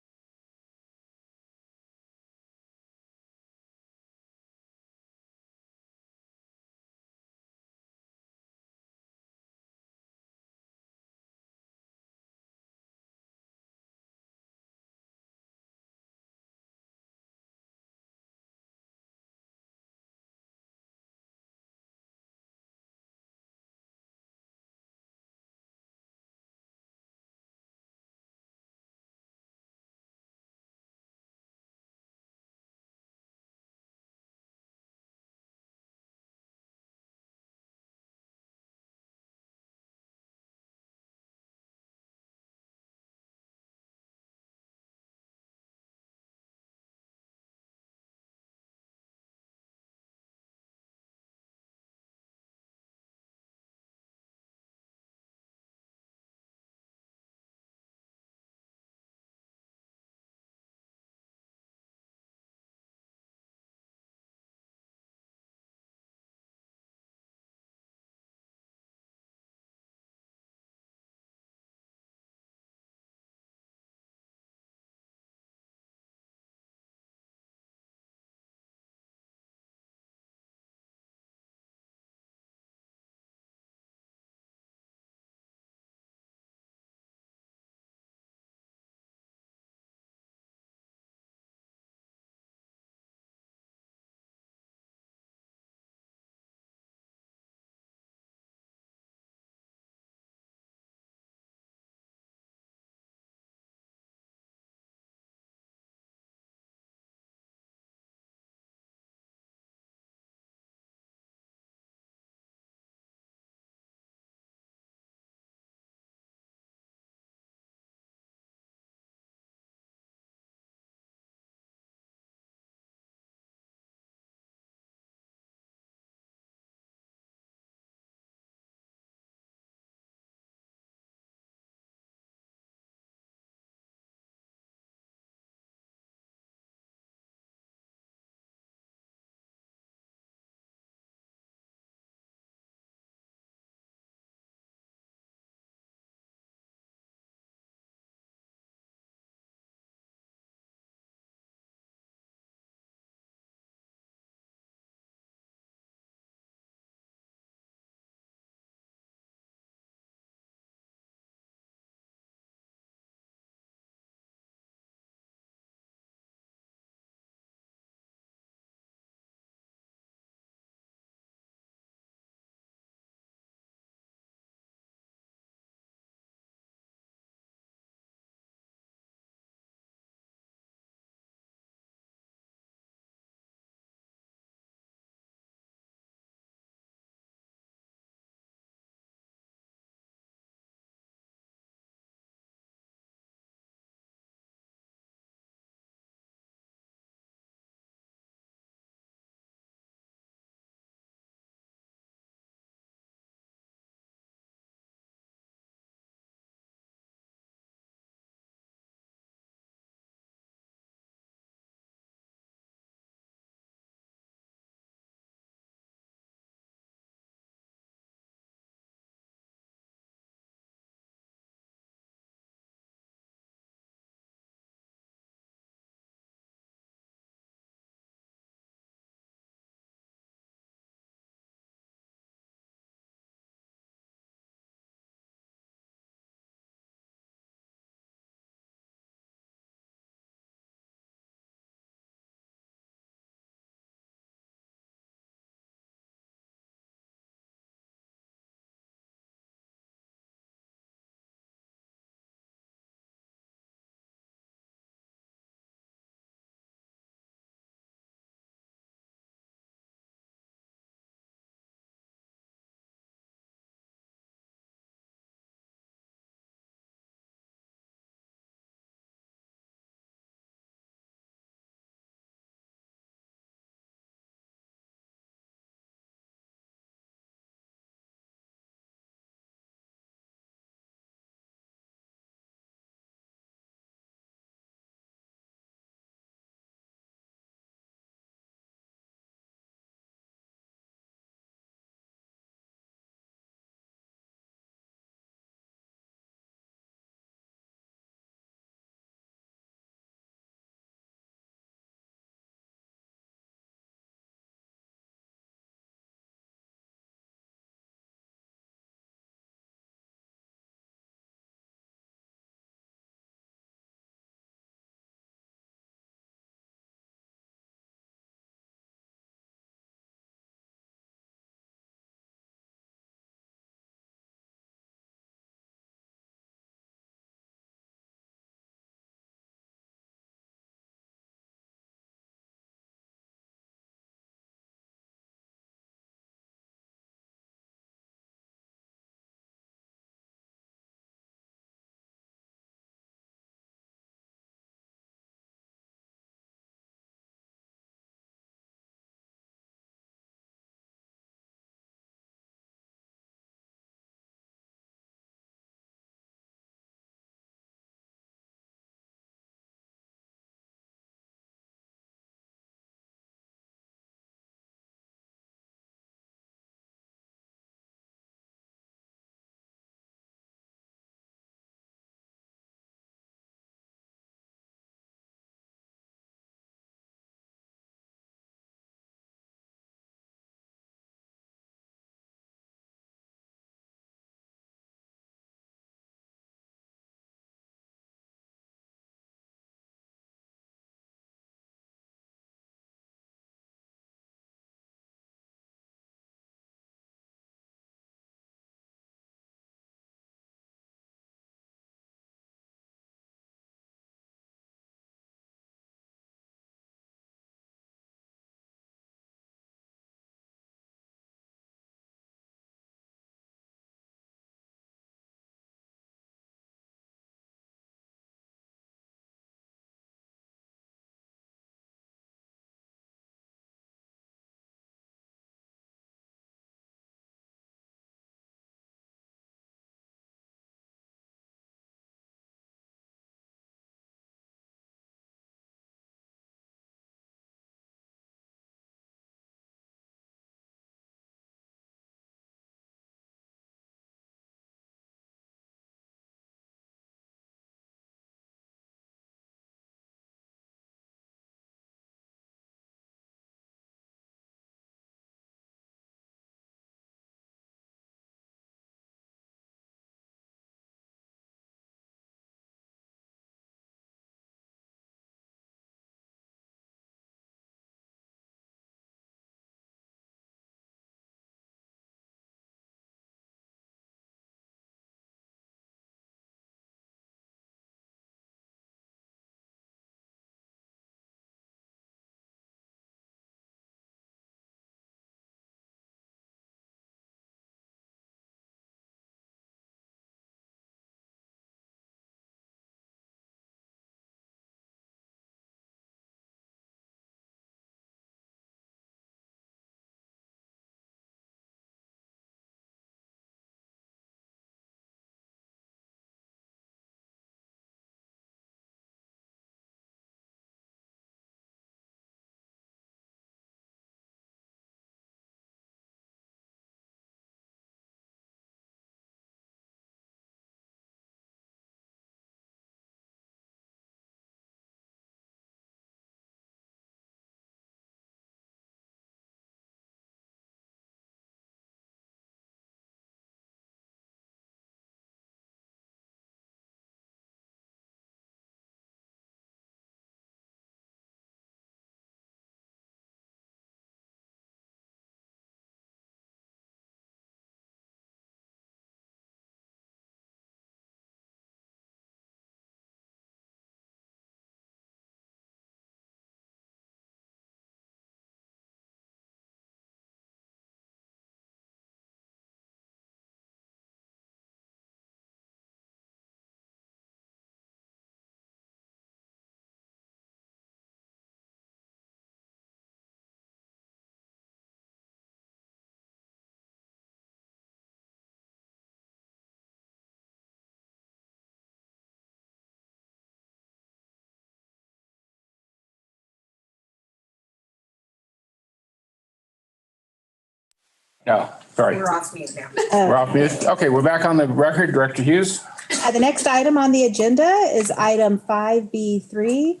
A: No, sorry.
B: We're off mute now.
A: We're off mute. Okay, we're back on the record. Director Hughes?
E: The next item on the agenda is item 5B3,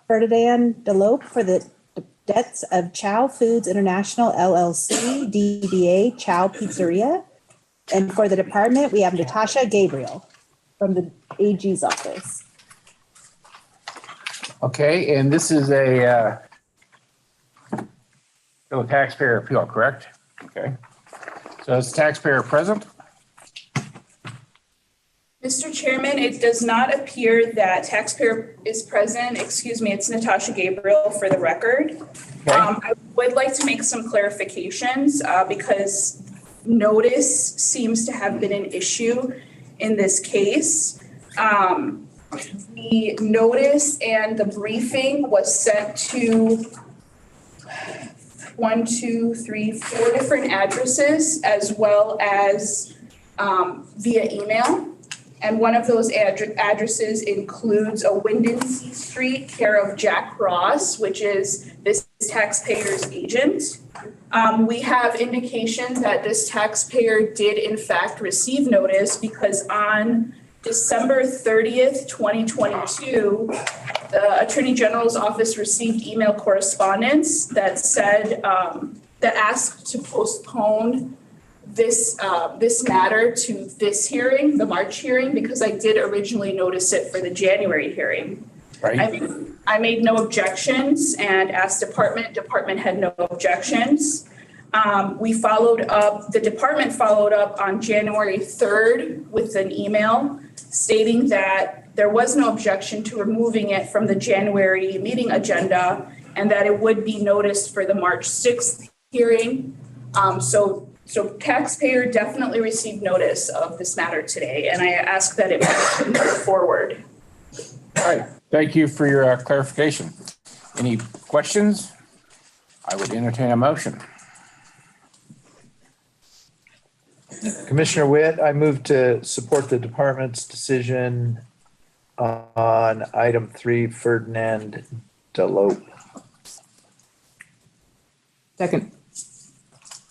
E: Ferdinand Delope for the debts of Chow Foods International LLC, DBA Chow Pizzeria. And for the department, we have Natasha Gabriel from the AG's office.
A: Okay, and this is a taxpayer appeal, correct? Okay. So is the taxpayer present?
O: Mr. Chairman, it does not appear that taxpayer is present. Excuse me, it's Natasha Gabriel for the record. I would like to make some clarifications because notice seems to have been an issue in this case. The notice and the briefing was sent to 4 different addresses as well as via email. And one of those addresses includes a Windansea Street, care of Jack Ross, which is this taxpayer's agent. We have indication that this taxpayer did in fact receive notice because on December 30th, 2022, the Attorney General's office received email correspondence that said, that asked to postpone this matter to this hearing, the March hearing, because I did originally notice it for the January hearing.
A: Right.
O: I made no objections and asked department had no objections. The department followed up on January 3rd with an email stating that there was no objection to removing it from the January meeting agenda and that it would be noticed for the March 6th hearing. So taxpayer definitely received notice of this matter today, and I ask that it move forward.
A: All right. Thank you for your clarification. Any questions? I would entertain a motion.
R: Commissioner Witt, I move to support the department's decision on item 3, Ferdinand Delope.
G: Second.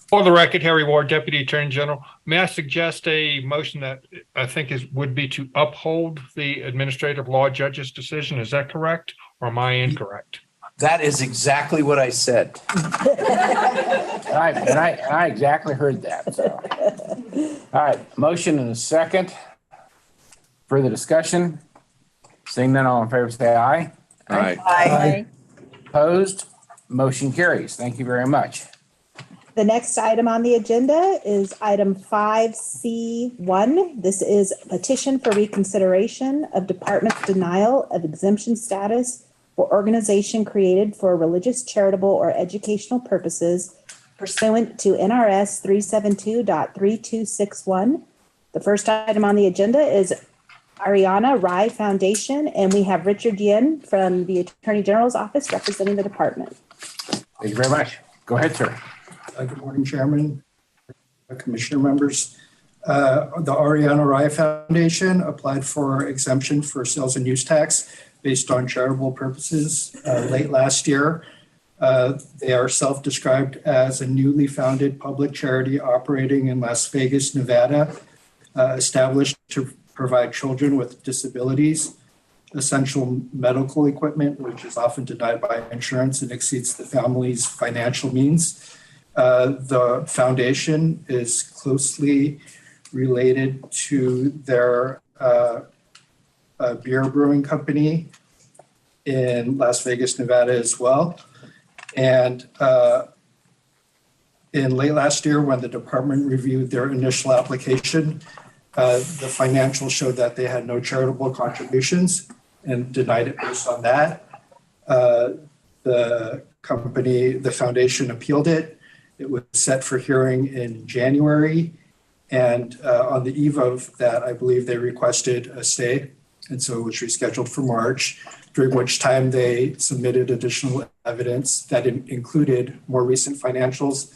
K: For the record, Harry Ward, Deputy Attorney General, may I suggest a motion that I think would be to uphold the administrative law judge's decision? Is that correct, or am I incorrect?
R: That is exactly what I said.
A: I exactly heard that. So. All right, motion and a second. Further discussion? Seeing none, all in favor say aye.
R: Aye.
E: Aye.
A: Opposed? Motion carries. Thank you very much.
E: The next item on the agenda is item 5C1. This is petition for reconsideration of department's denial of exemption status for organization created for religious, charitable, or educational purposes pursuant to NRS 372.3261. The first item on the agenda is Ariana Rai Foundation, and we have Richard Yin from the Attorney General's office representing the department.
A: Thank you very much. Go ahead, sir.
F: Good morning, Chairman, Commissioner members. The Ariana Rai Foundation applied for exemption for sales and use tax based on charitable purposes late last year. They are self-described as a newly founded public charity operating in Las Vegas, Nevada, established to provide children with disabilities essential medical equipment, which is often denied by insurance and exceeds the family's financial means. The foundation is closely related to their beer brewing company in Las Vegas, Nevada as well. And in late last year, when the department reviewed their initial application, the financials showed that they had no charitable contributions and denied it based on that. The foundation appealed it. It was set for hearing in January. And on the eve of that, I believe they requested a stay. And so it was rescheduled for March, during which time they submitted additional evidence that included more recent financials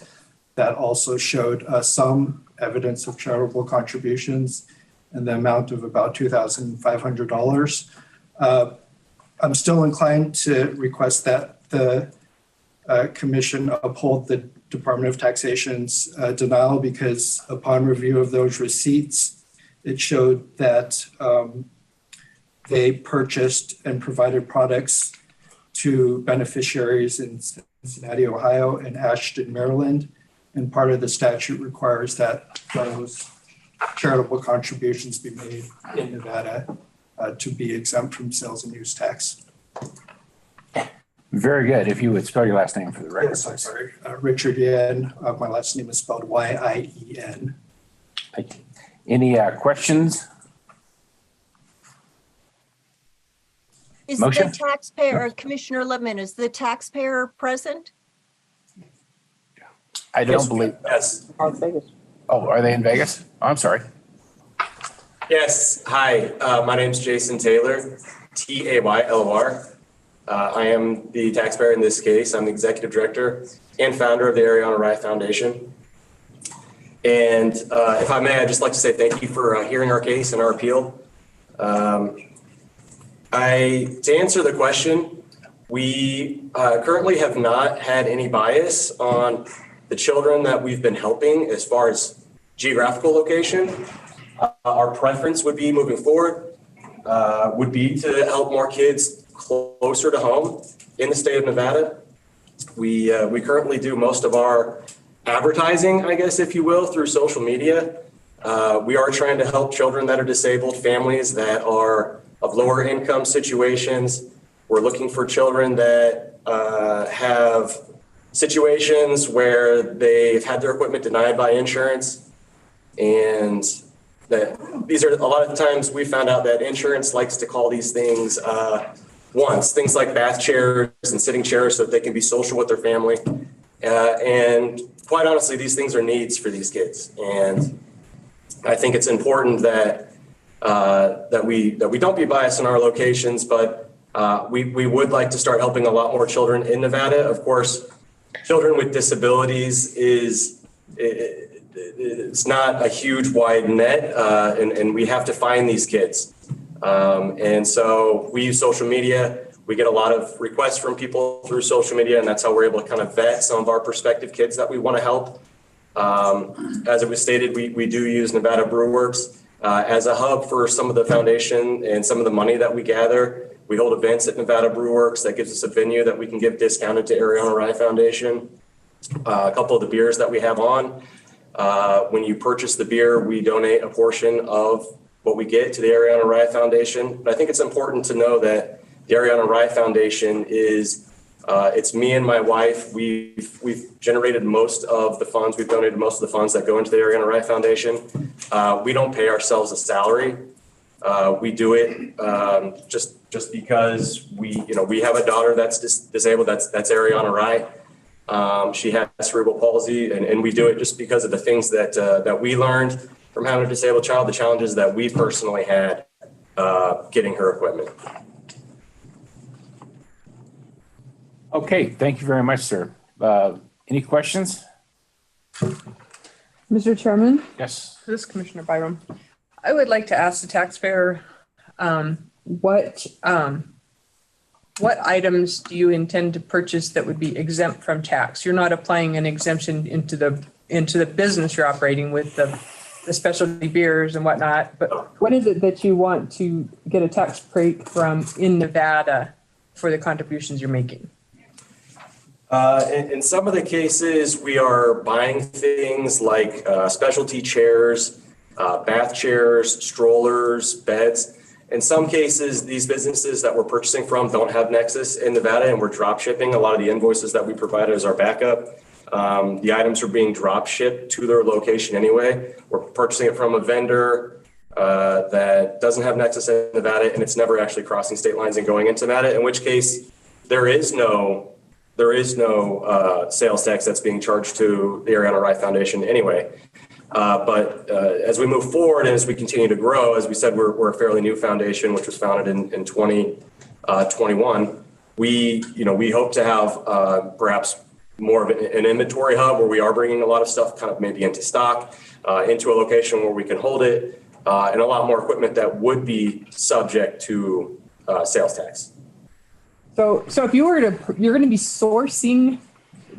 F: that also showed some evidence of charitable contributions in the amount of about $2,500. I'm still inclined to request that the commission uphold the Department of Taxation's denial because upon review of those receipts, it showed that they purchased and provided products to beneficiaries in Cincinnati, Ohio, and Ashton, Maryland. And part of the statute requires that those charitable contributions be made in Nevada to be exempt from sales and use tax.
A: Very good. If you would spell your last name for the record.
F: Yes, I'm sorry. Richard Yen. My last name is spelled Y-I-E-N.
A: Thank you. Any questions?
P: Is
A: Motion?
P: the taxpayer, Commissioner Lippman, is the taxpayer present?
A: I don't believe.
M: Yes.
A: Oh, are they in Vegas? Oh, I'm sorry.
M: Yes. Hi, my name's Jason Taylor, Taylor. I am the taxpayer in this case. I'm the executive director and founder of the Ariana Rye Foundation. And if I may, I'd just like to say thank you for hearing our case and our appeal. To answer the question, we currently have not had any bias on the children that we've been helping as far as geographical location. Our preference would be moving forward, would be to help more kids closer to home in the state of Nevada. We currently do most of our advertising, I guess, if you will, through social media. We are trying to help children that are disabled, families that are of lower income situations. We're looking for children that have situations where they've had their equipment denied by insurance. And that these are a lot of times we found out that insurance likes to call these things things like bath chairs and sitting chairs so that they can be social with their family. And quite honestly, these things are needs for these kids. And I think it's important that we don't be biased in our locations, but we would like to start helping a lot more children in Nevada. Of course, children with disabilities it's not a huge wide net, and we have to find these kids. And so we use social media. We get a lot of requests from people through social media, and that's how we're able to kind of vet some of our prospective kids that we want to help. As it was stated, we do use Nevada Brewworks as a hub for some of the foundation and some of the money that we gather. We hold events at Nevada Brewworks that gives us a venue that we can give discounted to Ariana Rye Foundation. A couple of the beers that we have on, when you purchase the beer, we donate a portion of what we get to the Ariana Rye Foundation. But I think it's important to know that the Ariana Rye Foundation is, it's me and my wife. We've generated most of the funds. We've donated most of the funds that go into the Ariana Rye Foundation. We don't pay ourselves a salary. We do it just because we have a daughter that's disabled. That's Ariana Rye. She has cerebral palsy, and we do it just because of the things that we learned from having a disabled child, the challenges that we personally had getting her equipment.
A: Okay, thank you very much, sir. Any questions?
G: Mr. Chairman?
A: Yes.
G: This is Commissioner Byram. I would like to ask the taxpayer, what items do you intend to purchase that would be exempt from tax? You're not applying an exemption into the business you're operating with the specialty beers and whatnot, but what is it that you want to get a tax break from in Nevada for the contributions you're making?
M: In some of the cases, we are buying things like specialty chairs, bath chairs, strollers, beds. In some cases, these businesses that we're purchasing from don't have Nexus in Nevada, and we're drop shipping a lot of the invoices that we provided as our backup. The items are being drop shipped to their location anyway. We're purchasing it from a vendor that doesn't have Nexus in Nevada, and it's never actually crossing state lines and going into Nevada, in which case there is no sales tax that's being charged to the Ariana Rye Foundation anyway. But as we move forward and as we continue to grow, as we said, we're a fairly new foundation, which was founded in 2021. We hope to have perhaps more of an inventory hub where we are bringing a lot of stuff kind of maybe into stock, into a location where we can hold it, and a lot more equipment that would be subject to sales tax.
G: So if you're going to be sourcing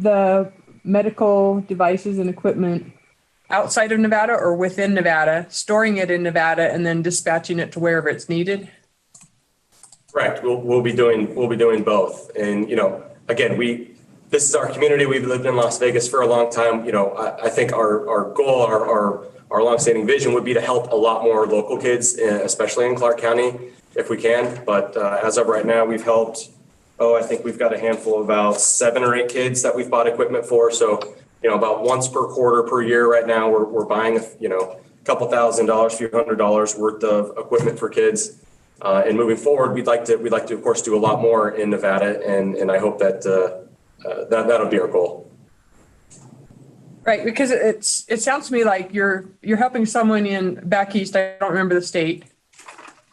G: the medical devices and equipment outside of Nevada or within Nevada, storing it in Nevada, and then dispatching it to wherever it's needed?
M: Correct. We'll be doing both. And, again, this is our community. We've lived in Las Vegas for a long time. I think our goal, our longstanding vision would be to help a lot more local kids, especially in Clark County, if we can. But as of right now, we've helped, I think we've got a handful of about 7 or 8 kids that we've bought equipment for. So, about once per quarter per year right now, we're buying, a couple $1,000s, a few $100s worth of equipment for kids. And moving forward, we'd like to, of course, do a lot more in Nevada. And I hope that that'll be our goal.
G: Right, because it sounds to me like you're helping someone in back east, I don't remember the state,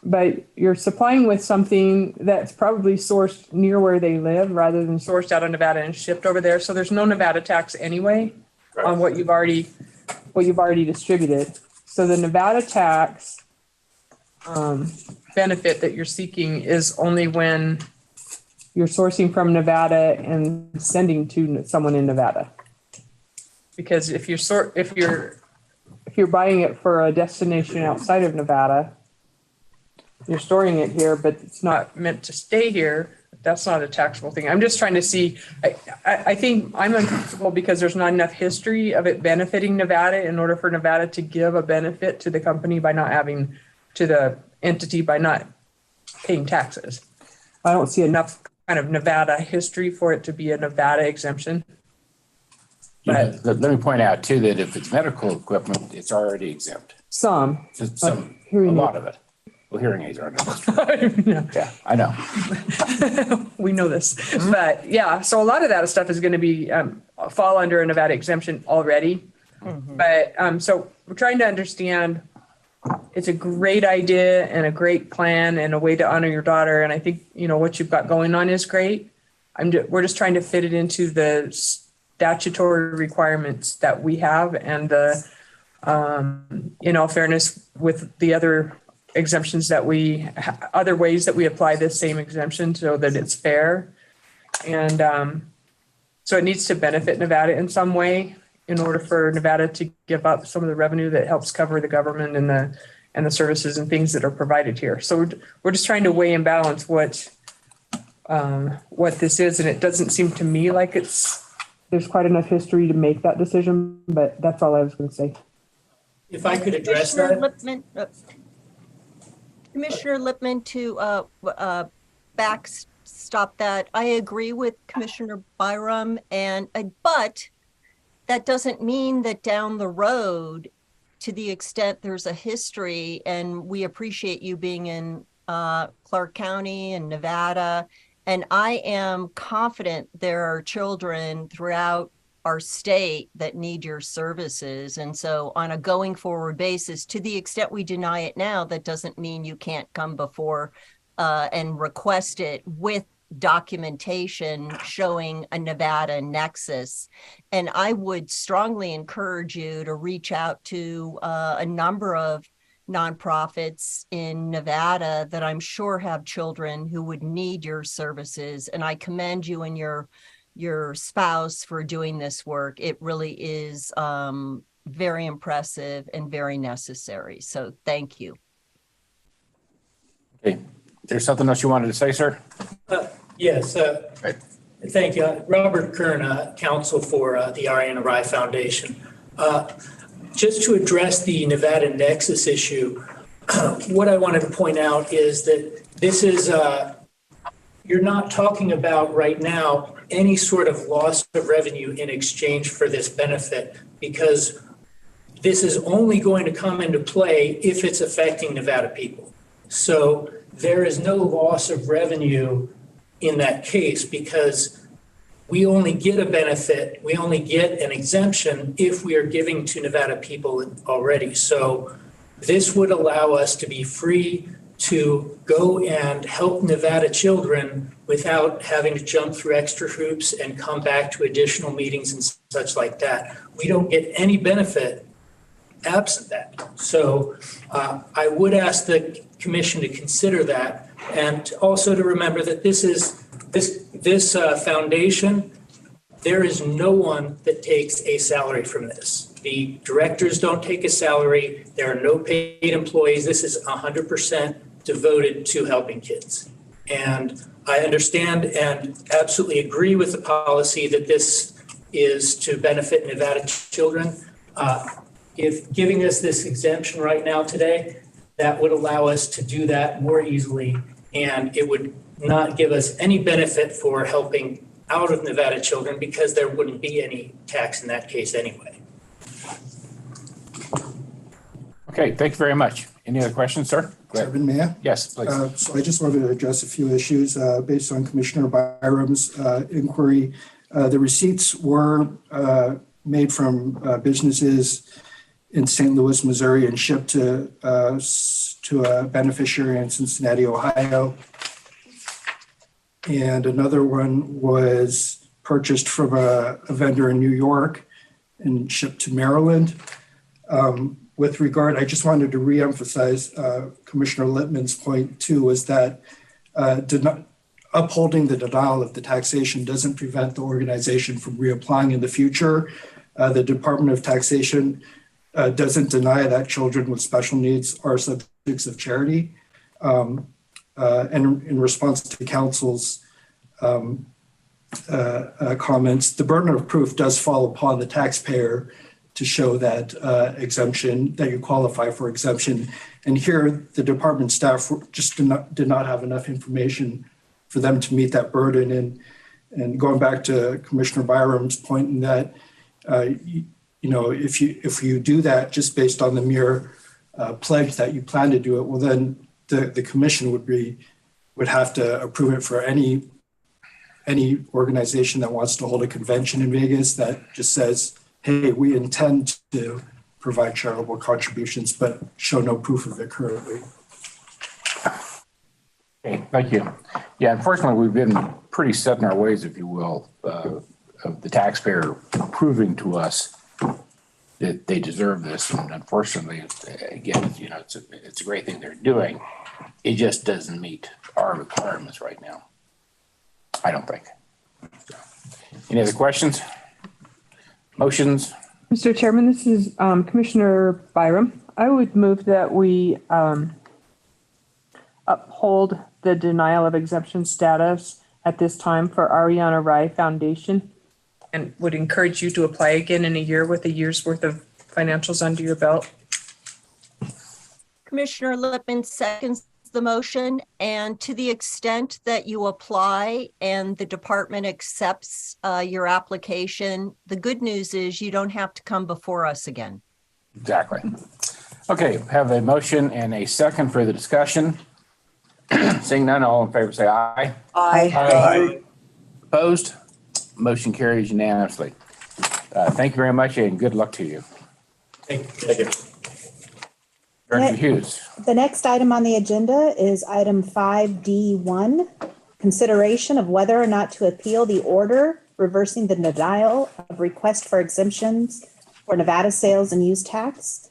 G: but you're supplying with something that's probably sourced near where they live rather than sourced out of Nevada and shipped over there. So there's no Nevada tax anyway on what you've already distributed. So the Nevada tax benefit that you're seeking is only when you're sourcing from Nevada and sending to someone in Nevada. Because if you're buying it for a destination outside of Nevada, you're storing it here, but it's not meant to stay here. That's not a taxable thing. I'm just trying to see. I think I'm uncomfortable because there's not enough history of it benefiting Nevada in order for Nevada to give a benefit to the company by not having, to the entity by not paying taxes. I don't see enough kind of Nevada history for it to be a Nevada exemption. But
A: let me point out too, that if it's medical equipment, it's already exempt.
G: A
A: lot of it. Well, hearing aids aren't. Yeah, I know.
G: We know this, but yeah, so a lot of that stuff is going to be fall under a Nevada exemption already. But so we're trying to understand. It's a great idea and a great plan and a way to honor your daughter. And I think, what you've got going on is great. We're just trying to fit it into the statutory requirements that we have and the, in all fairness, with the other exemptions that other ways that we apply this same exemption so that it's fair. And so it needs to benefit Nevada in some way in order for Nevada to give up some of the revenue that helps cover the government and the services and things that are provided here. So we're just trying to weigh and balance what this is. And it doesn't seem to me like there's quite enough history to make that decision, but that's all I was going to say.
N: If I could address that.
P: Commissioner Lippman, to backstop that, I agree with Commissioner Byram, but that doesn't mean that down the road, to the extent there's a history, and we appreciate you being in Clark County and Nevada, and I am confident there are children throughout our state that need your services. And so on a going forward basis, to the extent we deny it now, that doesn't mean you can't come before and request it with documentation showing a Nevada nexus. And I would strongly encourage you to reach out to a number of nonprofits in Nevada that I'm sure have children who would need your services. And I commend you and your spouse for doing this work. It really is very impressive and very necessary. So thank you.
A: Okay. There's something else you wanted to say, sir?
N: Yes. Thank you. Robert Kern, counsel for the Ariana Rye Foundation. Just to address the Nevada Nexus issue, what I wanted to point out is that this is, you're not talking about right now any sort of loss of revenue in exchange for this benefit, because this is only going to come into play if it's affecting Nevada people. So there is no loss of revenue in that case, because we only get a benefit, we only get an exemption if we are giving to Nevada people already. So this would allow us to be free to go and help Nevada children without having to jump through extra hoops and come back to additional meetings and such like that. We don't get any benefit absent that. So I would ask the commission to consider that, and also to remember that this foundation there is no one that takes a salary from this. The directors don't take a salary. There are no paid employees. This is 100% devoted to helping kids. And I understand and absolutely agree with the policy that this is to benefit Nevada children. If giving us this exemption right now today, that would allow us to do that more easily, and it would not give us any benefit for helping out of Nevada children because there wouldn't be any tax in that case anyway.
A: Okay, thank you very much. Any other questions, sir?
Q: Chairman, may I?
A: Yes, please.
Q: So I just wanted to address a few issues based on Commissioner Byram's inquiry. The receipts were made from businesses in St. Louis, Missouri, and shipped to a beneficiary in Cincinnati, Ohio. And another one was purchased from a vendor in New York and shipped to Maryland. With regard, I just wanted to reemphasize Commissioner Lippman's point too, was that upholding the denial of the taxation doesn't prevent the organization from reapplying in the future. The Department of Taxation doesn't deny that children with special needs are subjects of charity. And in response to Council's comments, the burden of proof does fall upon the taxpayer to show that exemption, that you qualify for exemption. And here, the department staff just did not have enough information for them to meet that burden. And going back to Commissioner Byram's point in that, if you do that just based on the mere pledge that you plan to do it, well, then the commission would have to approve it for any organization that wants to hold a convention in Vegas that just says, hey, we intend to provide charitable contributions, but show no proof of it currently.
A: Okay, thank you. Yeah, unfortunately, we've been pretty set in our ways, if you will, of the taxpayer proving to us that they deserve this. And unfortunately, again, it's a great thing they're doing. It just doesn't meet our requirements right now. I don't think. So, any other questions? Motions?
G: Mr. Chairman, this is Commissioner Byram. I would move that we uphold the denial of exemption status at this time for Ariana Rai Foundation, and would encourage you to apply again in a year with a year's worth of financials under your belt.
P: Commissioner Lippman seconds the motion, and to the extent that you apply and the department accepts your application, the good news is you don't have to come before us again.
A: Exactly. Okay, have a motion and a second for the discussion. Seeing none, all in favor say aye.
C: Aye.
A: Aye. Opposed? Motion carries unanimously. Thank you very much and good luck to you.
M: Thank you.
A: Director Hughes.
E: The next item on the agenda is item 5D1, consideration of whether or not to appeal the order reversing the denial of request for exemptions for Nevada sales and use tax.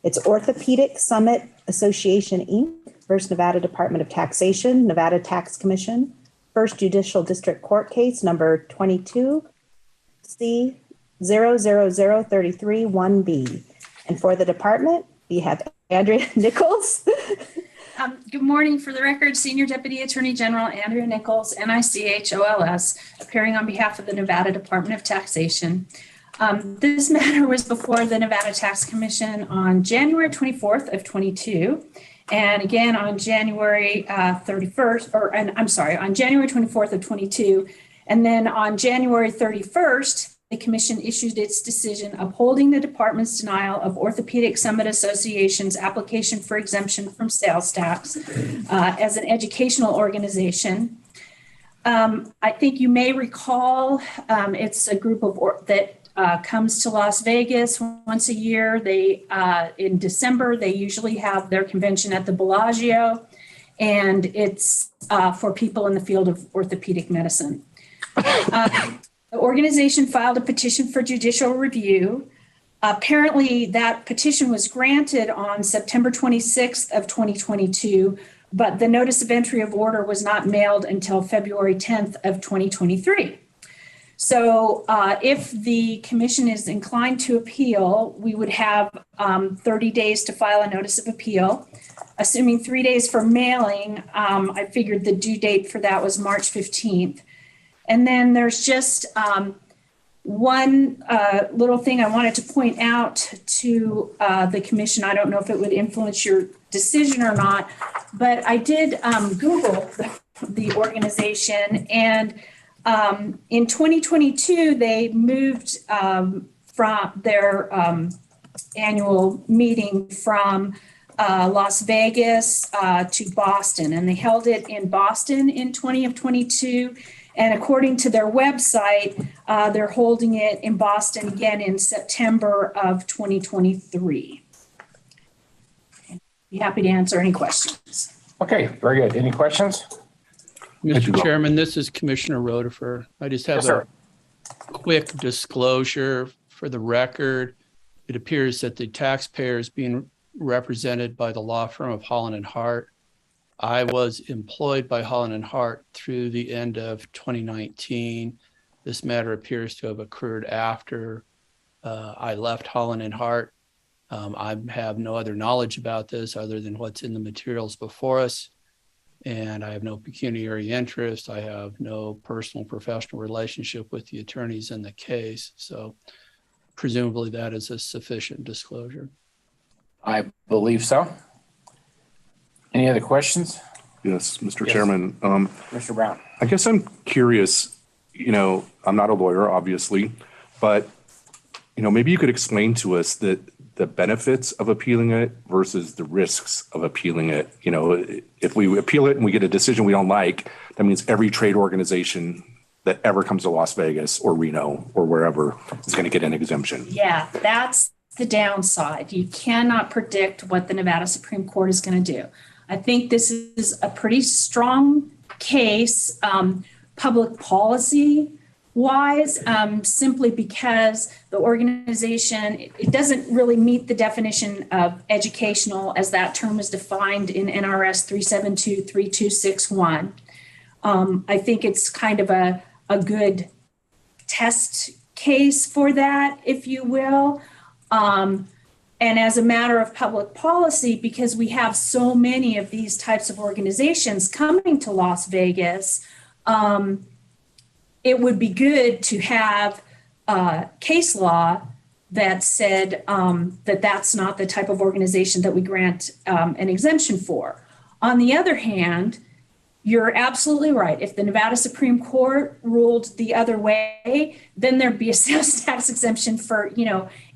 E: It's Orthopedic Summit Association, Inc. versus Nevada Department of Taxation, Nevada Tax Commission, First Judicial District Court Case number 22C000331B. And for the department, we have Andrea Nichols.
V: Good morning. For the record, Senior Deputy Attorney General Andrea Nichols, NICHOLS, appearing on behalf of the Nevada Department of Taxation. This matter was before the Nevada Tax Commission on January 24th of 22, and again on January 31st, on January 24th of 22, and then on January 31st, the Commission issued its decision upholding the department's denial of Orthopedic Summit Association's application for exemption from sales tax as an educational organization. I think you may recall it's a group that comes to Las Vegas once a year. They in December, they usually have their convention at the Bellagio, and it's for people in the field of orthopedic medicine. The organization filed a petition for judicial review. Apparently, that petition was granted on September 26th of 2022, but the notice of entry of order was not mailed until February 10th of 2023. So if the commission is inclined to appeal, we would have 30 days to file a notice of appeal. Assuming 3 days for mailing, I figured the due date for that was March 15th. And then there's just one little thing I wanted to point out to the commission. I don't know if it would influence your decision or not, but I did Google the organization, and in 2022, they moved from their annual meeting from Las Vegas to Boston, and they held it in Boston in 2022. And according to their website, they're holding it in Boston again in September of 2023. Be happy to answer any questions.
A: Okay, very good. Any questions?
H: Mr. Chairman, this is Commissioner Rotifer. I just have
A: Yes, sir.
H: a quick disclosure for the record. It appears that the taxpayer is being represented by the law firm of Holland and Hart. I was employed by Holland and Hart through the end of 2019. This matter appears to have occurred after I left Holland and Hart. I have no other knowledge about this other than what's in the materials before us. And I have no pecuniary interest. I have no personal professional relationship with the attorneys in the case. So presumably that is a sufficient disclosure.
A: I believe so. Any other questions?
D: Yes, Mr.
A: Yes.
D: Chairman.
A: Mr. Brown.
D: I guess I'm curious, I'm not a lawyer, obviously, but, maybe you could explain to us the benefits of appealing it versus the risks of appealing it. If we appeal it and we get a decision we don't like, that means every trade organization that ever comes to Las Vegas or Reno or wherever is going to get an exemption.
V: Yeah, that's the downside. You cannot predict what the Nevada Supreme Court is going to do. I think this is a pretty strong case, public policy wise, simply because the organization, it doesn't really meet the definition of educational as that term is defined in NRS 3723261. I think it's kind of a good test case for that, if you will. And as a matter of public policy, because we have so many of these types of organizations coming to Las Vegas, it would be good to have case law that said that that's not the type of organization that we grant an exemption for. On the other hand, you're absolutely right. If the Nevada Supreme Court ruled the other way, then there'd be a sales tax exemption for,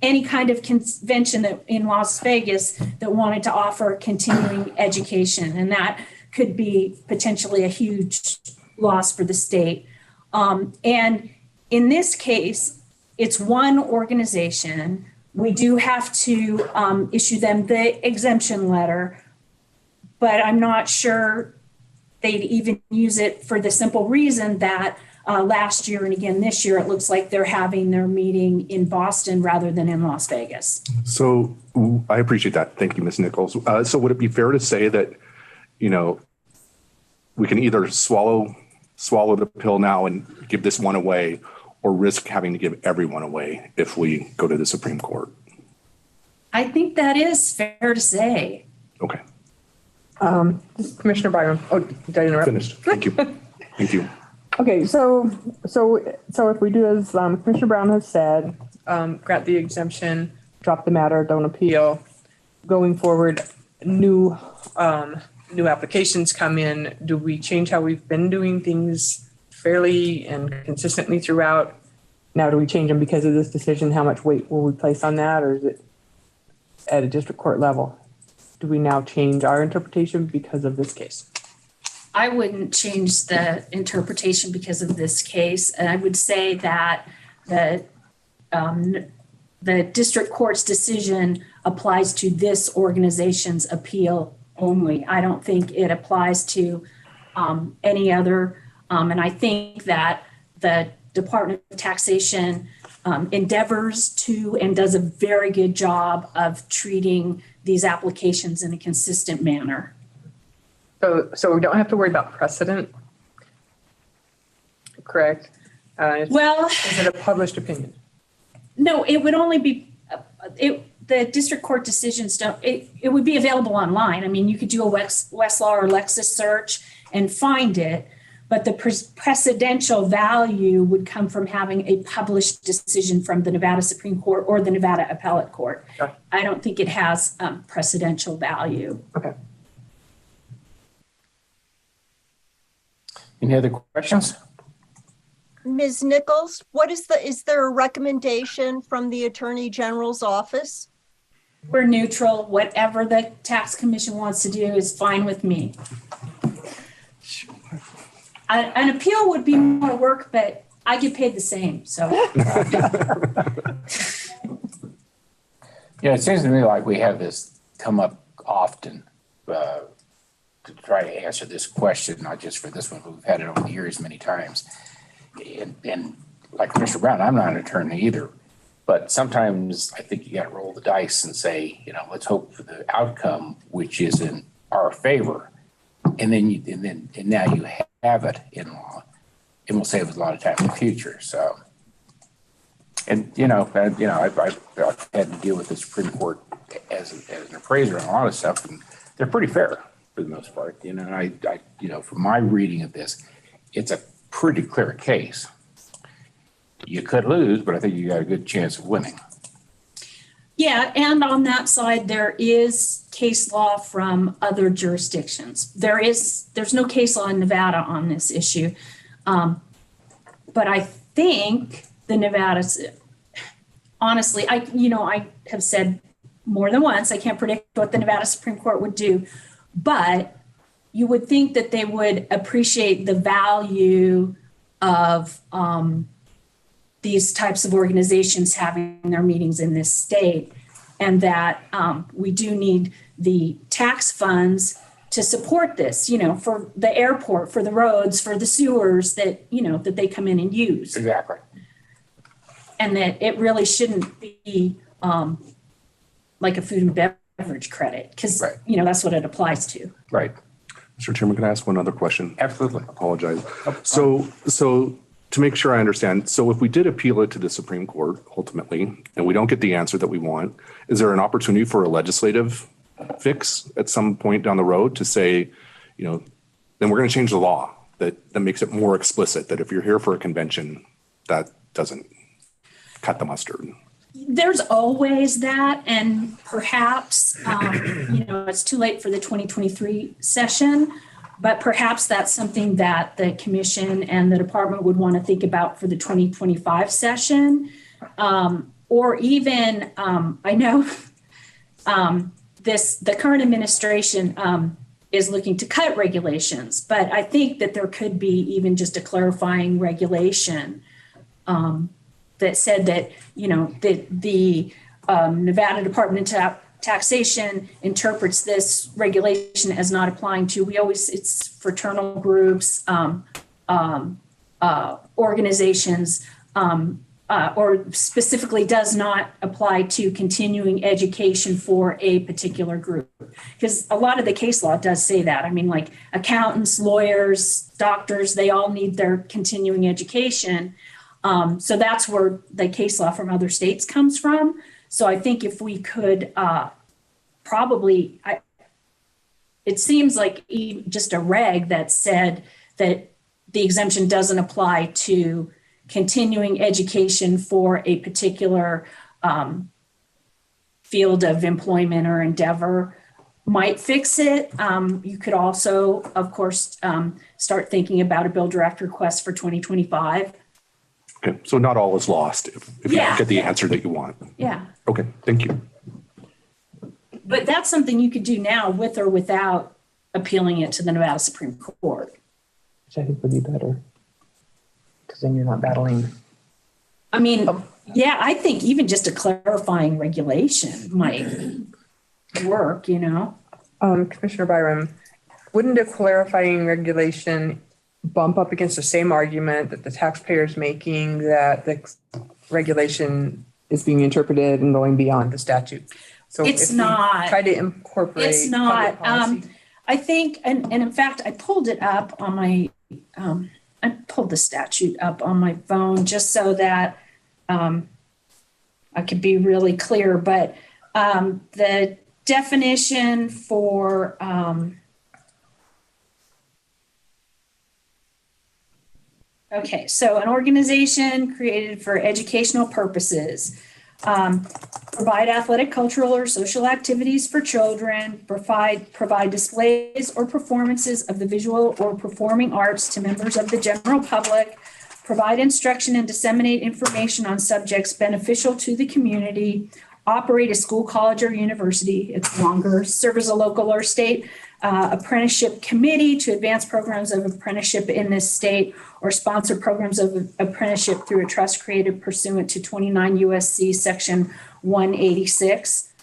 V: any kind of convention that in Las Vegas that wanted to offer continuing education. And that could be potentially a huge loss for the state. And in this case, it's one organization. We do have to issue them the exemption letter, but I'm not sure they'd even use it for the simple reason that last year and again this year, it looks like they're having their meeting in Boston rather than in Las Vegas.
D: So I appreciate that. Thank you, Ms. Nichols. So would it be fair to say that, we can either swallow the pill now and give this one away or risk having to give everyone away if we go to the Supreme Court?
V: I think that is fair to say.
D: Okay.
G: This is Commissioner Byram. Oh, did I interrupt?
D: Finished. Thank you. Thank you.
G: Okay, so if we do as Commissioner Brown has said, grant the exemption, drop the matter, don't appeal. Going forward, new applications come in. Do we change how we've been doing things fairly and consistently throughout? Now, do we change them because of this decision? How much weight will we place on that, or is it at a district court level? Do we now change our interpretation because of this case?
V: I wouldn't change the interpretation because of this case. And I would say that the district court's decision applies to this organization's appeal only. I don't think it applies to any other. And I think that the Department of Taxation endeavors to and does a very good job of treating these applications in a consistent manner.
G: So we don't have to worry about precedent, correct?
V: Well,
G: is it a published opinion?
V: no, it would only be, the district court decisions don't, it would be available online. I mean, you could do a Westlaw or Lexis search and find it, but the precedential value would come from having a published decision from the Nevada Supreme Court or the Nevada Appellate Court.
G: Okay.
V: I don't think it has precedential value.
G: Okay.
A: Any other questions?
P: Ms. Nichols, is there a recommendation from the Attorney General's office?
V: We're neutral. Whatever the tax commission wants to do is fine with me. An appeal would be more work, but I get paid the same, so.
A: Yeah, it seems to me like we have this come up often to try to answer this question, not just for this one, but we've had it over the years many times. And like Mr. Brown, I'm not an attorney either, but sometimes I think you got to roll the dice and say, let's hope for the outcome, which is in our favor. And now you have it in law, and will save us a lot of time in the future. So, and I've had to deal with the Supreme Court as an appraiser on a lot of stuff, and they're pretty fair for the most part. And I from my reading of this, it's a pretty clear case. You could lose, but I think you got a good chance of winning.
V: Yeah, and on that side, there is case law from other jurisdictions. There's no case law in Nevada on this issue. But I think the Nevada's, honestly, I have said more than once, I can't predict what the Nevada Supreme Court would do, but you would think that they would appreciate the value of these types of organizations having their meetings in this state, and that we do need the tax funds to support this, for the airport, for the roads, for the sewers that they come in and use.
A: Exactly.
V: And that it really shouldn't be like a food and beverage credit, because, that's what it applies to.
A: Right.
D: Mr. Chairman, can I ask one other question?
A: Absolutely.
D: I apologize. So to make sure I understand, so if we did appeal it to the Supreme Court ultimately, and we don't get the answer that we want, is there an opportunity for a legislative fix at some point down the road to say, then we're going to change the law that makes it more explicit that if you're here for a convention, that doesn't cut the mustard?
V: There's always that, and perhaps, it's too late for the 2023 session, but perhaps that's something that the commission and the department would want to think about for the 2025 session. Or even, I know the current administration is looking to cut regulations, but I think that there could be even just a clarifying regulation that said that, that the Nevada Department of Taxation interprets this regulation as not applying to, it's fraternal groups, organizations, or specifically does not apply to continuing education for a particular group. Because a lot of the case law does say that. I mean, like accountants, lawyers, doctors, they all need their continuing education. So that's where the case law from other states comes from. So I think if we could it seems like just a reg that said that the exemption doesn't apply to continuing education for a particular field of employment or endeavor might fix it. You could also, of course, start thinking about a bill draft request for 2025.
D: Okay, so not all is lost if you don't get the answer that you want.
V: Yeah.
D: Okay, thank you.
V: But that's something you could do now with or without appealing it to the Nevada Supreme Court.
G: Which I think would be better, because then you're not battling.
V: I mean, I think even just a clarifying regulation might work,
G: Commissioner Byram, wouldn't a clarifying regulation bump up against the same argument that the taxpayer is making, that the regulation is being interpreted and going beyond the statute? So
V: it's not.
G: Try to incorporate.
V: It's not. I think, and in fact, I pulled it up on my. I'm pulled the statute up on my phone just so that I could be really clear, but the definition for okay, so an organization created for educational purposes, provide athletic, cultural, or social activities for children, provide displays or performances of the visual or performing arts to members of the general public, provide instruction and disseminate information on subjects beneficial to the community, operate a school, college, or university, it's longer, serve as a local or state apprenticeship committee to advance programs of apprenticeship in this state, or sponsor programs of apprenticeship through a trust created pursuant to 29 USC section 186.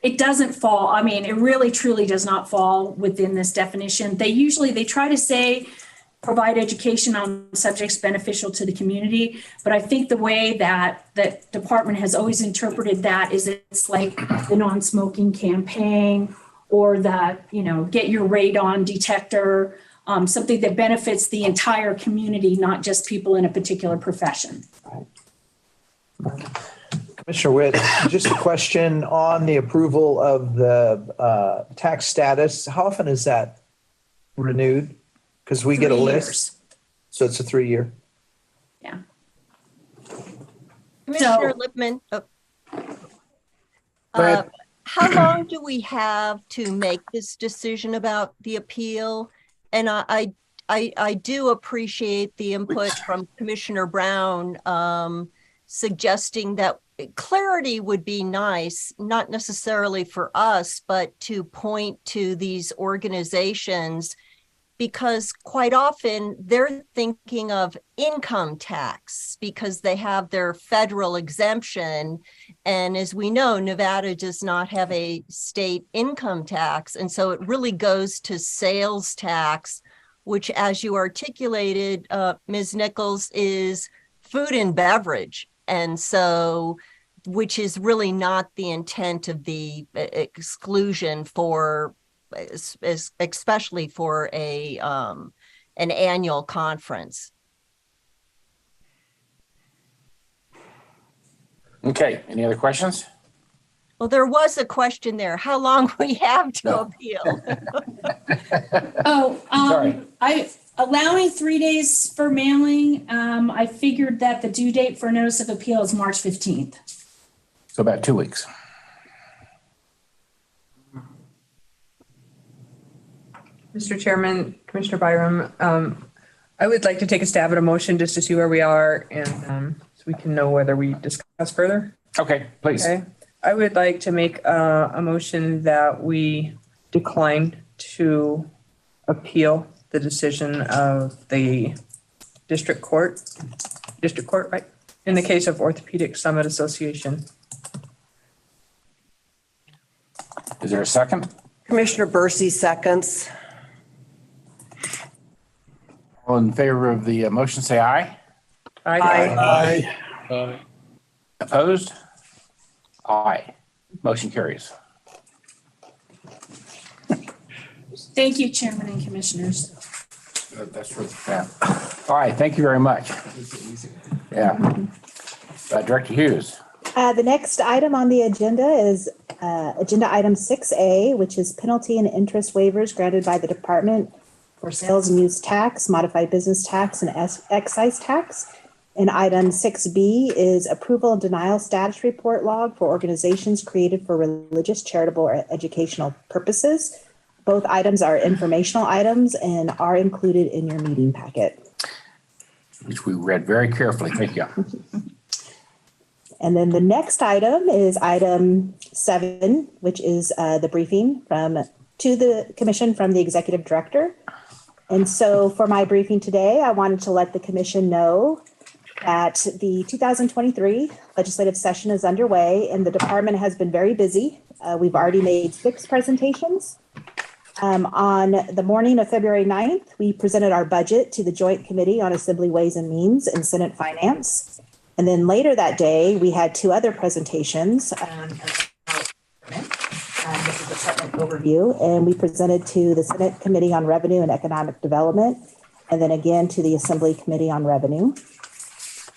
V: It doesn't fall, I mean, it really truly does not fall within this definition. They try to say provide education on subjects beneficial to the community, but I think the way that the department has always interpreted that is it's like the non-smoking campaign, or the, get your radon detector, something that benefits the entire community, not just people in a particular profession.
R: Commissioner Witt, just a question on the approval of the tax status. How often is that renewed? Because we get a
V: 3
R: list.
V: years.
R: So it's a 3-year.
V: Yeah.
P: Commissioner Lippman.
R: Go ahead.
P: How long do we have to make this decision about the appeal? And I do appreciate the input from Commissioner Brown suggesting that clarity would be nice, not necessarily for us, but to point to these organizations, because quite often they're thinking of income tax because they have their federal exemption. And as we know, Nevada does not have a state income tax. And so it really goes to sales tax, which, as you articulated, Ms. Nichols, is food and beverage. And so, which is really not the intent of the exclusion for, especially for an annual conference.
A: Okay, any other questions?
P: Well, there was a question there. How long we have to appeal?
A: Sorry.
V: Allowing 3 days for mailing, I figured that the due date for notice of appeal is March 15th.
A: So about 2 weeks.
G: Mr. Chairman, Commissioner Byram, I would like to take a stab at a motion just to see where we are and so we can know whether we discuss further.
A: Okay, please.
G: Okay. I would like to make a motion that we decline to appeal the decision of the district court, right? In the case of Orthopedic Summit Association.
A: Is there a second?
C: Commissioner Bursey seconds.
A: All in favor of the motion, say aye.
G: Aye.
K: Aye.
A: Opposed? Aye. Motion carries.
V: Thank you, Chairman and Commissioners.
A: That's for yeah. All right, thank you very much. Yeah. Director Hughes.
E: The next item on the agenda is agenda item 6A, which is penalty and interest waivers granted by the Department for Sales and Use Tax, Modified Business Tax, and Excise Tax. And item 6B is approval and denial status report log for organizations created for religious, charitable, or educational purposes. Both items are informational items and are included in your meeting packet.
A: Which we read very carefully. Thank you.
E: And then the next item is item 7, which is the briefing to the commission from the executive director. And so for my briefing today, I wanted to let the commission know that the 2023 legislative session is underway and the department has been very busy. We've already made 6 presentations. On the morning of February 9th, we presented our budget to the Joint Committee on Assembly Ways and Means and Senate Finance. And then later that day, we had 2 other presentations. This is the department overview, and we presented to the Senate Committee on Revenue and Economic Development and then again to the Assembly Committee on Revenue.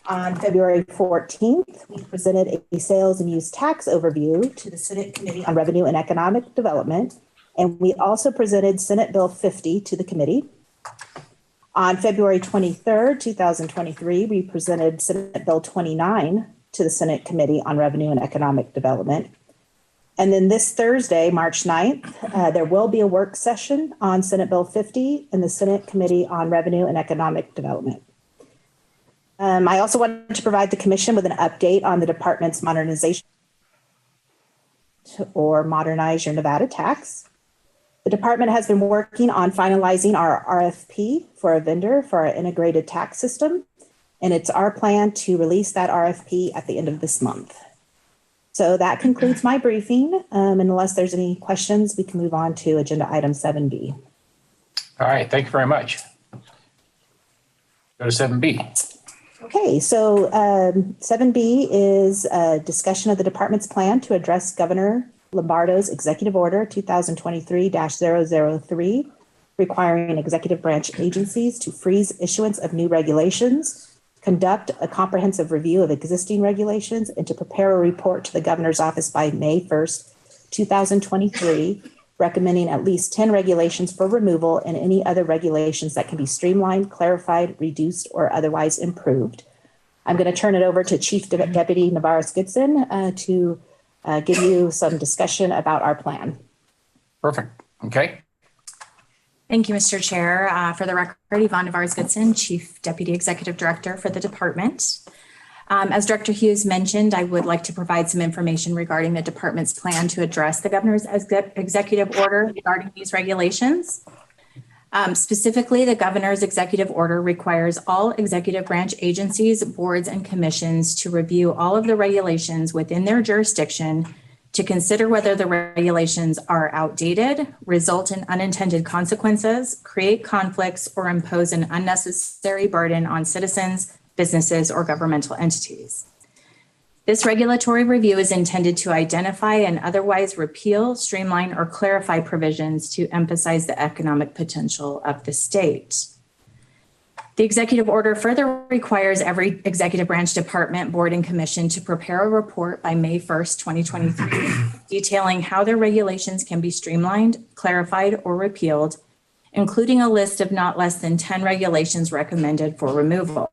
E: On February 14th, we presented a sales and use tax overview to the Senate Committee on Revenue and Economic Development, and we also presented Senate Bill 50 to the committee. On February 23rd, 2023, we presented Senate Bill 29 to the Senate Committee on Revenue and Economic Development. And then this Thursday, March 9th, there will be a work session on Senate Bill 50 in the Senate Committee on Revenue and Economic Development. I also wanted to provide the commission with an update on the department's modernization or Modernize Your Nevada Tax. The department has been working on finalizing our RFP for a vendor for our integrated tax system, and it's our plan to release that RFP at the end of this month. So that concludes my briefing. Unless there's any questions, we can move on to agenda item 7B.
A: All right, thank you very much. Go to 7B.
E: Okay, so 7B is a discussion of the department's plan to address Governor Lombardo's Executive Order 2023-003, requiring executive branch agencies to freeze issuance of new regulations, conduct a comprehensive review of existing regulations, and to prepare a report to the governor's office by May 1st, 2023, recommending at least 10 regulations for removal and any other regulations that can be streamlined, clarified, reduced, or otherwise improved. I'm going to turn it over to Chief Deputy Navarez-Goodson to give you some discussion about our plan.
A: Perfect. Okay.
T: Thank you, Mr. Chair. For the record, Yvonne Navarez-Goodson, Chief Deputy Executive Director for the department. As Director Hughes mentioned, I would like to provide some information regarding the department's plan to address the governor's executive order regarding these regulations. Specifically, the governor's executive order requires all executive branch agencies, boards, and commissions to review all of the regulations within their jurisdiction to consider whether the regulations are outdated, result in unintended consequences, create conflicts, or impose an unnecessary burden on citizens, businesses, or governmental entities. This regulatory review is intended to identify and otherwise repeal, streamline, or clarify provisions to emphasize the economic potential of the state. The executive order further requires every executive branch department, board, and commission to prepare a report by May 1st, 2023, detailing how their regulations can be streamlined, clarified, or repealed, including a list of not less than 10 regulations recommended for removal.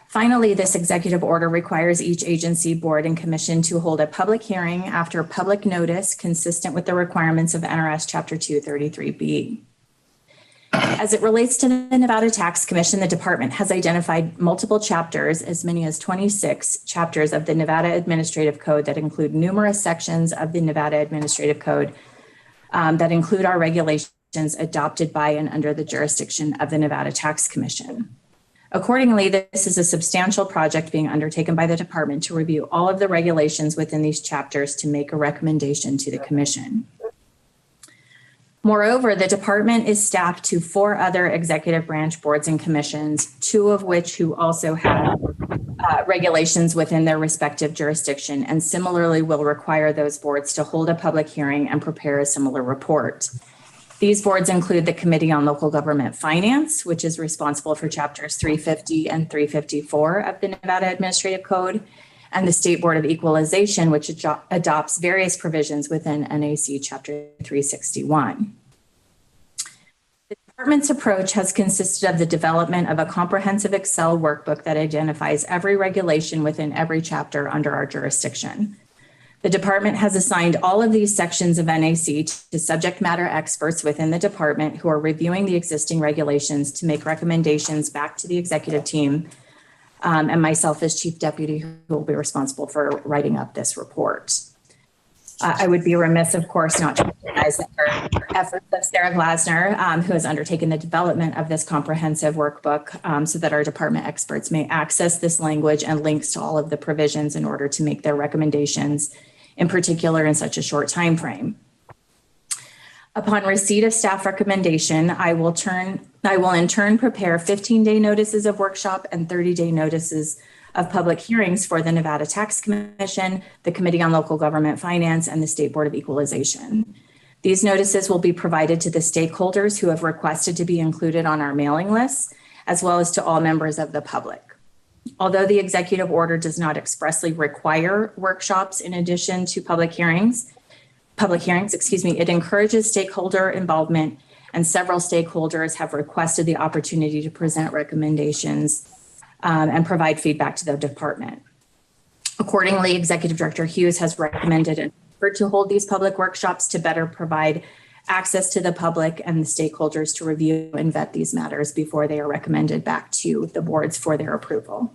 T: Finally, this executive order requires each agency, board, and commission to hold a public hearing after public notice consistent with the requirements of NRS Chapter 233B. As it relates to the Nevada Tax Commission, the department has identified multiple chapters, as many as 26 chapters of the Nevada Administrative Code that include numerous sections of the Nevada Administrative Code that include our regulations adopted by and under the jurisdiction of the Nevada Tax Commission. Accordingly, this is a substantial project being undertaken by the department to review all of the regulations within these chapters to make a recommendation to the commission. Moreover, the department is staffed to 4 other executive branch boards and commissions, 2 of which who also have regulations within their respective jurisdiction, and similarly will require those boards to hold a public hearing and prepare a similar report. These boards include the Committee on Local Government Finance, which is responsible for chapters 350 and 354 of the Nevada Administrative Code, and the State Board of Equalization, which adopts various provisions within NAC Chapter 361. The department's approach has consisted of the development of a comprehensive Excel workbook that identifies every regulation within every chapter under our jurisdiction. The department has assigned all of these sections of NAC to subject matter experts within the department who are reviewing the existing regulations to make recommendations back to the executive team and myself as chief deputy who will be responsible for writing up this report. I would be remiss, of course, not to recognize the efforts of Sarah Glasner, who has undertaken the development of this comprehensive workbook so that our department experts may access this language and links to all of the provisions in order to make their recommendations, in particular in such a short time frame. Upon receipt of staff recommendation, I will in turn prepare 15-day notices of workshop and 30-day notices of public hearings for the Nevada Tax Commission, the Committee on Local Government Finance, and the State Board of Equalization. These notices will be provided to the stakeholders who have requested to be included on our mailing list, as well as to all members of the public. Although the executive order does not expressly require workshops in addition to public hearings, it encourages stakeholder involvement, and several stakeholders have requested the opportunity to present recommendations and provide feedback to the department. Accordingly, Executive Director Hughes has recommended an effort to hold these public workshops to better provide access to the public and the stakeholders to review and vet these matters before they are recommended back to the boards for their approval.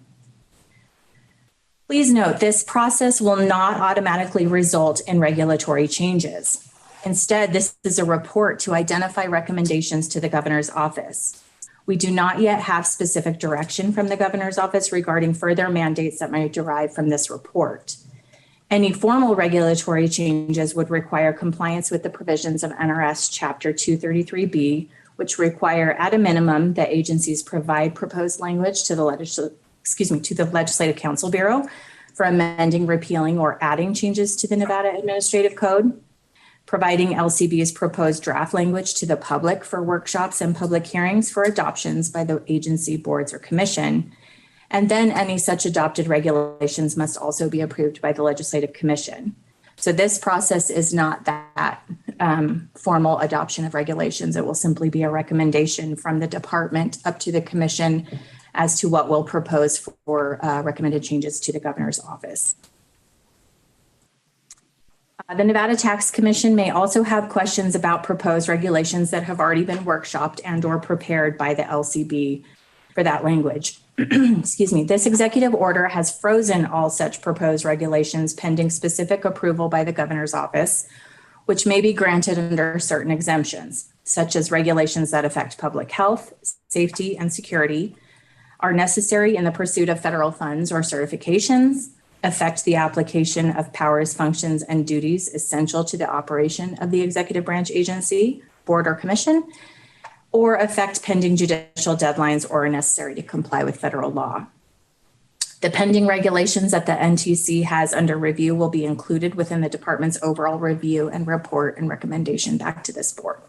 T: Please note, this process will not automatically result in regulatory changes. Instead, this is a report to identify recommendations to the governor's office. We do not yet have specific direction from the governor's office regarding further mandates that might derive from this report. Any formal regulatory changes would require compliance with the provisions of NRS Chapter 233B, which require at a minimum that agencies provide proposed language to the Legislative Counsel Bureau for amending, repealing, or adding changes to the Nevada Administrative Code, providing LCB's proposed draft language to the public for workshops and public hearings for adoptions by the agency, boards, or commission. And then any such adopted regulations must also be approved by the Legislative Commission. So this process is not that formal adoption of regulations. It will simply be a recommendation from the department up to the commission as to what we'll propose for recommended changes to the governor's office. The Nevada Tax Commission may also have questions about proposed regulations that have already been workshopped and or prepared by the LCB for that language. Excuse me. This executive order has frozen all such proposed regulations pending specific approval by the governor's office, which may be granted under certain exemptions, such as regulations that affect public health, safety, and security, are necessary in the pursuit of federal funds or certifications, affect the application of powers, functions, and duties essential to the operation of the executive branch agency, board, or commission, or affect pending judicial deadlines or are necessary to comply with federal law. The pending regulations that the NTC has under review will be included within the department's overall review and report and recommendation back to this board.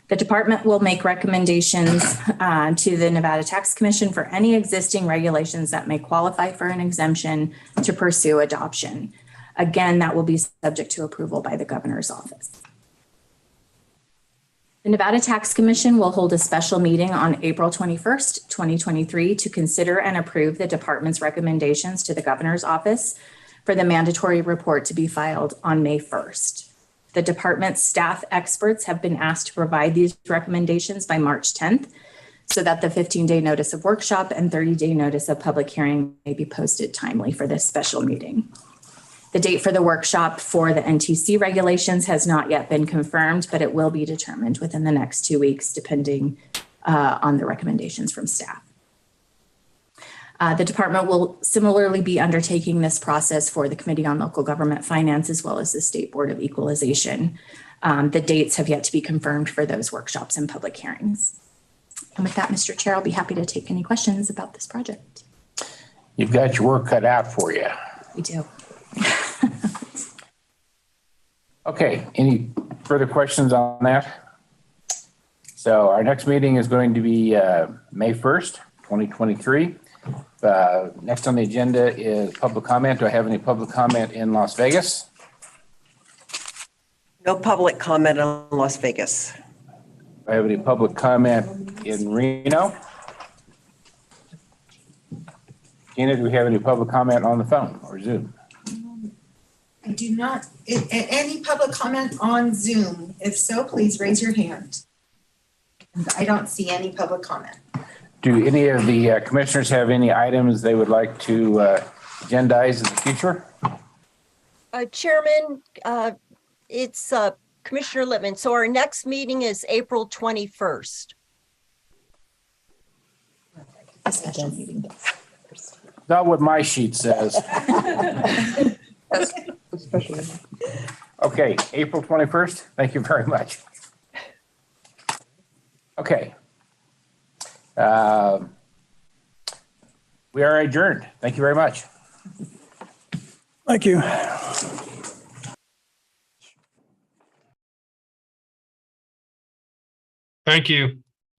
T: The department will make recommendations to the Nevada Tax Commission for any existing regulations that may qualify for an exemption to pursue adoption. Again, that will be subject to approval by the governor's office. The Nevada Tax Commission will hold a special meeting on April 21st, 2023 to consider and approve the department's recommendations to the governor's office for the mandatory report to be filed on May 1st. The department's staff experts have been asked to provide these recommendations by March 10th so that the 15-day notice of workshop and 30-day notice of public hearing may be posted timely for this special meeting. The date for the workshop for the NTC regulations has not yet been confirmed, but it will be determined within the next 2 weeks, depending on the recommendations from staff. The department will similarly be undertaking this process for the Committee on Local Government Finance, as well as the State Board of Equalization. The dates have yet to be confirmed for those workshops and public hearings. And with that, Mr. Chair, I'll be happy to take any questions about this project.
A: You've got your work cut out for you.
T: We do.
A: Okay, any further questions on that? So our next meeting is going to be May 1st, 2023. Next on the agenda is public comment. Do I have any public comment in Las Vegas?
C: No public comment on Las Vegas.
A: Do I have any public comment in Reno? Tina, do we have any public comment on the phone or Zoom?
B: I do not. Any public comment on Zoom? If so, please raise your hand. I don't see any public comment.
A: Do any of the commissioners have any items they would like to agendize in the future?
P: Chairman, it's Commissioner Lippman. So our next meeting is April 21st.
A: Not what my sheet says. Okay, April 21st. Thank you very much. Okay. We are adjourned. Thank you very much.
F: Thank you.
K: Thank you.